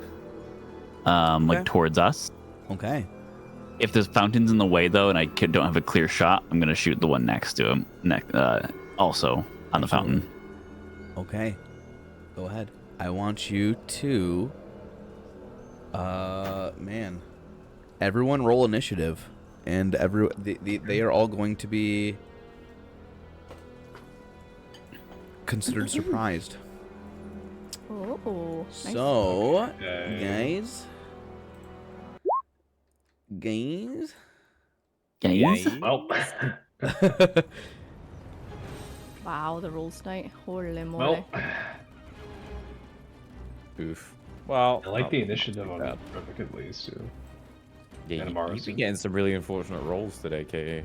Okay. like towards us. Okay. If there's fountains in the way, though, and I don't have a clear shot, I'm going to shoot the one next to him, also on the fountain. Okay. Go ahead. I want you to. Man. Everyone roll initiative, and they are all going to be considered surprised. Oh, nice. So, Okay. guys. Well, Wow, the rolls tonight. Holy moly. well, Oof. Well, I like not the initiative too on bad. Revick at least. Too. Yeah, And you've Amaris. been getting some really unfortunate rolls today, Katie.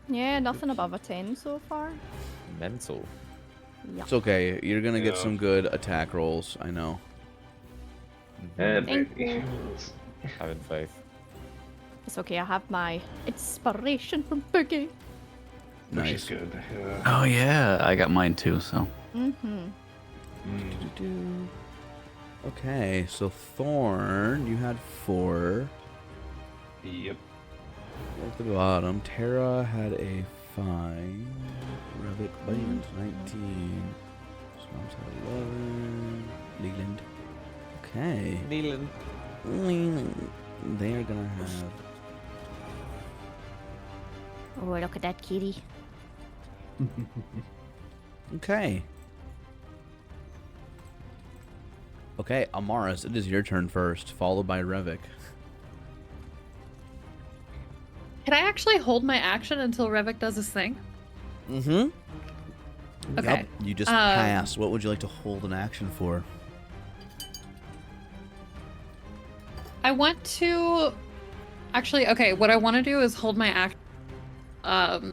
Yeah, nothing above a 10 so far. Mental. Yeah. It's okay. You're gonna get Yeah. some good attack rolls. I know. And Thank maybe. you. Having faith. It's okay, I have my inspiration from Boogie. Which Nice. is good. Oh yeah, I got mine too. So Mm-hmm. Mm. Okay, so Thorn, you had 4. Yep. At the bottom, Tera had a 5. Revick Band 19. Skwobs had 11. Leland. Okay. Leland. Leland. They are gonna have. Oh, look at that kitty. Okay. Okay, Amaris, it is your turn first, followed by Revick. Can I actually hold my action until Revick does his thing? Mm-hmm. Okay. Yep, you just pass. What would you like to hold an action for? I want to actually, okay, what I want to do is hold my action.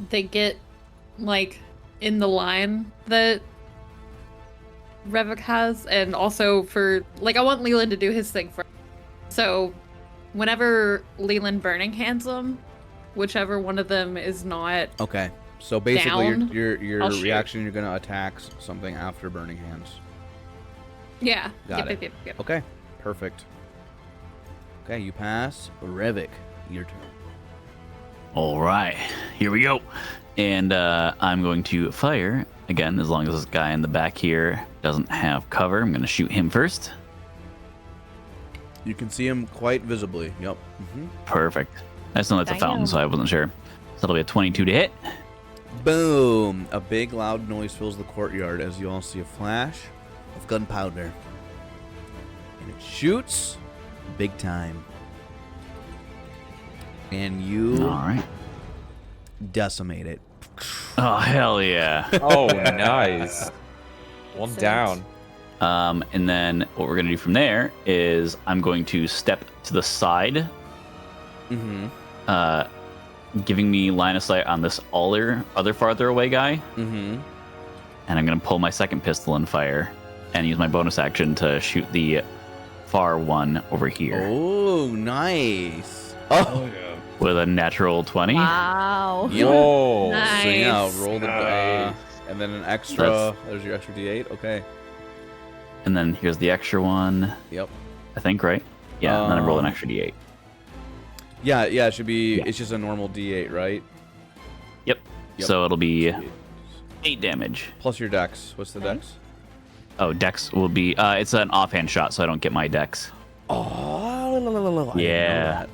They get like in the line that Revick has, and also for like I want Leland to do his thing first. So whenever Leland burning hands them, whichever one of them is not Okay, so basically Down. your I'll shoot. reaction, you're gonna attack something after burning hands. yeah. Got it. Yep. Okay, perfect. Okay, you pass. Revick, your turn. all right, here we go. And I'm going to fire again. As long as this guy in the back here doesn't have cover, I'm going to shoot him first. You can see him quite visibly. Yep. Perfect. I just know that's a fountain, Damn. so I wasn't sure. So that'll be a 22 to hit. Boom! A big loud noise fills the courtyard as you all see a flash of gunpowder. And it shoots big time. And you All right. decimate it. Oh, hell yeah. Oh, nice. One Excellent. down. And then what we're going to do from there is I'm going to step to the side, Mm-hmm. giving me line of sight on this other farther away guy. Mm-hmm. And I'm going to pull my second pistol and fire and use my bonus action to shoot the far one over here Oh, nice. Oh Oh, yeah. with a natural 20. Wow. Yep. Whoa. Nice. So yeah, roll the Nice. and then an extra. There's your extra D8. Okay. And then here's the extra one, Yep. I think, right? Yeah, and then I roll an Um, extra D8. Yeah. It should be. Yeah. It's just a normal D8, right? Yep. Yep. So it'll be D8. 8 damage. Plus your dex. What's the dex? Oh, dex will be, it's an offhand shot, so I don't get my dex. Oh, I didn't know Yeah. that.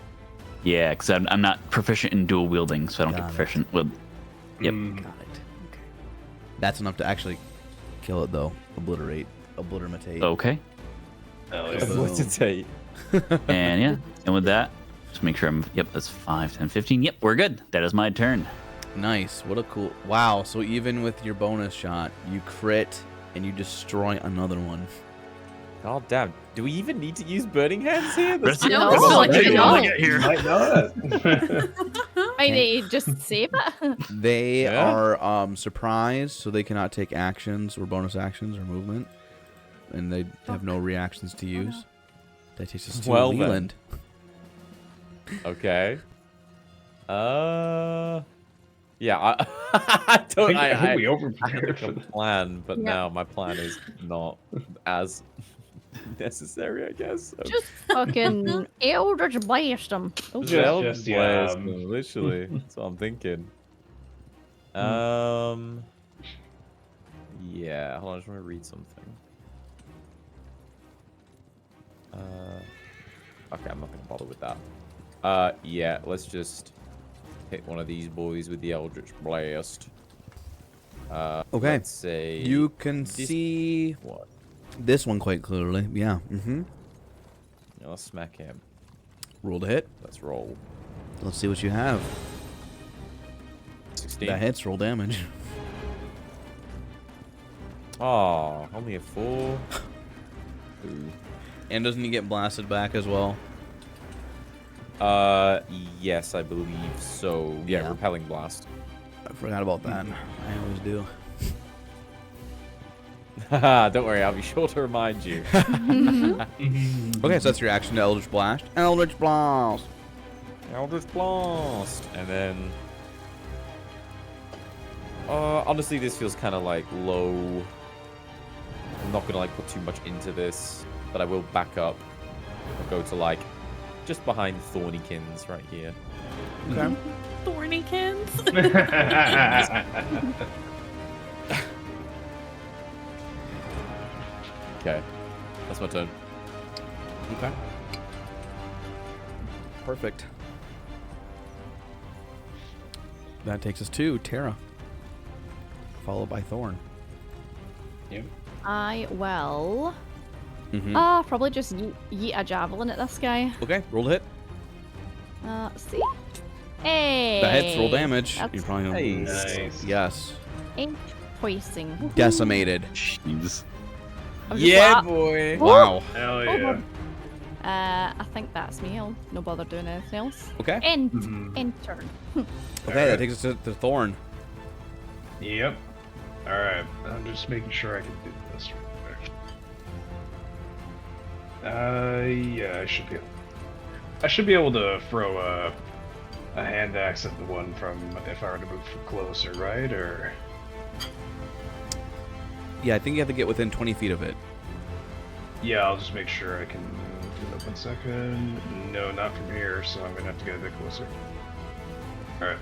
Yeah, because I'm not proficient in dual wielding, so I don't Got get it. proficient with. Yep. Mm. Got it. Okay. That's enough to actually kill it, though. Obliterate. Okay. Hell yeah. What's it say? And yeah, and with that, just make sure I'm. Yep, that's 5, 10, 15. Yep, we're good. That is my turn. Nice. What a cool. Wow. So even with your bonus shot, you crit and you destroy another one. God damn. Do we even need to use burning hands here? Rest I of know, rest so of like, the you day, know. I'll get here. Might not. Might they just save it? They Yeah. are surprised, so they cannot take actions or bonus actions or movement, and they have no reactions to use. That takes us to Well, then. Leland. Okay. Yeah, I don't. I think we I overprepared had for a this. plan, but Yeah. now my plan is not as necessary, I guess. Just fucking Eldritch Blast them. Just, yeah, literally. That's what I'm thinking. Yeah. Hold on, I just want to read something. Okay, I'm not gonna bother with that. Yeah, let's just hit one of these boys with the Eldritch Blast. Okay. Let's say You can this- see what? this one quite clearly. Yeah. Mm-hmm. Yeah, let's smack him. Roll to hit. Let's roll. Let's see what you have. 16. That hits. Roll damage. Oh, only a 4. Ooh. And doesn't he get blasted back as well? Yes, I believe so. Yeah, Yeah. repelling blast. I forgot about that. I always do. Haha, don't worry, I'll be sure to remind you. Okay, so that's your action to Eldritch Blast. Eldritch Blast! Eldritch Blast! And then... honestly, this feels kind of like low. I'm not gonna like put too much into this, but I will back up. I'll go to like just behind Thornykins right here. Okay. Thornykins. Okay, that's my turn. Okay. Perfect. That takes us to Tera. Followed by Thorn. Yep. I will. Mm-hmm. Probably just yeet a javelin at this guy. Okay, roll to hit. See? Hey! That hits, roll damage. That's You're probably gonna Nice. Yes. interesting. Decimated. Jeez. I'm just Yeah, like, boy. Wow. Hell yeah. yeah. I think that's me. I'll no bother doing anything else. Okay. End. Mhm. End turn. Okay, that takes us to Thorn. Yep. Alright, I'm just making sure I can do this real quick. Yeah, I should be able to throw a hand axe at the one from if I were to move closer, right? Or Yeah, I think you have to get within 20 feet of it. yeah, I'll just make sure I can do that 1 second. No, not from here, so I'm gonna have to get a bit closer. Alright.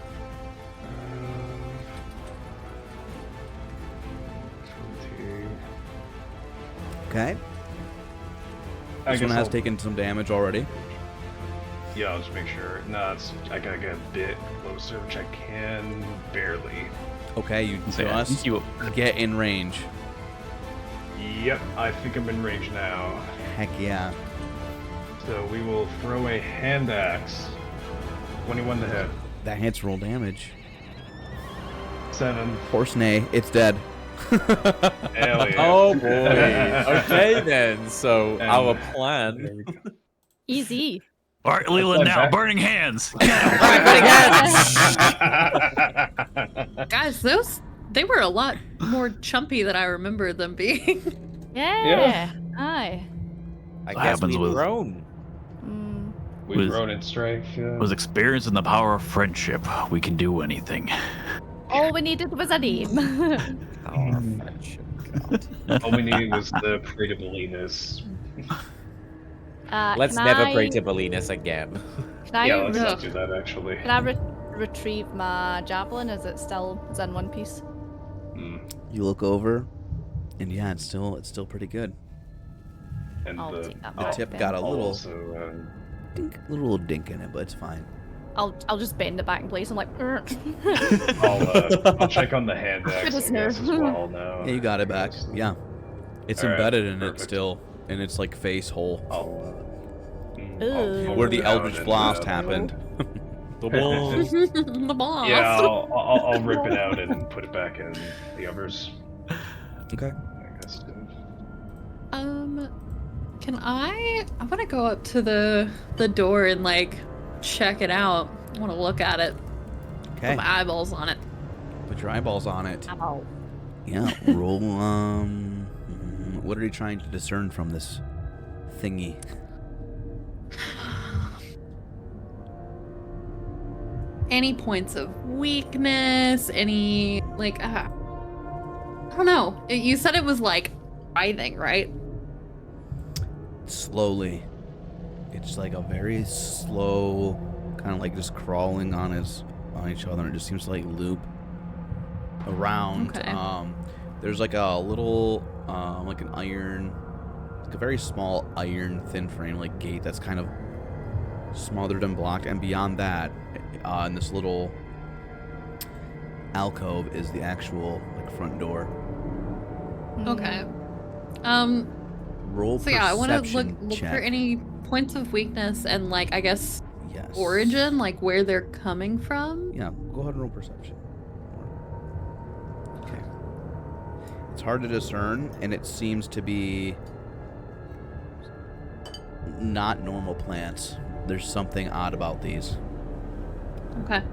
20. Okay. I This guess one has I'll- taken some damage already. Yeah, I'll just make sure. No, I gotta get a bit closer, which I can barely. Okay, you So, yeah, just you- get in range. Yep, I think I'm in range now. Heck yeah. So we will throw a hand axe. 21 to hit. That hits, roll damage. 7. Horse neigh, it's dead. Hell yeah. Oh boy. Okay then. So And- our There plan. we go. Easy. All right, Leland, now back. burning hands. Guys, they were a lot more chumpy than I remember them being. Yeah. Aye. I What guess happens we've with- grown. Mm. We've With- grown in strength. Yeah. With experience and the power of friendship, we can do anything. All we needed was a name. Our friendship. God. All we needed was the predictableness. Let's can never I, pray to Belinus again. Can I, Yeah, let's re- not do that actually. can I retrieve my javelin? Is it in one piece? Hmm. You look over, and yeah, it's still pretty good. And I'll the, take that The back tip then. got a little also, little dink in it, but it's fine. I'll just bend it back in place. I'm like, I'll check on the hand axe I Goodness guess, as no. well now. Yeah, you got it back. Yeah. It's Alright, embedded in it perfect. still, in its like face hole. Ooh. I'll Where the pull it out Eldritch and, Blast happened. The balls. The boss. Yeah, I'll rip it out and put it back in the others. Okay. I guess. Can I want to go up to the door and like check it out. I want to look at it. Okay. Put my eyeballs on it. Put your eyeballs on it. ow. Yeah. Roll. What are you trying to discern from this thingy? Any points of weakness? Any like I don't know. You said it was like writhing, right? Slowly. It's like a very slow, kind of like just crawling on each other. And it just seems to like loop around. Okay. There's like a little, like an iron, like a very small iron thin frame like gate that's kind of smothered and blocked. And beyond that, in this little alcove is the actual like front door. Okay. Roll So yeah, I want to perception look check. for any points of weakness and like I guess Yes. origin, like where they're coming from. Yeah, go ahead and roll perception. Okay. It's hard to discern, and it seems to be not normal plants. There's something odd about these. Okay.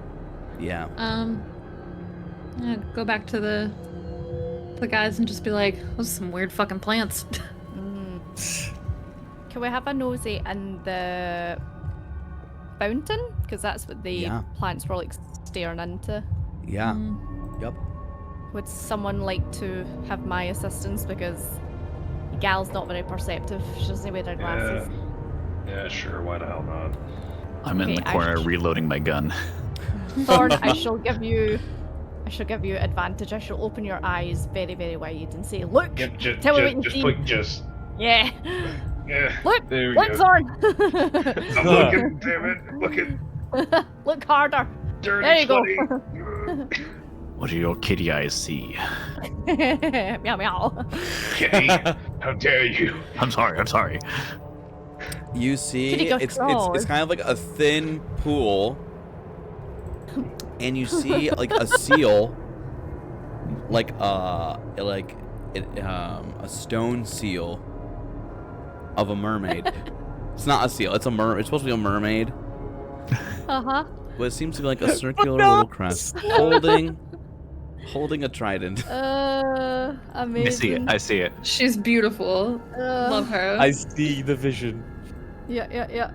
Yeah. Yeah, go back to the guys and just be like, those are some weird fucking plants. Can we have a nosy in the fountain? Because that's what the Yeah. plants were like staring into. Yeah. Mm. Yep. Would someone like to have my assistance? Because the gal's not very perceptive. She doesn't wear her glasses. Yeah, sure. Why the hell not? I'm in Okay, the I corner sh- reloading my gun. Thorn, I shall give you advantage. I shall open your eyes very, very wide and say, "Look, Yep, tell me what you just see." put just. Yeah, Yeah. look, There we look, go. Thorn. I'm looking, damn it. Looking. Look harder. Dirty. There you go. Sweaty. What do your kitty eyes see? Meow meow. Kitty, how dare you? I'm sorry. You see, Kitty go it's crawl. kind of like a thin pool, and you see like a seal, like a stone seal of a mermaid. It's not a seal. It's supposed to be a mermaid, Uh-huh. but it seems to be like a circular little crest holding a trident. Amazing. I see it. She's beautiful. Love her. I see the vision. Yeah.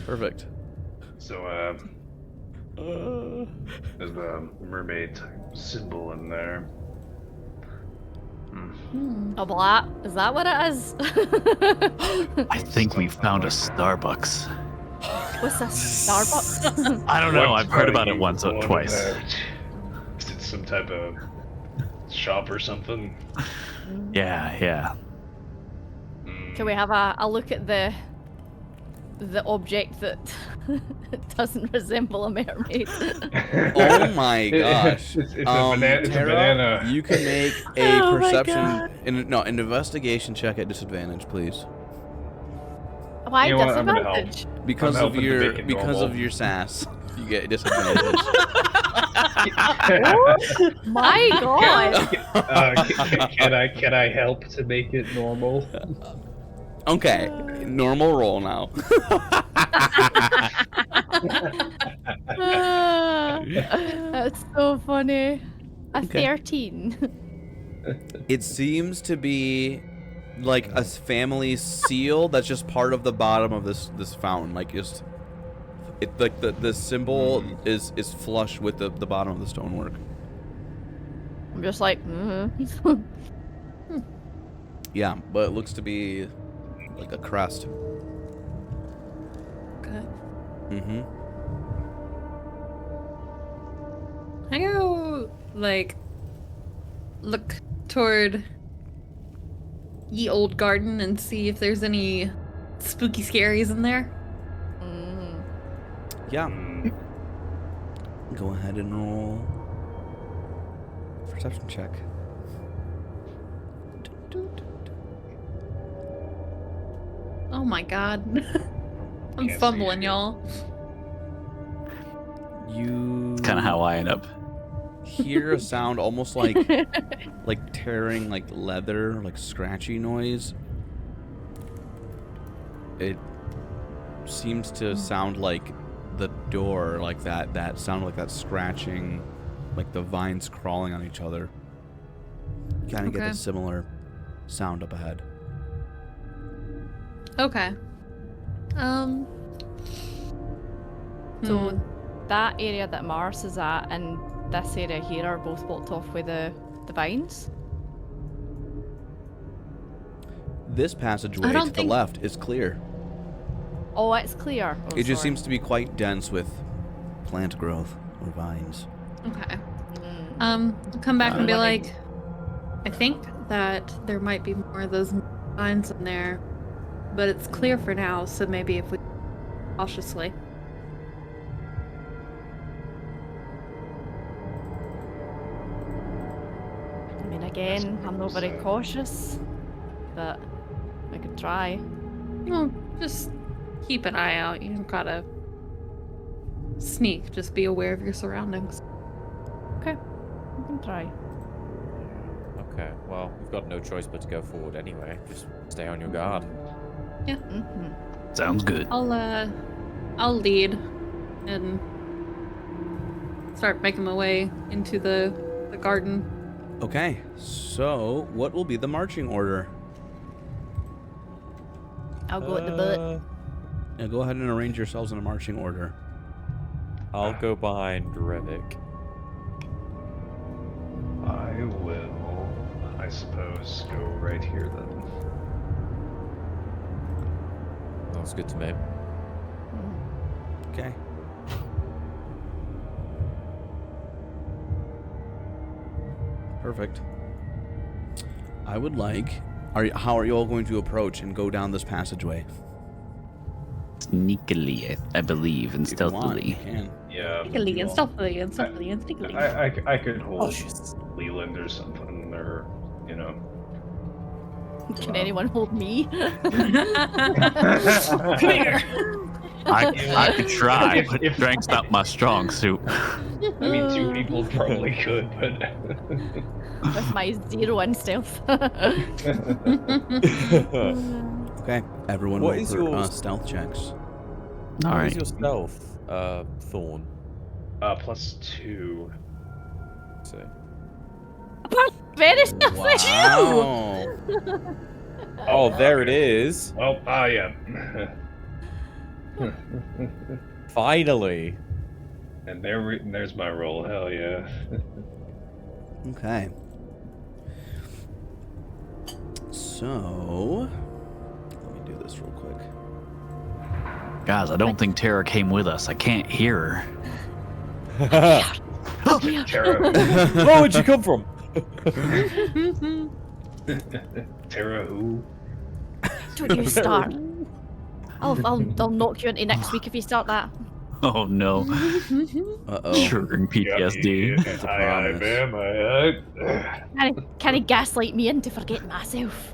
Perfect. So, there's the mermaid symbol in there. A blat? Is that what it is? I think we found a Starbucks. What's a Starbucks? I don't know. What I've heard about are it you once or on twice. about? Is it some type of shop or something? Yeah. Can we have a look at the object that doesn't resemble a mermaid? Oh my gosh. It's a Tera, banana. you can make a Oh my perception, an investigation check at disadvantage, please, Why You know what, I'm gonna help. disadvantage? because I'm of helping to make it because normal. of your sass. You get disadvantage. My God! Can I help to make it normal? Okay, normal roll now. That's so funny. A Okay. 13. It seems to be like a family seal that's just part of the bottom of this fountain. Like just it like the symbol is flush with the bottom of the stonework. I'm just like, Yeah, but it looks to be like a crest. Okay. Mm-hmm. I go like look toward ye old garden and see if there's any spooky scaries in there. Yeah. Go ahead and roll perception check. Oh my god. I'm Can't see fumbling, shit. y'all. You It's kind of how I end up. hear a sound almost like tearing like leather, like scratchy noise. It seems to sound like the door, like that sound like that scratching, like the vines crawling on each other. You kind of get Okay. a similar sound up ahead. Okay. So that area that Mars is at and this area here are both blocked off with the vines. This passageway I don't to the think- left is clear. Oh, it's clear. Oh, It just sorry. seems to be quite dense with plant growth or vines. Okay. Mm. I'll come back and be Let me- like, I think that there might be more of those vines in there, but it's clear for now, so maybe if we cautiously. Again, I'm not very cautious, but I could try. Well, just keep an eye out. You don't gotta sneak. Just be aware of your surroundings. Okay, I can try. Okay, well, we've got no choice but to go forward anyway. Just stay on your guard. Sounds good. I'll lead and start making my way into the garden. Okay, so what will be the marching order? I'll go at the butt. Now go ahead and arrange yourselves in a marching order. I'll go behind Revick. I will, I suppose, go right here then. Sounds good to me. Okay. Perfect. I would like. How are you all going to approach and go down this passageway? Sneakily, I believe, and If you want, stealthily. you can. Yeah. Sneakily and well, stealthily and stealthily and sneakily. I could hold Oh, she's... Leland or something, or, you know. Can anyone hold me? Come here. I could try, If- but if- strength's not my strong suit. I mean, two people probably could, but. With my 0 in stealth. Okay, everyone What roll is for, your- stealth checks. All What right. is your stealth, Thorn? +2. So. Very stealthy. Wow. Oh, there it is. Oh, yeah. Finally. And there's my roll. Hell yeah. Okay. So, let me do this real quick. Guys, I don't think Tara came with us. I can't hear her. Tara, Where would you come from? Tara, who? Don't you start. I'll knock you into next week if you start that. Oh no. Uh-oh. Triggering PTSD. That's a Aye, promise. ma'am, Can he gaslight me into forgetting myself?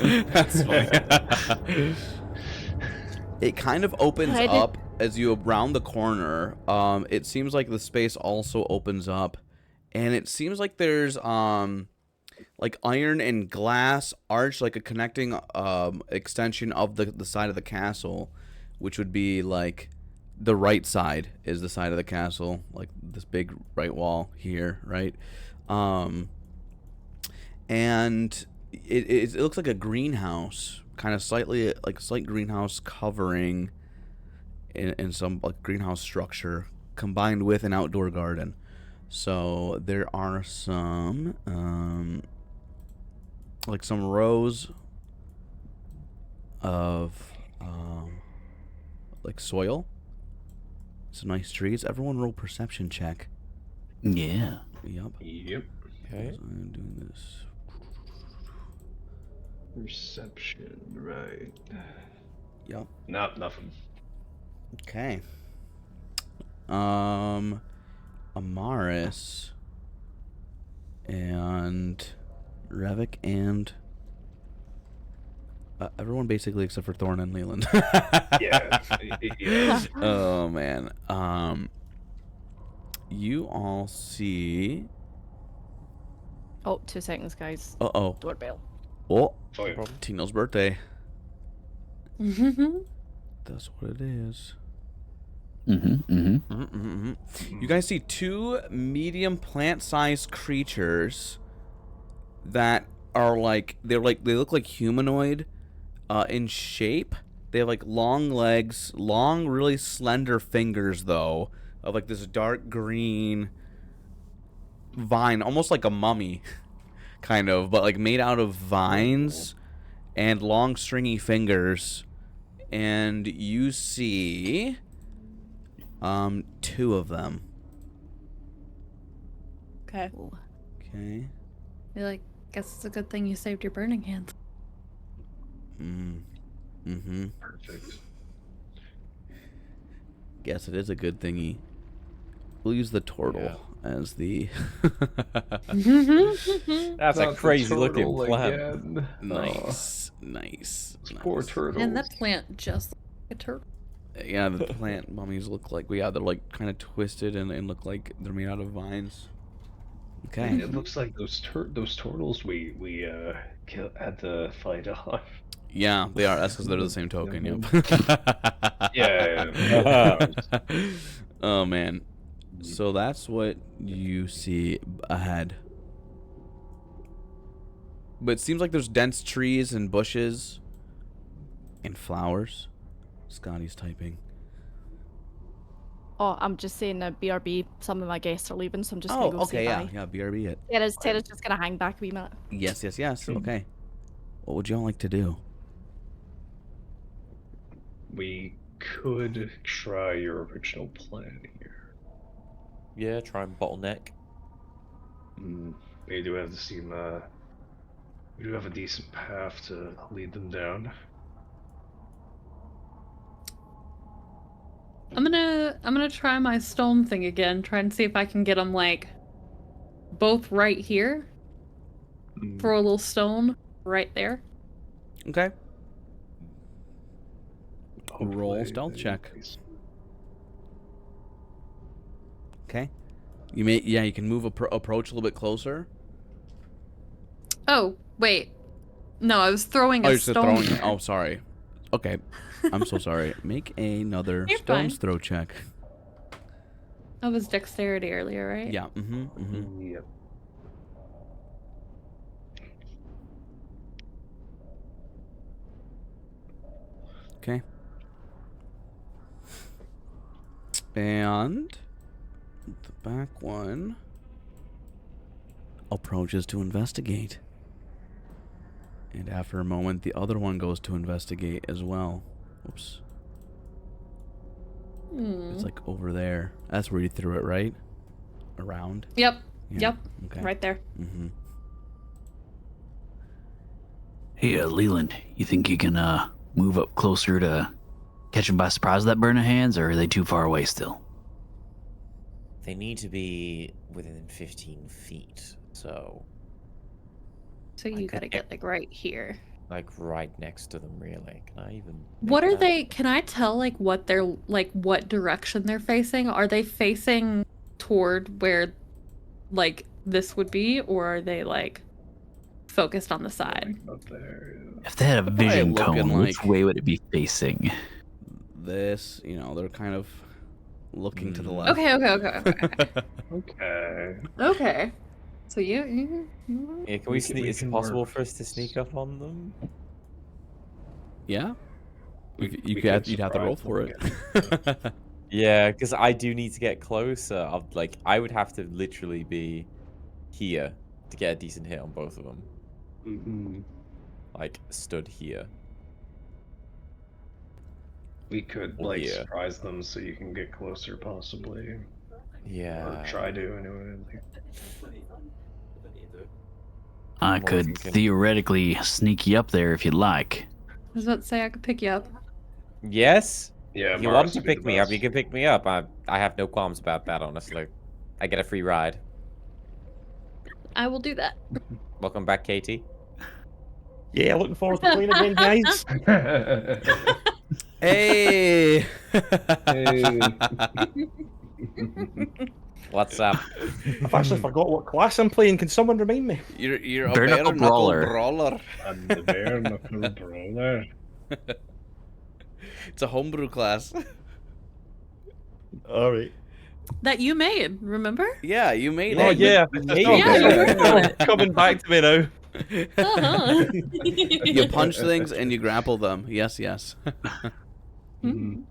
That's funny. It kind of opens I did- up as you round the corner. It seems like the space also opens up, and it seems like there's like iron and glass arch, like a connecting extension of the side of the castle, which would be like the right side is the side of the castle, like this big right wall here, right? And it looks like a greenhouse, kind of slightly like a slight greenhouse covering in some like greenhouse structure combined with an outdoor garden. So there are some like some rows of like soil. Some nice trees. Everyone roll perception check. Yeah. Yep. Yep. Okay. So I'm doing this. Perception, right. Yep. Nope, nothing. Okay. Amaris and Revick and everyone basically except for Thorn and Leland. Yeah. Yeah. Oh man. You all see. Oh, 2 seconds, guys. Uh-oh. Doorbell. Oh, Oh, yeah. Tino's birthday. Mm-hmm. That's what it is. Mm-hmm. You guys see 2 medium plant-sized creatures that are like they look like humanoid in shape. They have like long legs, long, really slender fingers though, of like this dark green vine, almost like a mummy, kind of, but like made out of vines and long stringy fingers. And you see 2 of them. Okay. Okay. You're like, guess it's a good thing you saved your burning hands. Mm-hmm. Perfect. Guess it is a good thingy. We'll use the turtle as the. That's a Not the crazy looking turtle plant. again. Nice, nice. Poor nice. turtles. And that plant just like a turtle. Yeah, the plant mummies look like they're like kind of twisted and look like they're made out of vines. Okay. It looks like those turtles we had to fight off. Yeah, they are. That's because they're the same token. Yep. Yeah. Oh man. So that's what you see ahead. But it seems like there's dense trees and bushes and flowers. Scotty's typing. Oh, I'm just saying BRB. Some of my guests are leaving, so I'm just gonna go say bye. Yeah, BRB it. Tera's just gonna hang back a wee minute. Yes. Okay. What would y'all like to do? We could try your original plan here. Yeah, try and bottleneck. We do have we do have a decent path to lead them down. I'm gonna try my stone thing again. Try and see if I can get them like both right here. Throw a little stone right there. Okay. Hopefully Roll stealth they- check. Okay. You can move approach a little bit closer. Oh wait, no, I was throwing Oh, a you're just stone. throwing. Oh, sorry. Okay. I'm so sorry. Make another You're stone's fine. throw check. That was dexterity earlier, right? Yeah. Mm-hmm. Yep. Okay. And the back one approaches to investigate. And after a moment, the other one goes to investigate as well. Oops. It's like over there. That's where you threw it, right? Around? Yep. Yeah. Yep. Okay. Right there. Mm-hmm. Hey, Leland, you think you can move up closer to catch them by surprise with that burning hands, or are they too far away still? They need to be within 15 feet, so So you gotta get like right here. like right next to them. Really, can I even? What make are that? they? Can I tell like what they're like? What direction they're facing? Are they facing toward where, like this would be, or are they like focused on the side? Like up there. Yeah. If they had a vision looking cone, which like- way would it be facing? This, they're kind of looking to the left. Okay. Okay. Okay. So you Yeah, can we sneak? we Is it can possible work. for us to sneak up on them? Yeah? We You'd could have to roll for surprise it. Yeah, because I do need to get closer. I would have to literally be here to get a decent hit on both of them. Mm-hmm. Like stood here. We could Oh, yeah. surprise them so you can get closer, possibly, Yeah. or try to anyway. I What could we can- theoretically sneak you up there if you'd like. I was about to say I could pick you up. Yes. Yeah. If you Amaris want to would be pick the me up, best. you can pick me up. I have no qualms about that, honestly. I get a free ride. I will do that. Welcome back, Katie. Yeah, looking forward to playing again, guys. Hey! What's up? I've actually forgot what class I'm playing. Can someone remind me? You're a Bare bare knuckle knuckle brawler. brawler. I'm the bare knuckle brawler. It's a homebrew class. All right. That you made, remember? Yeah, you made Oh it. yeah, Yeah, you worked on it. Coming back to me now. Uh-huh. You punch things and you grapple them. Yes. Mhm.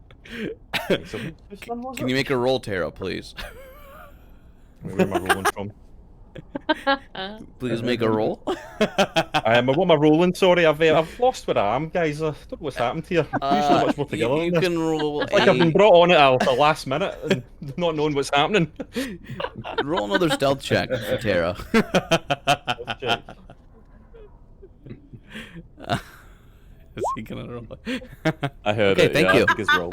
Can you make a roll, Tera, please? Where am I rolling from? Please make a roll. What am I rolling? Sorry, I've lost where I am, guys. I don't know what's happened here. Usually much more together. You than this. can roll It's like I've been brought on at the last minute and not knowing what's happening. roll another stealth check for Tera. Check. Is he gonna roll? I heard Okay, it. thank yeah, you. I think it's roll.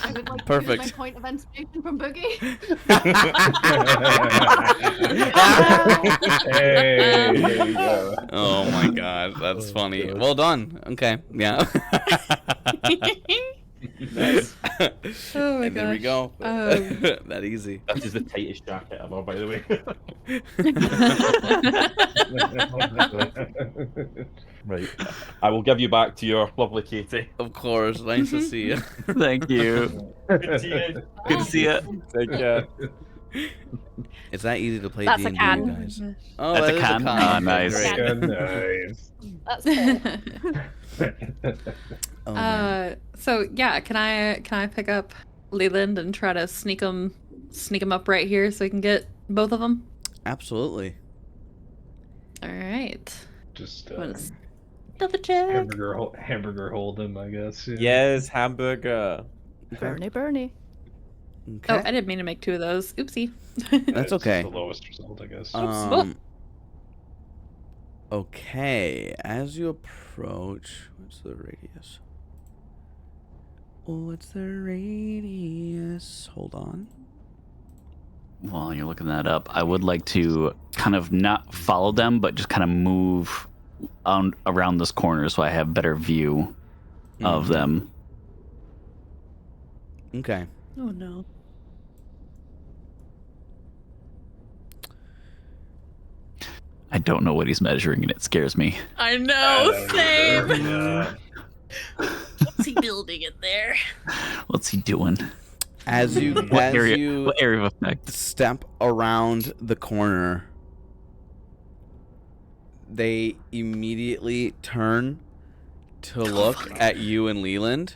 I would like to use Perfect. my point of inspiration from Boogie. Hey, there you go. Oh my god, that's funny. God. Well done. Okay, yeah. Oh my And there we gosh. go. That easy. That is the tightest jacket ever, by the way. Right. I will give you back to your lovely Katie. Of course. Nice to see you. Thank you. Good to see you. Take care. It's that easy to play That's a D&D, can. you guys. Oh, That's that a is can? con. Ah, Okay, nice. great. Nice. That's cool. Oh, man. So yeah, can I pick up Leland and try to sneak him up right here so we can get both of them? Absolutely. All right. Just Double check. hamburger hold him, I guess. Yeah. Yes, hamburger. Bernie. Okay. Oh, I didn't mean to make two of those. Oopsie. That's It's okay. The lowest result, I guess. Okay, as you approach, what's the radius? What's the radius? Hold on. While you're looking that up, I would like to kind of not follow them, but just kind of move around this corner so I have better view of them. Okay. Oh no. I don't know what he's measuring, and it scares me. I know. Same. Yeah. What's he building in there? What's he doing? As you What area of effect? step around the corner, they immediately turn to look at you and Leland.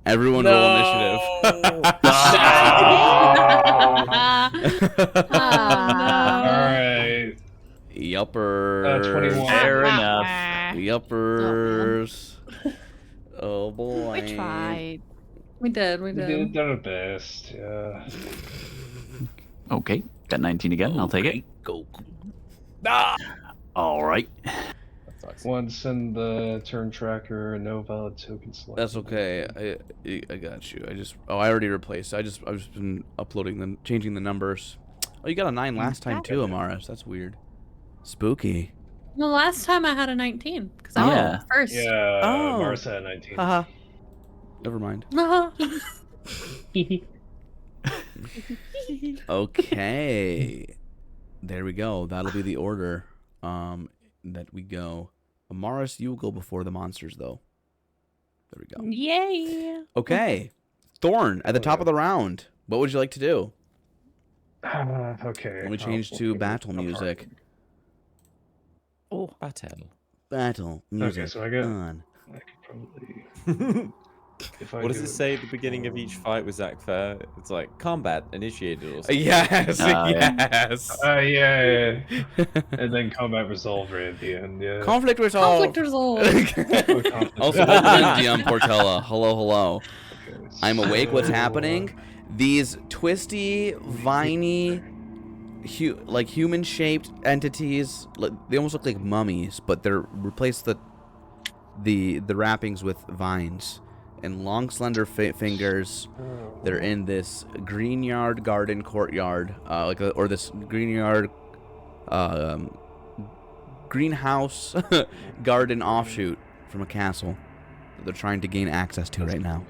Everyone roll initiative. Alright. Yuppers. 21. Fair enough. Yuppers. Oh boy. We tried. We did. We did our best, yeah. Okay, got 19 again. I'll take it. Go. All right. That sucks. One, send the turn tracker, no valid token select. That's okay. I got you. I already replaced. I've just been uploading changing the numbers. Oh, you got a 9 last time too, Amaris. That's weird. Spooky. The last time I had a 19 because I Yeah. went first. Yeah, Oh. Marissa at 19. Haha. Never mind. Okay. There we go. That'll be the order that we go. Amaris, you will go before the monsters, though. There we go. Yay! Okay. Thorn, at the top of the round. What would you like to do? Okay. Let me change to battle music. Oh, battle. Battle music. Okay, so I got. on. I could probably. If I What does do it say at the beginning of each fight with Zach Fair? It's like combat initiated or something. Yes, yeah. yes. yeah. And then combat resolved right at the end, yeah. Conflict resolved. Conflict resolved. Also, DM Portella. Hello, hello. Okay, I'm awake. What's so- happening? These twisty, viney, like human-shaped entities. They almost look like mummies, but they're replaced the wrappings with vines and long, slender fingers. They're in this green yard garden courtyard, or this green yard greenhouse garden offshoot from a castle that they're trying to gain access to right now,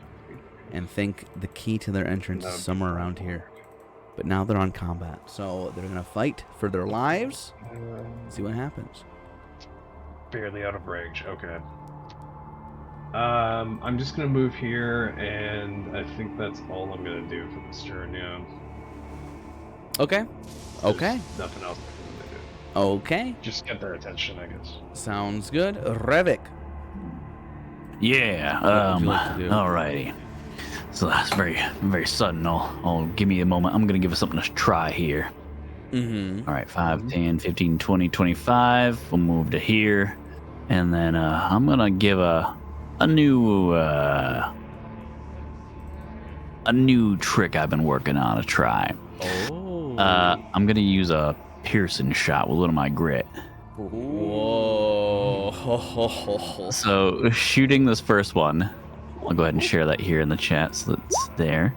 and think the key to their entrance is somewhere around here. But now they're on combat, so they're gonna fight for their lives. See what happens. Barely out of range. Okay. I'm just gonna move here, and I think that's all I'm gonna do for this turn. Yeah. Okay. Okay. There's nothing else I'm gonna do. Okay. Just get their attention, I guess. Sounds good. Revick. Yeah. What would you like to do? Alrighty. So that's very, very sudden. I'll give me a moment. I'm gonna give us something to try here. Mm-hmm. All right, 5, 10, 15, 20, 25. We'll move to here, and then I'm gonna give a new trick I've been working on to try. Oh. I'm gonna use a piercing shot with a little of my grit. Whoa. So shooting this first one, I'll go ahead and share that here in the chat so that's there.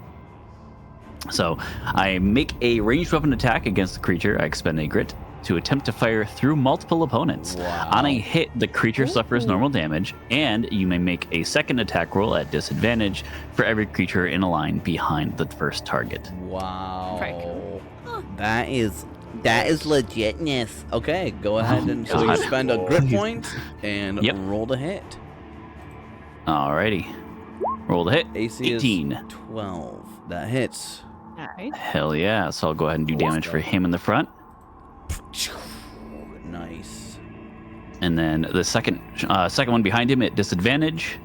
So I make a ranged weapon attack against the creature. I expend a grit to attempt to fire through multiple opponents. Wow. On a hit, the creature suffers normal damage, and you may make a second attack roll at disadvantage for every creature in a line behind the first target. Wow. Frick. That is legitness. Okay, go ahead and so you God. spend a grit point and Yep. roll the hit. Alrighty. Roll the hit. AC 18. is 12. That hits. Alright. Hell yeah. So I'll go ahead and do damage for him in the front. Nice. And then the second one behind him at disadvantage.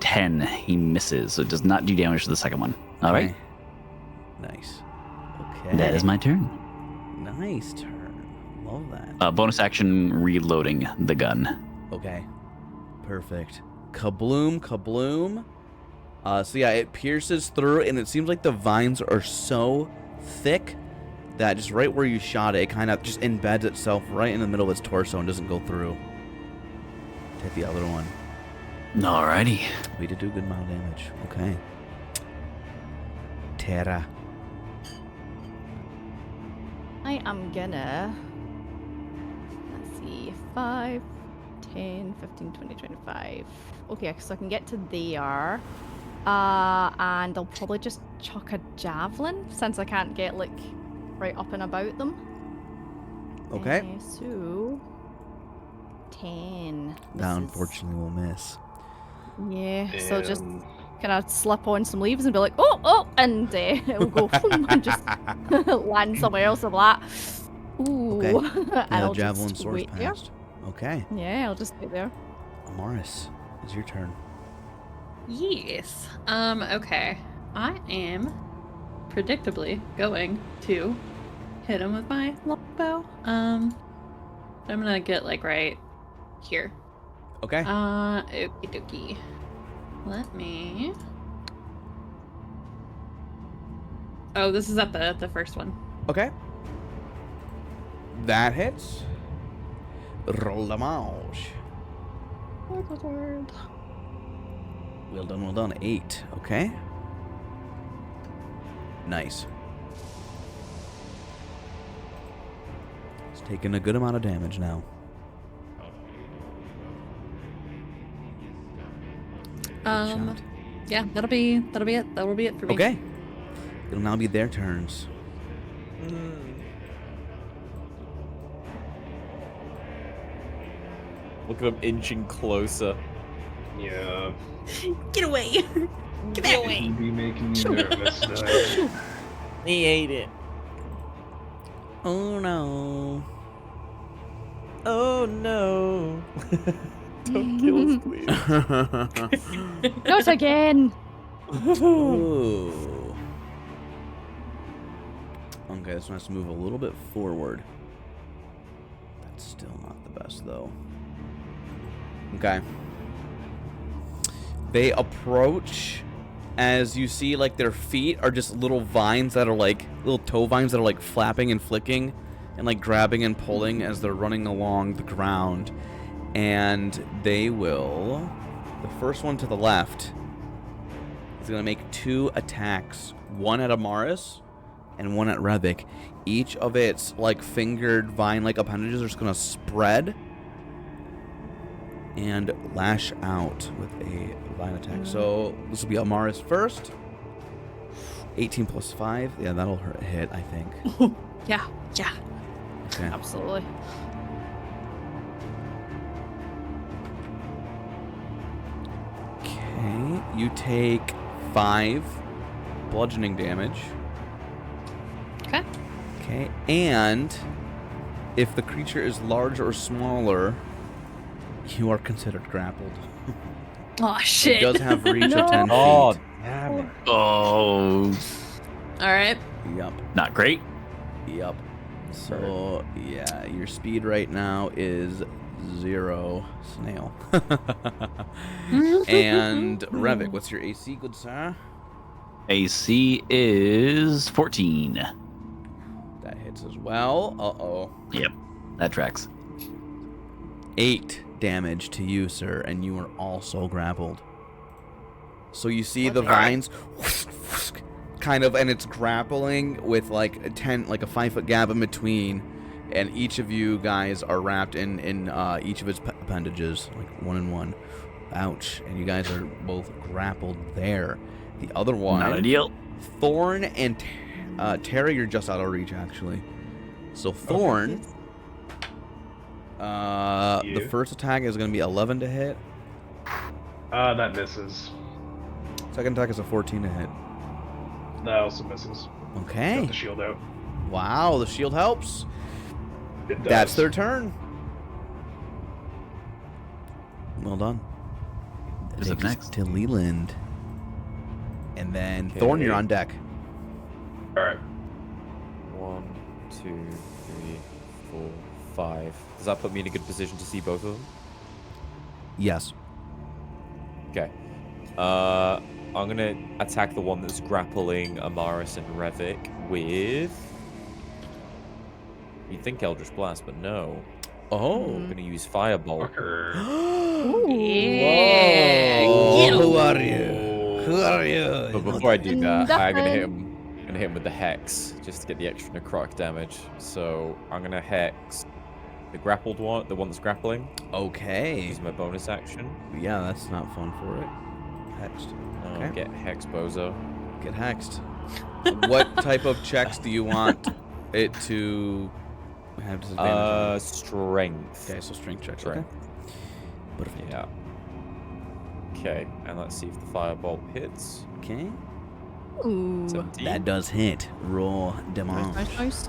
10. He misses, so it does not do damage to the second one. All right. Okay. Nice. Okay. That is my turn. Nice turn. Love that. Bonus action reloading the gun. Okay. Perfect. Kabloom, kabloom. So yeah, it pierces through, and it seems like the vines are so thick that just right where you shot it, it kind of just embeds itself right in the middle of its torso and doesn't go through. Hit the other one. Alrighty. We did do a good amount of damage. Okay. Tera. I am gonna, let's see, 5, 10, 15, 20, 25. Okay, so I can get to there. And I'll probably just chuck a javelin since I can't get like right up and about them. Okay. So 10. That This is- unfortunately will miss. Yeah, so just Damn. kind of slip on some leaves and be like, oh, and it'll go and just land somewhere else of that. Ooh. Okay. And Yeah, I'll javelin just soars wait there. past. Okay. Yeah, I'll just wait there. Amaris, it's your turn. Yes. Okay. I am predictably going to hit him with my longbow. I'm gonna get like right here. Okay. Okie dokie. Let me. Oh, this is at the first one. Okay. That hits. Roll damage. Well done, well done. 8. Okay. Nice. It's taking a good amount of damage now. Good shot. Yeah, that'll be it. That'll be it for me. Okay. It'll now be their turns. Look at him inching closer. Yeah. Get away! Get away! He'd be making you nervous now. He ate it. Oh no. Oh no! Don't kill us, please. Not again! Ooh. Okay, this one has to move a little bit forward. That's still not the best, though. Okay. They approach as you see, like, their feet are just little vines that are, like, little toe vines that are, like, flapping and flicking and, like, grabbing and pulling as they're running along the ground. And they will... The first one to the left is going to make 2 attacks. One at Amaris and one at Revick. Each of its, like, fingered vine-like appendages are just going to spread and lash out with a vine attack. So this will be Amaris first. 18 plus 5. Yeah, that'll hit, I think. Yeah. Okay. Absolutely. Okay. You take 5 bludgeoning damage. Okay. Okay. And if the creature is larger or smaller, you are considered grappled. Oh It shit! does have reach of 10 feet. Oh, damn it. Oh, All right. Yep. not great. Yep. So, yeah, your speed right now is 0 snail. And Revick, what's your AC, good sir? AC is 14. That hits as well. Uh-oh. Yep, that tracks. 8 damage to you, sir, and you are also grappled. So you see the What's vines kind of, and it's grappling with like a 5-foot gap in between, and each of you guys are wrapped in each of its appendages, like one in one. Ouch. And you guys are both grappled there. The other one, Not ideal. Thorn and Tera, you're just out of reach, actually. So Thorn, the first attack is going to be 11 to hit. That misses. Second attack is a 14 to hit. That also misses. Okay. Got the shield out. Wow, the shield helps. It does. That's their turn. Well done. Who's up Takes us next? to Leland. And then Okay. Thorn, you're on deck. All right. 1, 2, 3, 4, 5. Does that put me in a good position to see both of them? Yes. Okay. I'm gonna attack the one that's grappling Amaris and Revick with. You'd think Eldritch Blast, but no. Oh. I'm gonna use Firebolt. Fucker. Yeah. Whoa. Get 'em. Who are you? Who are you? But before I do that, I'm gonna hit Nothing. him. I'm gonna hit him with the Hex just to get the extra necrotic damage. So I'm gonna Hex the grappled one, the one that's grappling. Okay. Use my bonus action. Yeah, that's not fun for it. Hexed. Okay. Get Hex Bozo. Get hexed. What type of checks do you want it to have disadvantage on? Strength. Okay, so strength checks. Strength. Okay. Perfect. Yeah. Okay, and let's see if the Firebolt hits. Okay. Ooh. 17. That does hit. Roll damage. Nice.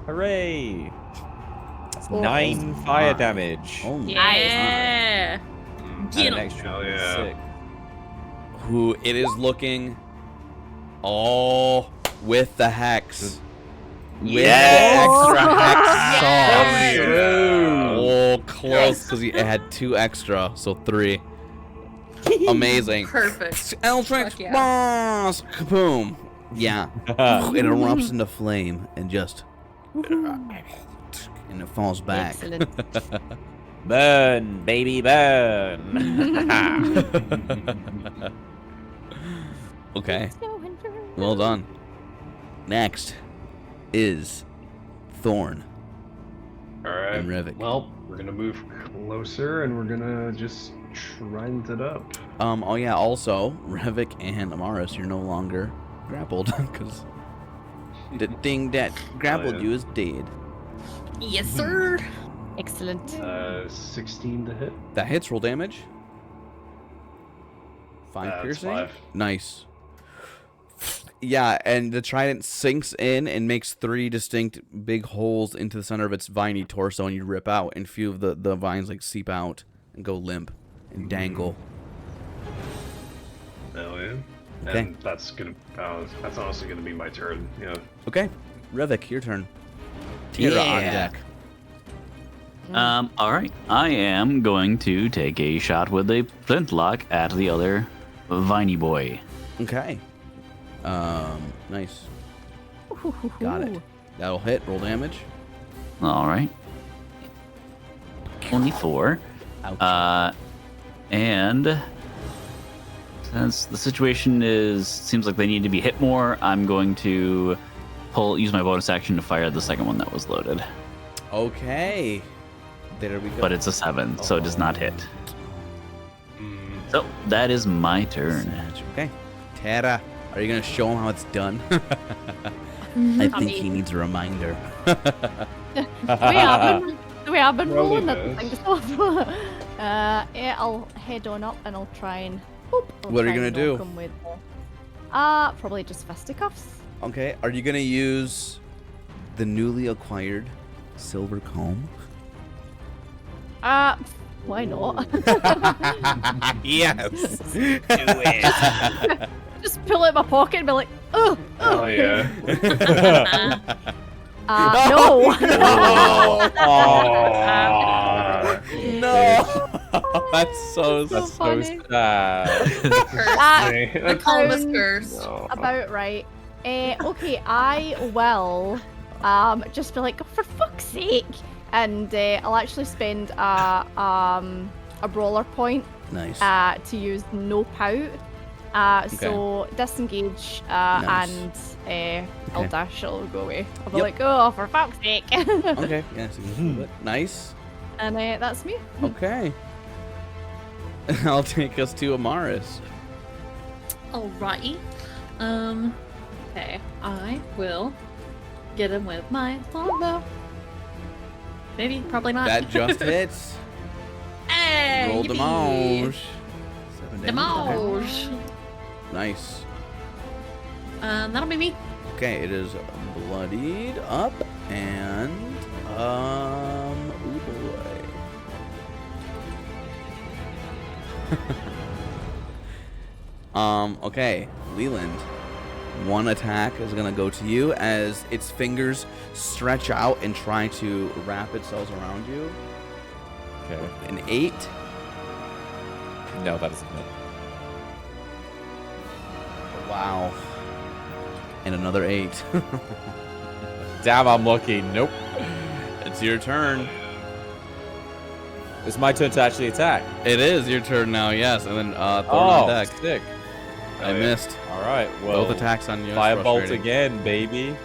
Hooray! That's Oh. 9 fire damage. Oh, Yeah. And Get an 'em. extra Hell yeah. 6. Who it is looking. Oh, with the hex. With Yes! the extra hex Yes! sauce. Yeah. Oh, close, because it had 2 extra, so 3. Amazing. Perfect. Eldritch Fuck yeah. Blast! Kaboom! Yeah. It erupts into flame and just. And it falls back. Excellent. Burn, baby, burn! Okay. Well done. Next is Thorn All right. and Revick. Well, we're gonna move closer and we're gonna just trend it up. Oh yeah, also, Revick and Amaris, you're no longer grappled, because the thing that grappled yeah. you is dead. Yes, sir. Excellent. 16 to hit. That hits, roll damage. 5 That's piercing? 5. Nice. Yeah, and the trident sinks in and makes 3 distinct big holes into the center of its viney torso, and you rip out, and a few of the vines like seep out and go limp and dangle. Hell yeah. Okay. And that's honestly gonna be my turn. Yeah. Okay, Revick, your turn. Tera on Yeah. deck. All right. I am going to take a shot with a flintlock at the other viney boy. Okay. Nice. Got it. That'll hit. Roll damage. All right. Only 4. Ouch. And since the situation seems like they need to be hit more, I'm going to use my bonus action to fire the second one that was loaded. Okay. There we go. But it's a 7, so it does not hit. So that is my turn. Okay. Tera, are you gonna show him how it's done? I think he needs a reminder. The way I've been Probably rolling at the does. thing stuff. Yeah, I'll head on up and I'll try and. What are you gonna do? Probably just fisticuffs. Okay. Are you gonna use the newly acquired silver comb? Why not? Yes. Do it. Just pull it in my pocket and be like, oh, Oh yeah. no. No. That's so. So funny. Sad. The calm is sounds cursed. about right. Okay, I will just be like, for fuck's sake. and I'll actually spend a brawler point Nice. to use no pout. So disengage and I'll dash. It'll go away. I'll be like, oh, for fuck's sake. Okay. Yeah. So you move it. Nice. And that's me. Okay. I'll take us to Amaris. Alrighty. Okay, I will get him with my longbow. Maybe, probably not. That just hits. Hey, Roll yippee. damage. 7 damage. Damage. Nice. That'll be me. Okay, it is bloodied up and ooh boy. Okay, Leland. One attack is gonna go to you as its fingers stretch out and try to wrap itself around you. Okay. An 8. No, that doesn't hit. Wow. And another 8. Damn, I'm lucky. Nope. It's your turn. It's my turn to actually attack. It is your turn now, yes. And then Thorn Oh, on deck. sick. I missed. All right. Well, Both attacks on you. Firebolt again, baby.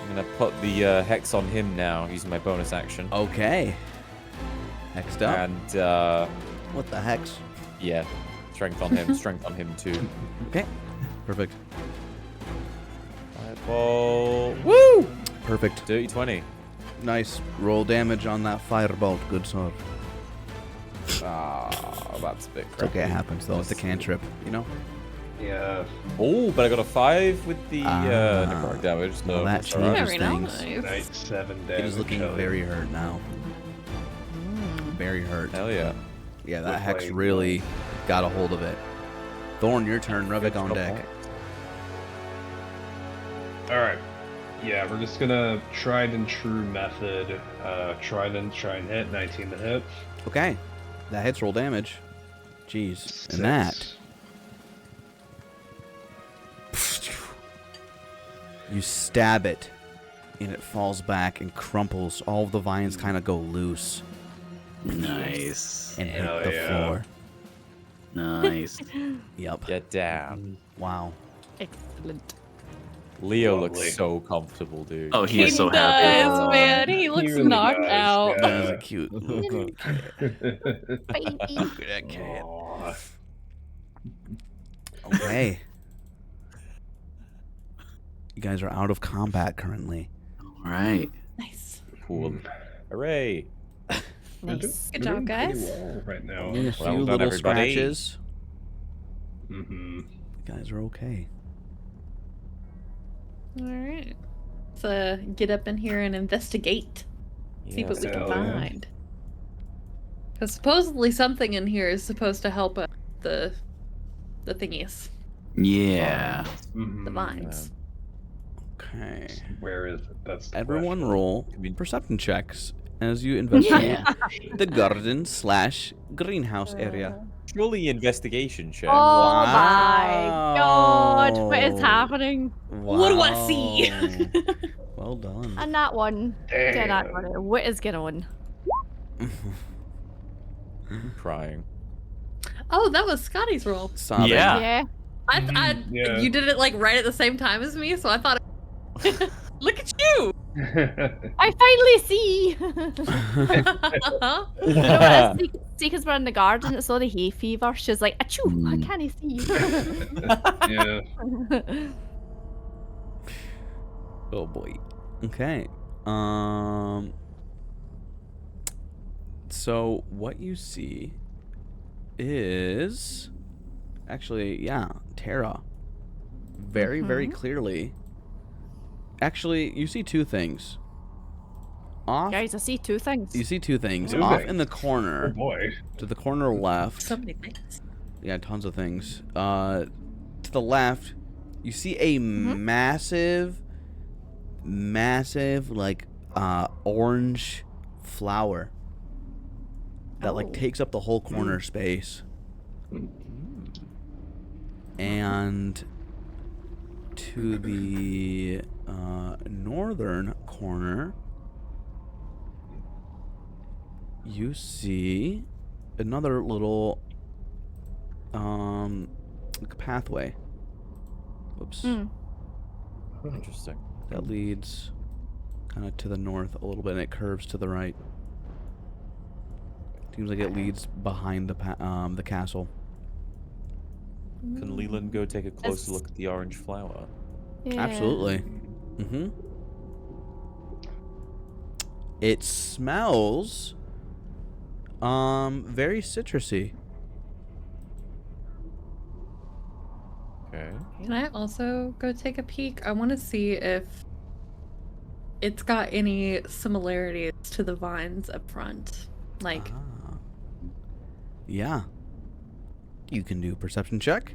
I'm gonna put the hex on him now, using my bonus action. Okay. Next up. And What the hex? yeah, strength on him. Strength on him too. Okay. Perfect. Firebolt. Woo! Perfect. Dirty 20. Nice. Roll damage on that firebolt. Good sir. Ah, that's a bit It's crappy. okay, it happens though. It's a cantrip, you know? Yeah. Oh, but I got a 5 with the necrotic damage. So Well, that that's all right. changes Very things. nice. Night 7 damage. It is looking hell very yeah. hurt now. Very hurt. Hell yeah. Yeah, that With hex like, really got a hold of it. Thorn, your turn. Revick on deck. Alright. Yeah, we're just gonna tried and true method. Try and hit. 19 to hit. Okay. That hits. Roll damage. Jeez. And that. You stab it, and it falls back and crumples. All of the vines kind of go loose Nice. and hit Hell the yeah. floor. Nice. Yep. Get down. Wow. Excellent. Leo Lovely. looks so comfortable, dude. Oh, he is so does, happy. man. He looks really knocked does, out. yeah. That is a cute little cat. Baby. Look at that cat. Aw. Okay. You guys are out of combat currently. All right. Nice. Cool. Hooray. Nice. Good We're job, doing pretty guys. well right now. Only a Well few done, little everybody. scratches. Mm-hmm. You guys are okay. Alright. Let's get up in here and investigate. See what we can hell yeah. find. Because supposedly something in here is supposed to help the thingies. Yeah. Mm-hmm. The vines. Okay. Where is it? That's the Everyone question. roll perception checks as you investigate the garden/greenhouse area. Surely investigation check. Oh my Wow. god, what is happening? What do I see? Well done. And that one. Did not Damn. know what is going on? I'm crying. Oh, that was Scotty's roll. Sobbing. Yeah. Yeah. Yeah. You did it like right at the same time as me, so I thought. Look at you! I finally see. Because we're in the garden, it's all the hay fever. She's like, achoo, I can't see. Yeah. Oh boy. Okay. So what you see is actually, yeah, Tera. Very, very clearly. Actually, you see two things. Off. Guys, I see two things. You see two things. Two Off things. in the Oh corner, boy. to the corner left. So many things. Yeah, tons of things. To the left, you see a massive, like, orange flower that, like, takes up the whole corner space. And to the northern corner, you see another little like a pathway. Whoops. Interesting. That leads kind of to the north a little bit, and it curves to the right. Seems like it leads behind the castle. Can Leland go take a closer look at the orange flower? Yeah. Absolutely. Mm-hmm. It smells very citrusy. Okay. Can I also go take a peek? I want to see if it's got any similarities to the vines up front. Like, Yeah. You can do a perception check.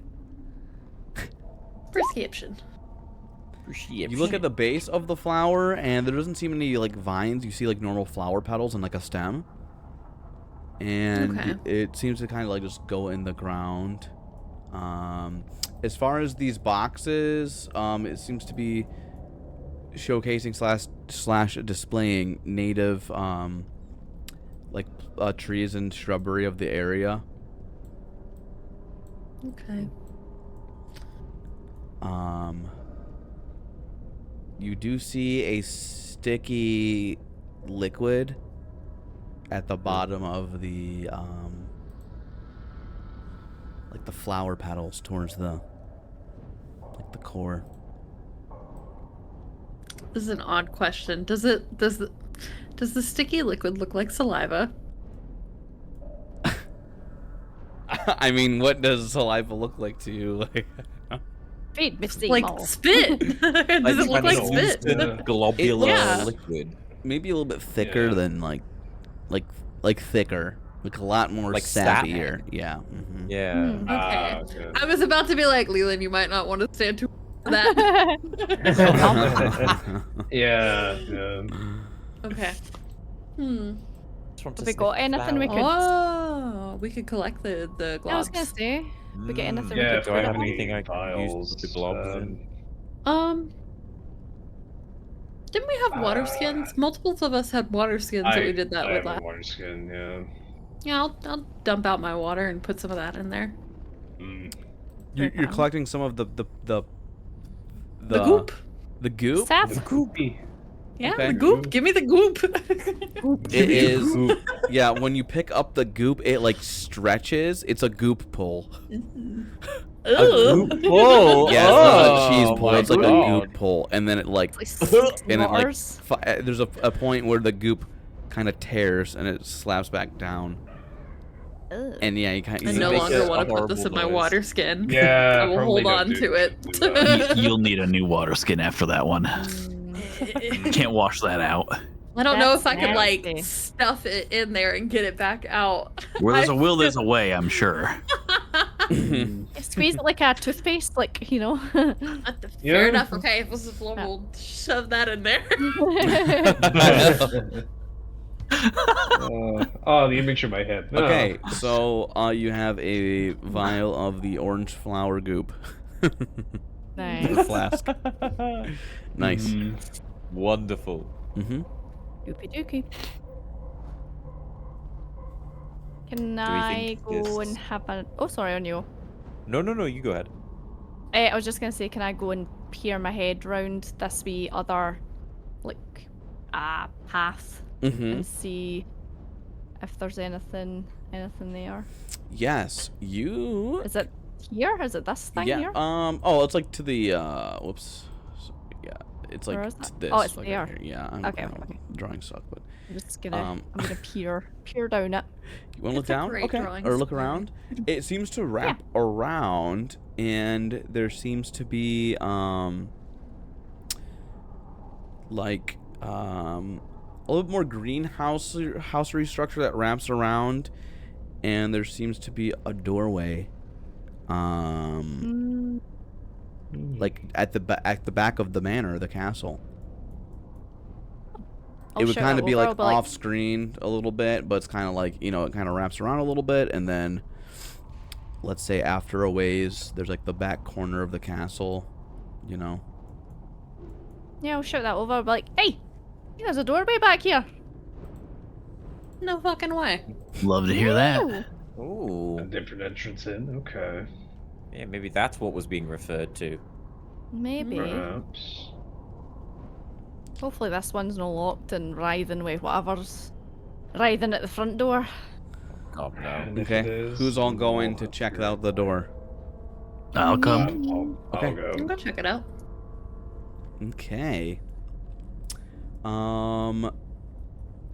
prescription. You look at the base of the flower, and there doesn't seem any like vines. You see like normal flower petals and like a stem, and Okay. it seems to kind of like just go in the ground. As far as these boxes, it seems to be showcasing slash displaying native like trees and shrubbery of the area. Okay. You do see a sticky liquid at the bottom of the like the flower petals towards the like the core. This is an odd question. Does the sticky liquid look like saliva? I mean, what does saliva look like to you? Like, Feed me Like StrayMarble. spit? Does it look like spit? Globular Yeah. liquid. maybe a little bit thicker than like thicker, like a lot more Like sap. sappier. Yeah. Mhm. Yeah. Okay. I was about to be like, Leland, you might not want to stand too for that. Yeah. Okay. Just want to Have we sniff got the anything we flower. could? Oh, we could collect the globs. I was gonna say. We get anything we Yeah, could Do I put have up? anything I can use Vials, the globs in? Didn't we have water skins? Multiples of us had water skins that we did that I with have a last. water skin, yeah. Yeah, I'll dump out my water and put some of that in there. You're collecting some of the The goop. The goop. Sap. Goopy. Yeah, Okay. the goop. Give me the goop. It is. Yeah, when you pick up the goop, it like stretches. It's a goop pull. Ugh. Oh, Yeah, it's not a cheese pull. my It's like a God. goop pull, and then it like And and it like there's a point where the goop kind of tears and it slaps back down. And yeah, you kind I of no make longer a want to put this in horrible my noise. water skin. Yeah, I will probably hold don't on to it. do that. You'll need a new water skin after that one. Can't wash that out. I don't know That's if I could like nasty. stuff it in there and get it back out. Where there's a will, there's a way, I'm sure. Squeeze it like a toothpaste, like, you know. Fair Yeah. enough. Okay, if this is floor, we'll shove that in there. Oh, the image in my head. No. Okay, so you have a vial of the orange flower goop. Nice. The flask. Nice. Wonderful. Mm-hmm. Doopy dookie. Can we I think go this- and have a... Oh, sorry, on you. No, you go ahead. I was just gonna say, can I go and peer my head round this wee other, like, path Mm-hmm. and see if there's anything there? Yes, you. Is it here? Is it this thing Yeah. here? Oh, it's like to the. Whoops. Yeah. It's like Where is to that? this. Oh, it's like there. right here. Yeah. Okay, I'm okay. Drawing suck, but I'm just gonna, um, I'm gonna peer down it. you want to look It's a down? great Okay. drawing Or look skill. around. It seems to wrap around, and there seems to be like a little more greenhouse-y structure that wraps around, and there seems to be a doorway. Like at the back of the manor, the castle. It would kind of be like off screen a little bit, but it's kind of like, it kind of wraps around a little bit, and then let's say after a ways, there's like the back corner of the castle, Yeah, I'll shout that over. I'll be like, hey, there's a doorway back here. No fucking way. Love to hear that. Ooh. A different entrance in. Okay. Yeah, maybe that's what was being referred to. Maybe. Perhaps. Hopefully this one's not locked and writhing with whatever's writhing at the front door. God, no. And if it Okay. is, Who's all we'll going to have check to- out the door? I'll come. I'll Okay. go. I'll go check it out. Okay.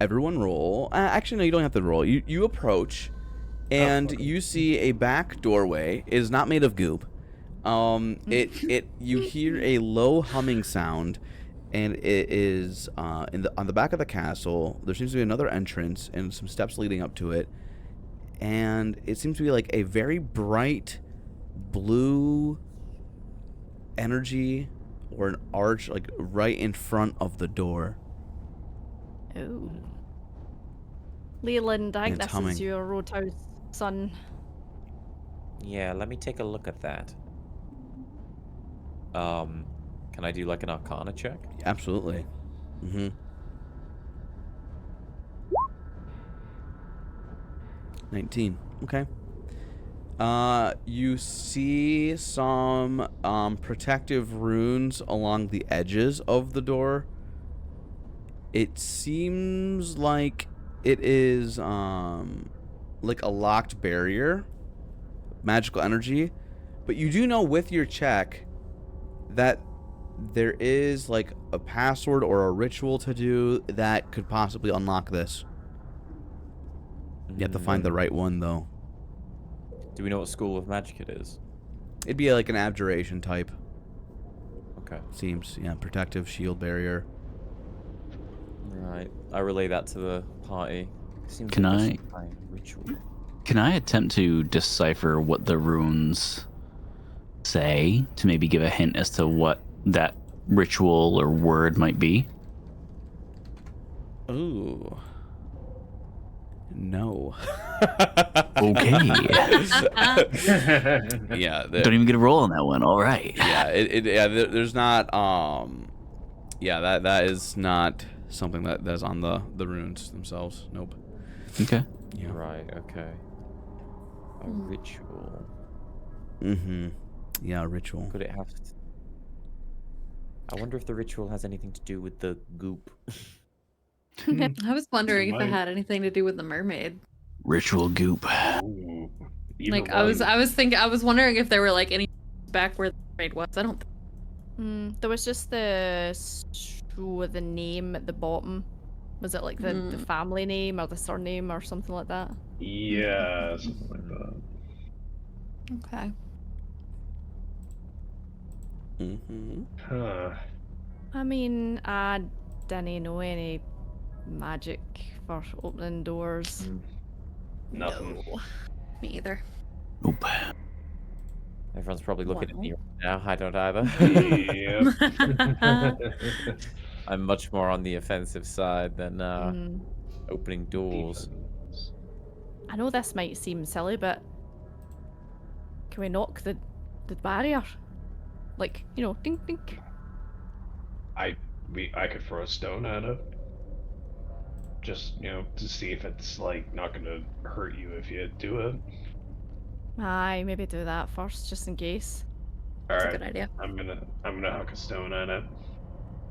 Everyone roll. Actually, no, you don't have to roll. You approach, and you see a back doorway. It is not made of goop. You hear a low humming sound, and it is on the back of the castle. There seems to be another entrance and some steps leading up to it, and it seems to be like a very bright blue energy or an arch like right in front of the door. Oh. Leland, I think It's this humming. is your roadhouse, son. Yeah, let me take a look at that. Can I do like an Arcana check? Absolutely. Mm-hmm. 19. Okay. You see some protective runes along the edges of the door. It seems like it is like a locked barrier, magical energy, but you do know with your check that there is like a password or a ritual to do that could possibly unlock this. You have to find the right one though. Do we know what school of magic it is? It'd be like an abjuration type. Okay. Seems, yeah, protective shield barrier. Right. I relay that to the party. Seems Can like there's I- some kind of ritual. Can I attempt to decipher what the runes say to maybe give a hint as to what that ritual or word might be? Ooh. No. Okay. Yeah. Don't even get a roll on that one. All right. Yeah. There's not. Yeah. That is not something that's on the runes themselves. Nope. Okay. Yeah. Right, okay. A ritual. Mm-hmm. Yeah. Ritual. Could it have... I wonder if the ritual has anything to do with the goop. I was wondering if it Might. had anything to do with the mermaid. Ritual goop. Ooh, either Like I was wondering if there were like any back where the mermaid was. I don't. There was just the name at the bottom. Was it like the family name or the surname or something like that? Yeah, something like that. Okay. Mm-hmm. Huh. I mean, I didn't know any magic for opening doors. Nothing. No. Me either. Nope. Everyone's probably looking at me Well. right now. I don't either. Yep. I'm much more on the offensive side than Mm. opening doors. I know this might seem silly, but can we knock the barrier? Like, you know, dink dink. I could throw a stone at it. Just, to see if it's like not gonna hurt you if you do it. Aye, maybe do that first, just in case. That's a Alright. good idea. I'm gonna huck a stone at it.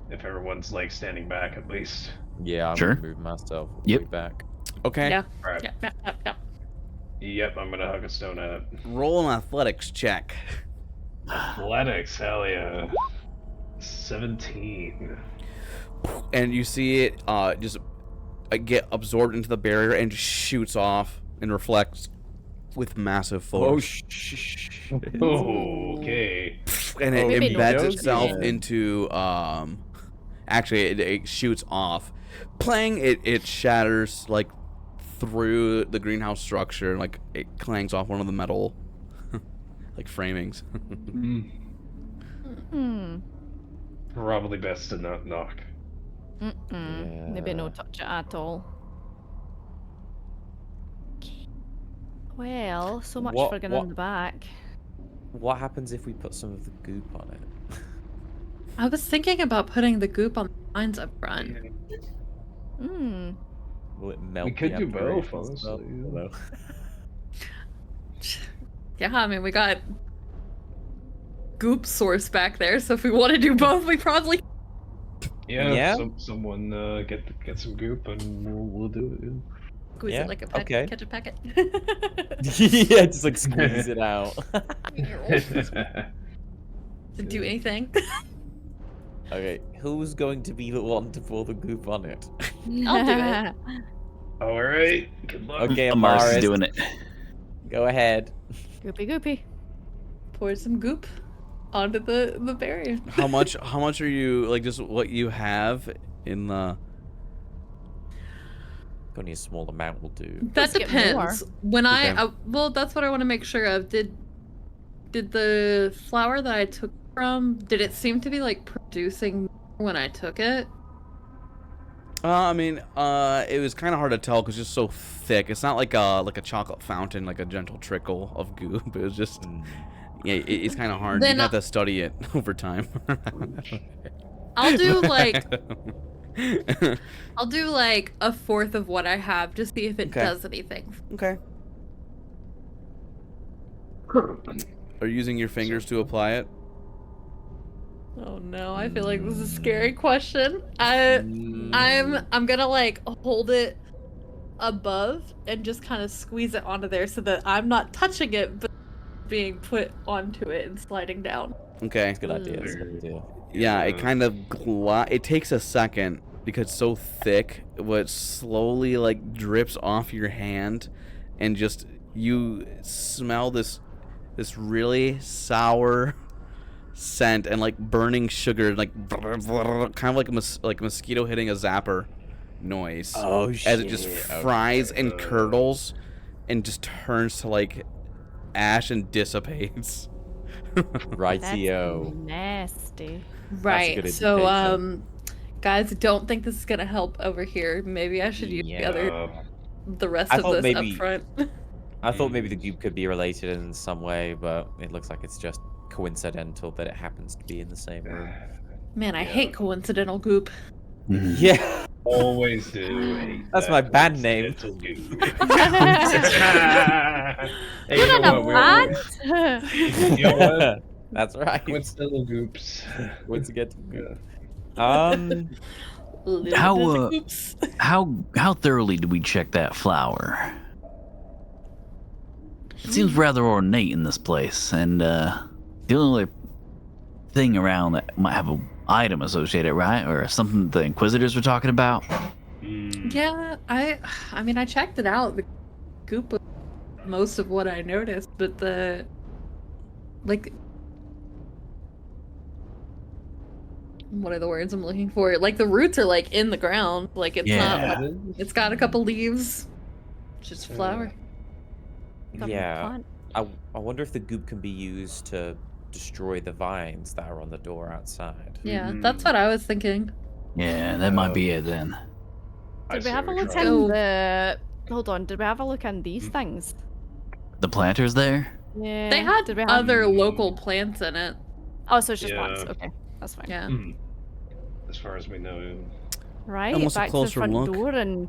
If everyone's like standing back at least. Yeah, I'm Sure. gonna move myself Yep. way back. Okay. Yeah. Alright. Yeah. Yep, I'm gonna hug a stone at it. Roll an athletics check. Athletics, hell yeah. 17. And you see it just get absorbed into the barrier and just shoots off and reflects with massive force. Oh, okay. And it Maybe embeds not. itself Yeah. into actually it shoots off. Playing it shatters like through the greenhouse structure, like it clangs off one of the metal like framings. Probably best to not knock. Maybe no touch it at all. Well, so much What- for getting what- in the back. What happens if we put some of the goop on it? I was thinking about putting the goop on the lines up front. Will it melt? We could the do both, aberration spell? honestly. I don't know. Yeah, I mean, we got goop source back there, so if we want to do both, we probably. Yeah. Someone get some goop and we'll do it. Squeeze Yeah, it like a okay. catch a packet. Yeah, just like squeeze it out. To do anything. Okay, who's going to be the one to pour the goop on it? I'll do it. All right. Good luck. Okay, Amaris Amaris, is doing it. go ahead. Goopy goopy. Pour some goop onto the barrier. How much are you, like, just what you have in the... Only a small amount will do. That Let's get depends. When Okay. well, that's what I want to make sure of. Did the flour that I took from, did it seem to be like producing when I took it? I mean, it was kind of hard to tell because it's just so thick. It's not like a chocolate fountain, like a gentle trickle of goop. It was just, yeah, it's kind of hard. Then You have to study it over time. I'll do like a fourth of what I have to see if it Okay. does anything. Okay. Are you using your fingers to apply it? Oh no, I feel like this is a scary question. I'm gonna like hold it above and just kind of squeeze it onto there so that I'm not touching it, but being put onto it and sliding down. Okay. Good idea. That's a good idea. Yeah, it kind of it takes a second because it's so thick, but it slowly like drips off your hand, and just you smell this really sour scent and like burning sugar, like kind of like a mosquito hitting a zapper noise. Oh shit! As it just fries and curdles, and just turns to like ash and dissipates. Rightio. Nasty. Right. good So indication. guys, don't think this is gonna help over here. Maybe I should use the rest I of thought this maybe- up front. I thought maybe the goop could be related in some way, but it looks like it's just coincidental that it happens to be in the same room. Man, I hate coincidental goop. Yeah, Always do. Hate That's that my band name. coincidental goop. Hey, Put you on know a what? plant. You know what? that's right. Coincidental goops. Once again, Yeah. How thoroughly do we check that flower? It seems rather ornate in this place, and the only thing around that might have an item associated, right, or something the Inquisitors were talking about. Yeah, I mean, I checked it out. The goop was most of what I noticed, but the what are the words I'm looking for? Like the roots are like in the ground. Like it's not. Like, it's got a couple leaves. Just flower. yeah. Plant. I wonder if the goop can be used to destroy the vines that are on the door outside. Yeah, that's what I was thinking. Yeah, that might be it then. Did we have a look try. in the... Hold on, did we have a look in these things? The planters there? Yeah. They had Did we have... other local plants in it. Oh, so it's just Yeah. plants. Okay, that's fine. Yeah. As far as we know. Right, Almost a back to the closer front look. door and...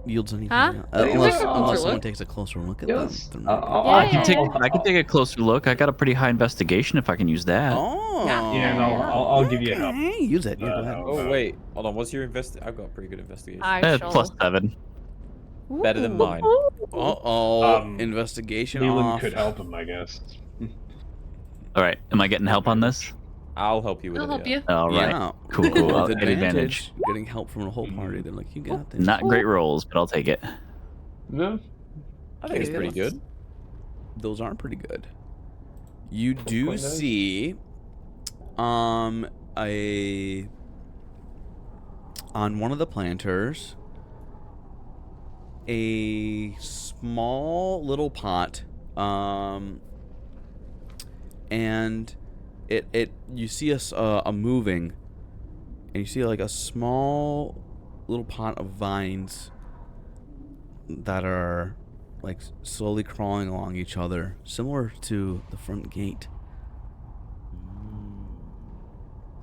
Yields anything. Huh? Unless Closer someone look. takes a closer look at Yes. them. I can take Yeah. I can take a closer look. I got a pretty high investigation if I can use that. Oh. Yeah, no, I'll give you help. Okay, use it. Yeah, go ahead. Oh wait, hold on. What's your I've got a pretty good investigation. +7. Better than mine. Uh-oh. Um, Investigation Leland off. could help him, I guess. All right, am I getting help on this? I'll help you with I'll it. help yeah. you. All right, Yeah. cool, cool. I'll With get advantage. Getting help from the whole party. They're like, you got this. Not great rolls, but I'll take it. No? I think it's pretty good. Those aren't pretty good. You do Quite nice. see on one of the planters a small little pot, and it you see a moving, and you see like a small little pot of vines that are like slowly crawling along each other, similar to the front gate.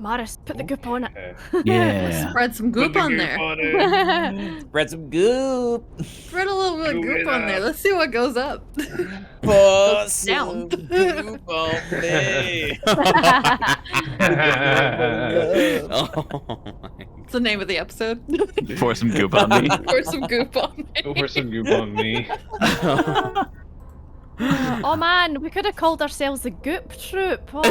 Maris, put the goop on it. Okay. Yeah. Spread some goop on there. Spread some goop. Spread a little bit of Goop goop it on there. up. Let's see what goes up. Pour down. some goop on me. Oh my It's the name of the episode. Pour some goop on me. Pour some goop on me. Over some goop on me. Oh man, we could have called ourselves the Goop Troop. Oh.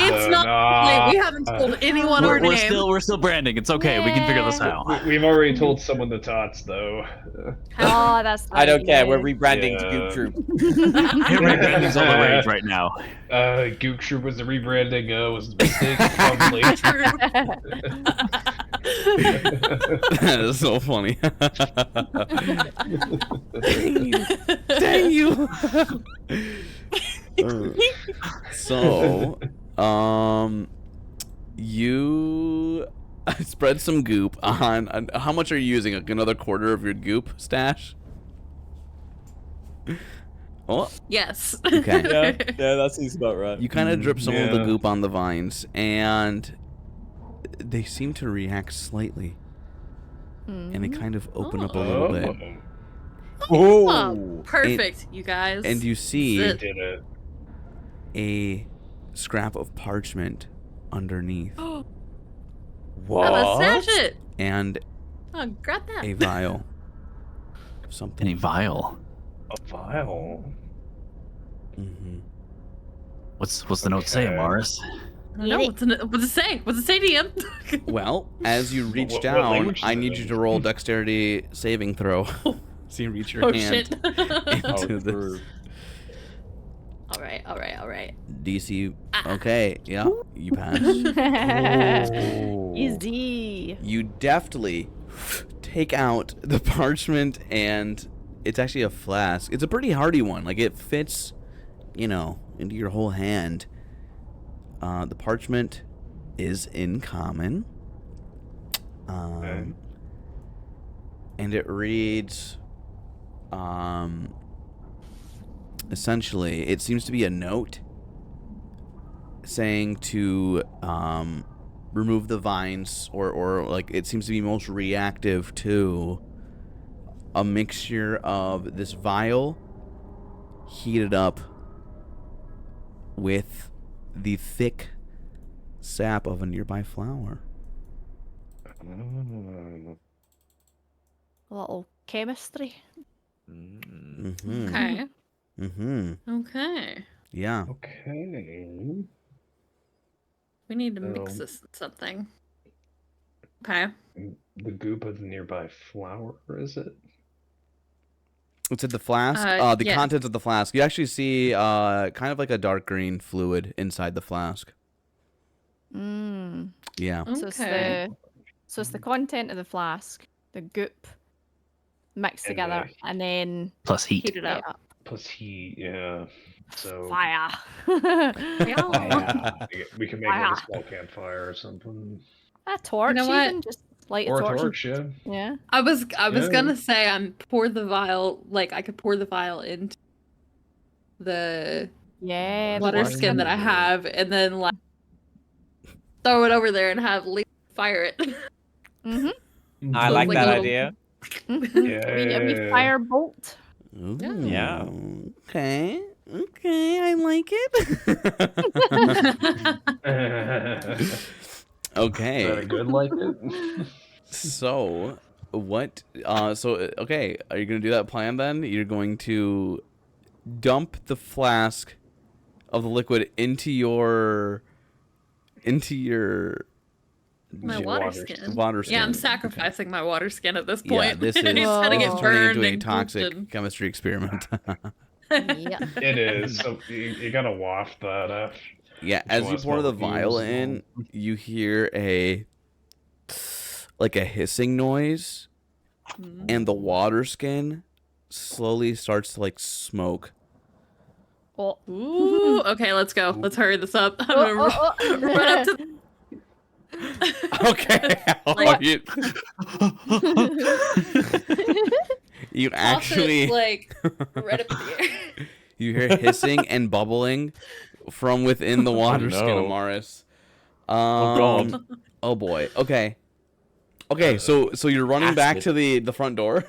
It's not late. We haven't told anyone our We're name. still branding. It's okay. We can figure this out. We've already told someone the tots, though. Oh, that's. I don't care. We're right. rebranding to Yeah. Goop Troop. Rebranding's all the rage right now. Goop Troop was the rebranding. Was a mistake. Probably. That is so funny. Dang you. So, you spread some goop on. How much are you using? Like another quarter of your goop stash? Oh, Yes. okay. Yeah, that seems about right. You kind of drip some of the Yeah. goop on the vines, and they seem to react slightly, and they kind of open up a little bit. Oh, perfect, you guys. And you see Sit. Did it. a scrap of parchment underneath, What? Let's smash it. and Oh, grab that. a vial of something. Any vial. A vial. Hmm. What's the note say, Okay. Amaris? I don't know. What's it say? What's it say, DM? Well, as you reach What down, language I is it need in? you to roll dexterity saving throw. So you reach your Oh hand shit. into this all right. DC. Okay, yeah, you pass. Easy. You deftly take out the parchment, and it's actually a flask. It's a pretty hardy one. Like, it fits, into your whole hand. The parchment is in common. Okay. And it reads, essentially, it seems to be a note saying to remove the vines, or like, it seems to be most reactive to a mixture of this vial heated up with the thick sap of a nearby flower. A little chemistry. Mm-hmm. Okay. Mm-hmm. Okay. Yeah. Okay. We need to mix So- this with something. Okay. The goop of the nearby flower, is it? It's in the flask. The yes. contents of the flask. You actually see kind of like a dark green fluid inside the flask. Mm. Yeah. So it's Okay. the content of the flask, the goop, mixed And together, the- and then Plus heat. Heat it up. Plus heat, yeah. So Fire. Yeah. we can make like Fire. a small campfire or something. A torch, know what? even just light Or a a torch. torch, yeah. Yeah. I was Yeah. gonna say pour the vial, like I could pour the vial into the Yeah. the water water skin that I have, and then like throw it over there and have Leland fire it. Mm-hmm. I So like it's like that a little- idea. Mm-hmm. A wee fire bolt. Ooh, Yeah. Okay. Okay, I like it. Is that Okay. a good like it? So, what? Okay. Are you gonna do that plan then? You're going to dump the flask of the liquid into your My j- water water skin. water skin. Yeah, I'm Okay. sacrificing my water skin at this Yeah, point. this is, It's gonna this get is turning burned into a and toxic pooped chemistry experiment. Yeah. It is. So you gotta waft that. Yeah, Which as you one's pour the what vial use? in, you hear a hissing noise, Mhm. and the water skin slowly starts to like smoke. Oh. Ooh, okay, let's go. Let's hurry this up. I'm gonna run up to. Okay, Like- you Toss it, actually like right up in the air. you hear hissing and bubbling from within the water skin, no. Amaris. God. Oh boy. Okay. Okay. So you're running back Acid. to the front door.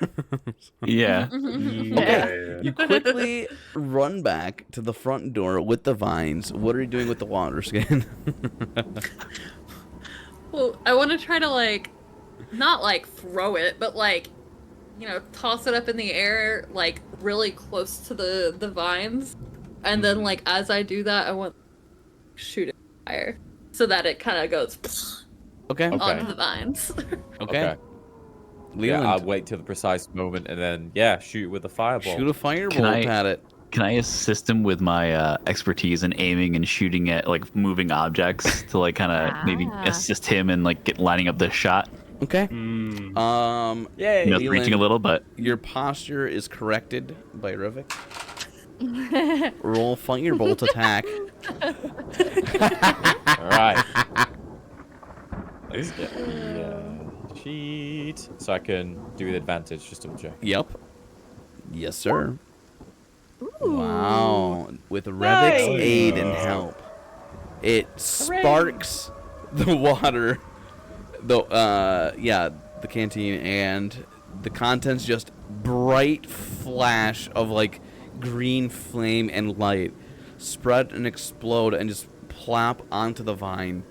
Yeah. Okay. You quickly run back to the front door with the vines. What are you doing with the water skin? Well, I want to try to like, not like throw it, but like, you know, toss it up in the air, like really close to the vines, and then like as I do that, I want to shoot it fire so that it kind of goes Okay. onto the vines. Okay. Yeah, Leland, I'll wait till the precise moment and then shoot with a fireball. shoot a firebolt at it. Can I assist him with my expertise in aiming and shooting at like moving objects to like kind of maybe assist him in like lining up the shot? Okay. Yay! You know, Leland, reaching a little, but your posture is corrected by Revick. Roll firebolt attack. All right. Let's get the sheet so I can do with advantage. Just double check. Yep. Yes, sir. Wow. With Revick's aid and help, it sparks the water, the canteen, and the contents just bright flash of like green flame and light spread and explode and just plop onto the vine,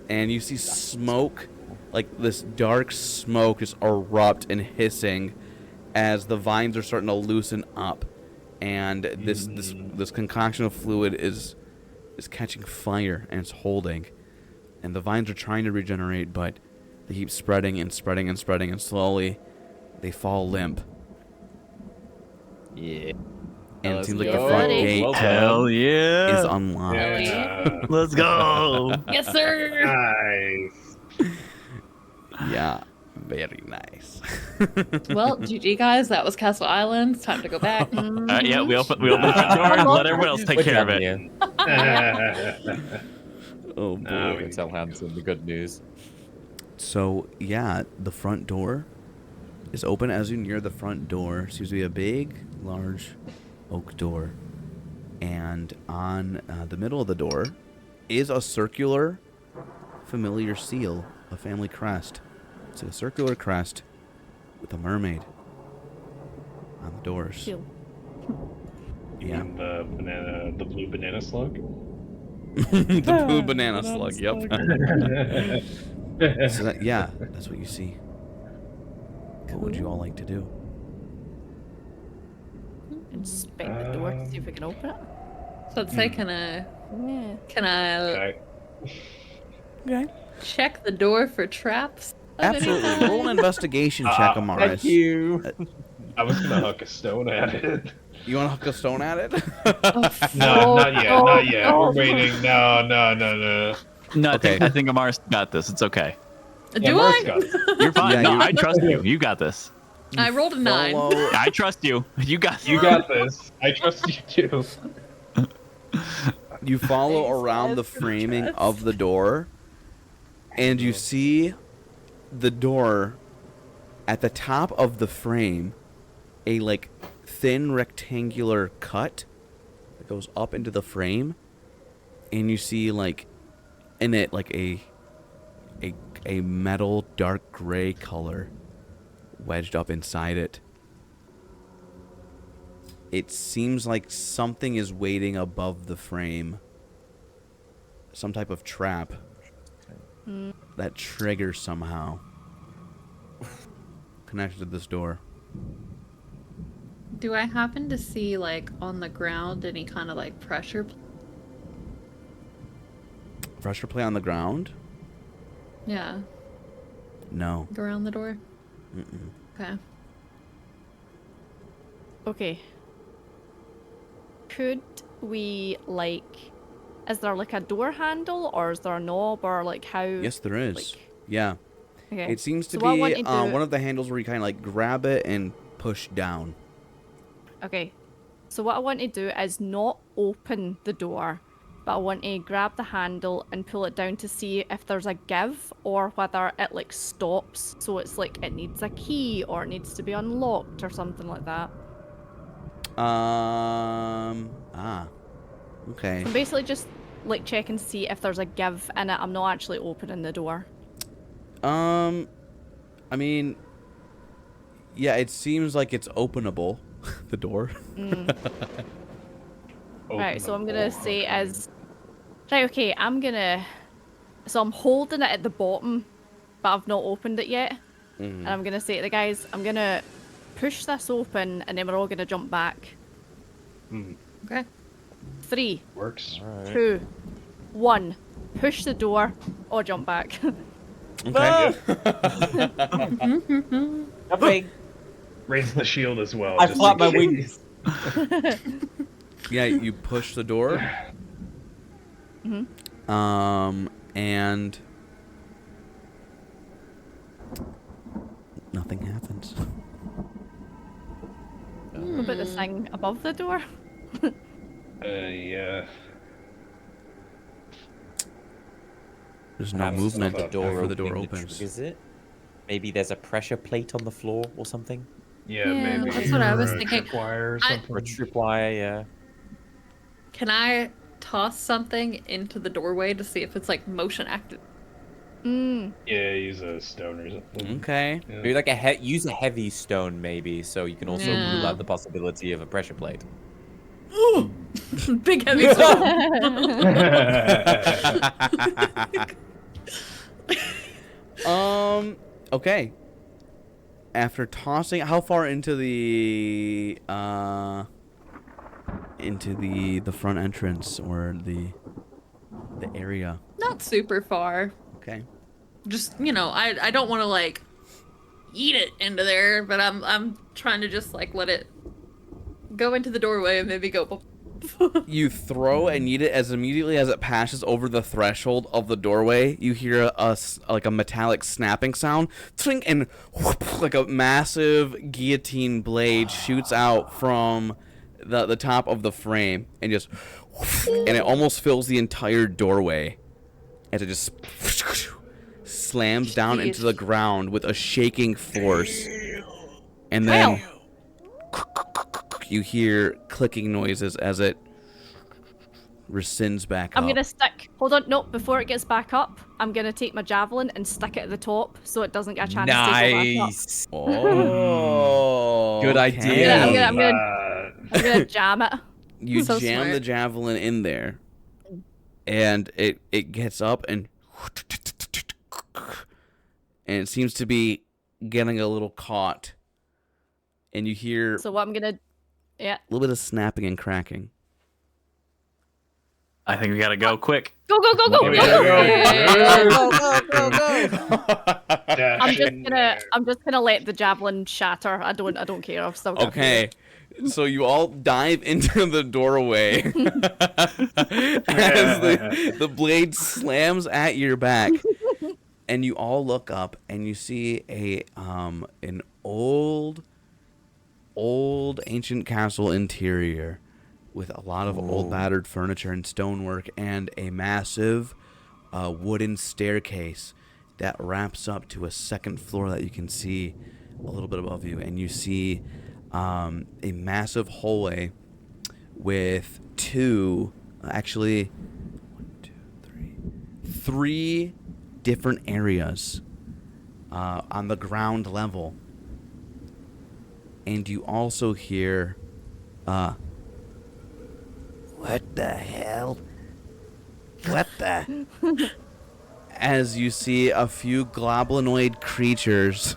and you see smoke, like this dark smoke just erupt and hissing as the vines are starting to loosen up, and this concoction of fluid is catching fire and it's holding, and the vines are trying to regenerate, but they keep spreading and spreading and spreading, and slowly they fall limp. Yeah. And it seems like go. the front Ready? gate Well hell yeah! is unlocked. Yeah. Let's go! Yes, sir. Nice. Yeah, very nice. Well, GG guys, that was Castle Island. It's time to go back. Yeah, we open the front door and let everyone else take We're care of done it. here. Oh Now we boy. can tell Hanson the good news. So yeah, the front door is open. As you near the front door, seems to be a big, large oak door, and on the middle of the door is a circular, familiar seal, a family crest. It's a circular crest with a mermaid on the doors. Seal. Yeah. And the blue banana slug. The blue banana slug. Yep. So that's what you see. What would you all like to do? Inspect the door to see if we can open it. So I'd say, can I Okay. Okay. check the door for traps? of any Absolutely. kind? Roll an investigation check, Amaris. Thank you. I was gonna huck a stone at it. You want to hook a stone at it? No, not yet. Not yet. We're waiting. No. No, I Okay. think Amaris got this. It's okay. Do Mark's I? got it. You're fine. Yeah, no, you- I trust you. You got this. I rolled a 9. Follow- I trust you. You got You got this. I trust you too. You follow around the framing of the door, and you see the door at the top of the frame, a like thin rectangular cut that goes up into the frame, and you see like in it like a metal dark gray color wedged up inside it. It seems like something is waiting above the frame. Some type of trap that triggers somehow. Connected to this door. Do I happen to see, like, on the ground any kind of, like, pressure? Pressure play on the ground? Yeah, No. go around the door. Mm-mm. Okay. Okay. Could we, like, is there like a door handle, or is there a knob, or like how? Yes, there is. Like, Yeah. okay. It seems to So what I be want you to- one of the handles where you kind of like grab it and push down. Okay. So what I want to do is not open the door, but I want to grab the handle and pull it down to see if there's a give or whether it like stops. So it's like it needs a key or it needs to be unlocked or something like that. Okay. I'm basically just like checking to see if there's a give in it. I'm not actually opening the door. I mean, yeah, it seems like it's openable, the door. Right, so I'm Open gonna the door, say okay. as right. Okay, so I'm holding it at the bottom, but I've not opened it yet. And I'm gonna say to the guys, I'm gonna push this open, and then we're all gonna jump back. Okay. 3, Works. 2, 1. Push the door or jump back. Okay. Nothing. Raise the shield as well. I just flap in my case. wings. Yeah, you push the door. And nothing happens. What about the thing above the door? Yeah. There's no Perhaps it's movement not the door after the door opening that opens. triggers it. Maybe there's a pressure plate on the floor or something. Yeah, Yeah, maybe. that's what I was or a thinking. tripwire or I- something. Or a tripwire, yeah. Can I toss something into the doorway to see if it's like motion active? Yeah, use a stone or something. Okay. Yeah. Maybe like use a heavy stone, maybe, so you can also rule Yeah. out the possibility of a pressure plate. Big heavy stone. Okay. After tossing, how far into the front entrance or the area? Not super far. Okay. Just I don't want to like eat it into there, but I'm trying to just like let it go into the doorway and maybe go. You throw and eat it as immediately as it passes over the threshold of the doorway. You hear like a metallic snapping sound, twink, and whoop, like a massive guillotine blade shoots out from the top of the frame and just, and it almost fills the entire doorway as it just slams down into the ground with a shaking force, and then you hear clicking noises as it rescinds back I'm up. gonna stick. Hold on, no. Before it gets back up, I'm gonna take my javelin and stick it at the top so it doesn't get a chance to go back up. Nice. Oh, Good okay. idea. I'm gonna jam it. You So jam the smart. javelin in there, and it gets up and it seems to be getting a little caught, and you hear So what I'm gonna, yeah, a little bit of snapping and cracking. I think we gotta go quick. go go go go There we go. go. I'm just gonna let the javelin shatter. I don't care. I've still got Okay. So you all dive into the doorway as the blade slams at your back, and you all look up and you see an old ancient castle interior with a lot of old battered furniture and stonework and a massive wooden staircase that wraps up to a second floor that you can see a little bit above you, and you see a massive hallway with three different areas on the ground level. And you also hear what the hell? What the? As you see a few goblinoid creatures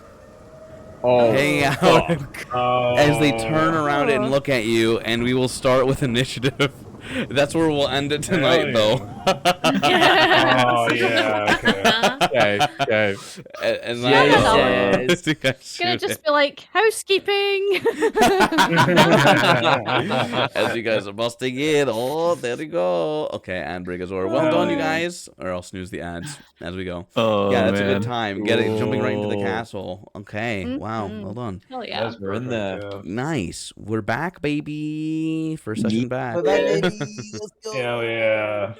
hang out as they turn around and look at you, and we will start with initiative. That's where we'll end it tonight, though. Oh yeah. Okay. Okay. And Yes. you guys It's gonna shoot just it. be like housekeeping. As you guys are busting in. Oh, there we go. Okay, and Brigazor. Well done, you guys. Or I'll snooze the ads as we go. Oh, Yeah, that's a man. good time. Jumping right into the castle. Okay, wow, well done. Hell yeah. We're in there. Nice. We're back, baby. First session back. Hell yeah.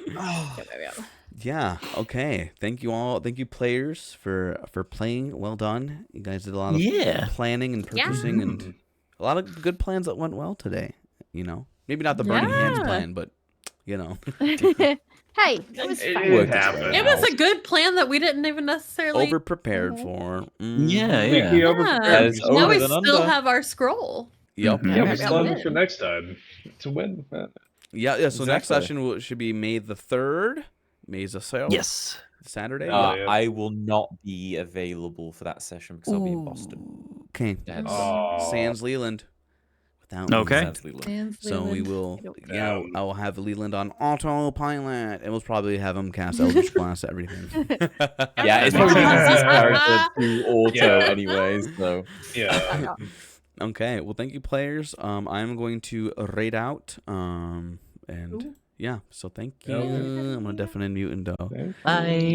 Yeah. Okay. Thank you all. Thank you, players, for playing. Well done. You guys did a lot of planning and purchasing and a lot of good plans that went well today. You know, maybe not the Burning Hands plan, but you know. Hey, it was fine. It happened. It was a good plan that we didn't even necessarily. Over prepared for. Yeah, I think we yeah. overprepared. That is We Now we over than still under. have our scroll. Yep. Mhm. Yeah, we Yeah, still have win. it for next time. It's a win. Yeah. So next Exactly. session should be May the 3rd. May's a sale. Yes. Saturday. Yeah. I will not be available for that session because I'll be in Boston. Okay. Yeah, Oh. Sans Leland. Without Okay. Leland. Sans Leland. So we will, yeah, Um, I will have Leland on autopilot, and we'll probably have him cast Eldritch Blast everything. Yeah, it's probably the easiest character to auto Yeah. anyways, so. Yeah. Okay, well, thank you, players. I'm going to raid out, and yeah, so thank you. Okay. I'm gonna definitely mute and Bye.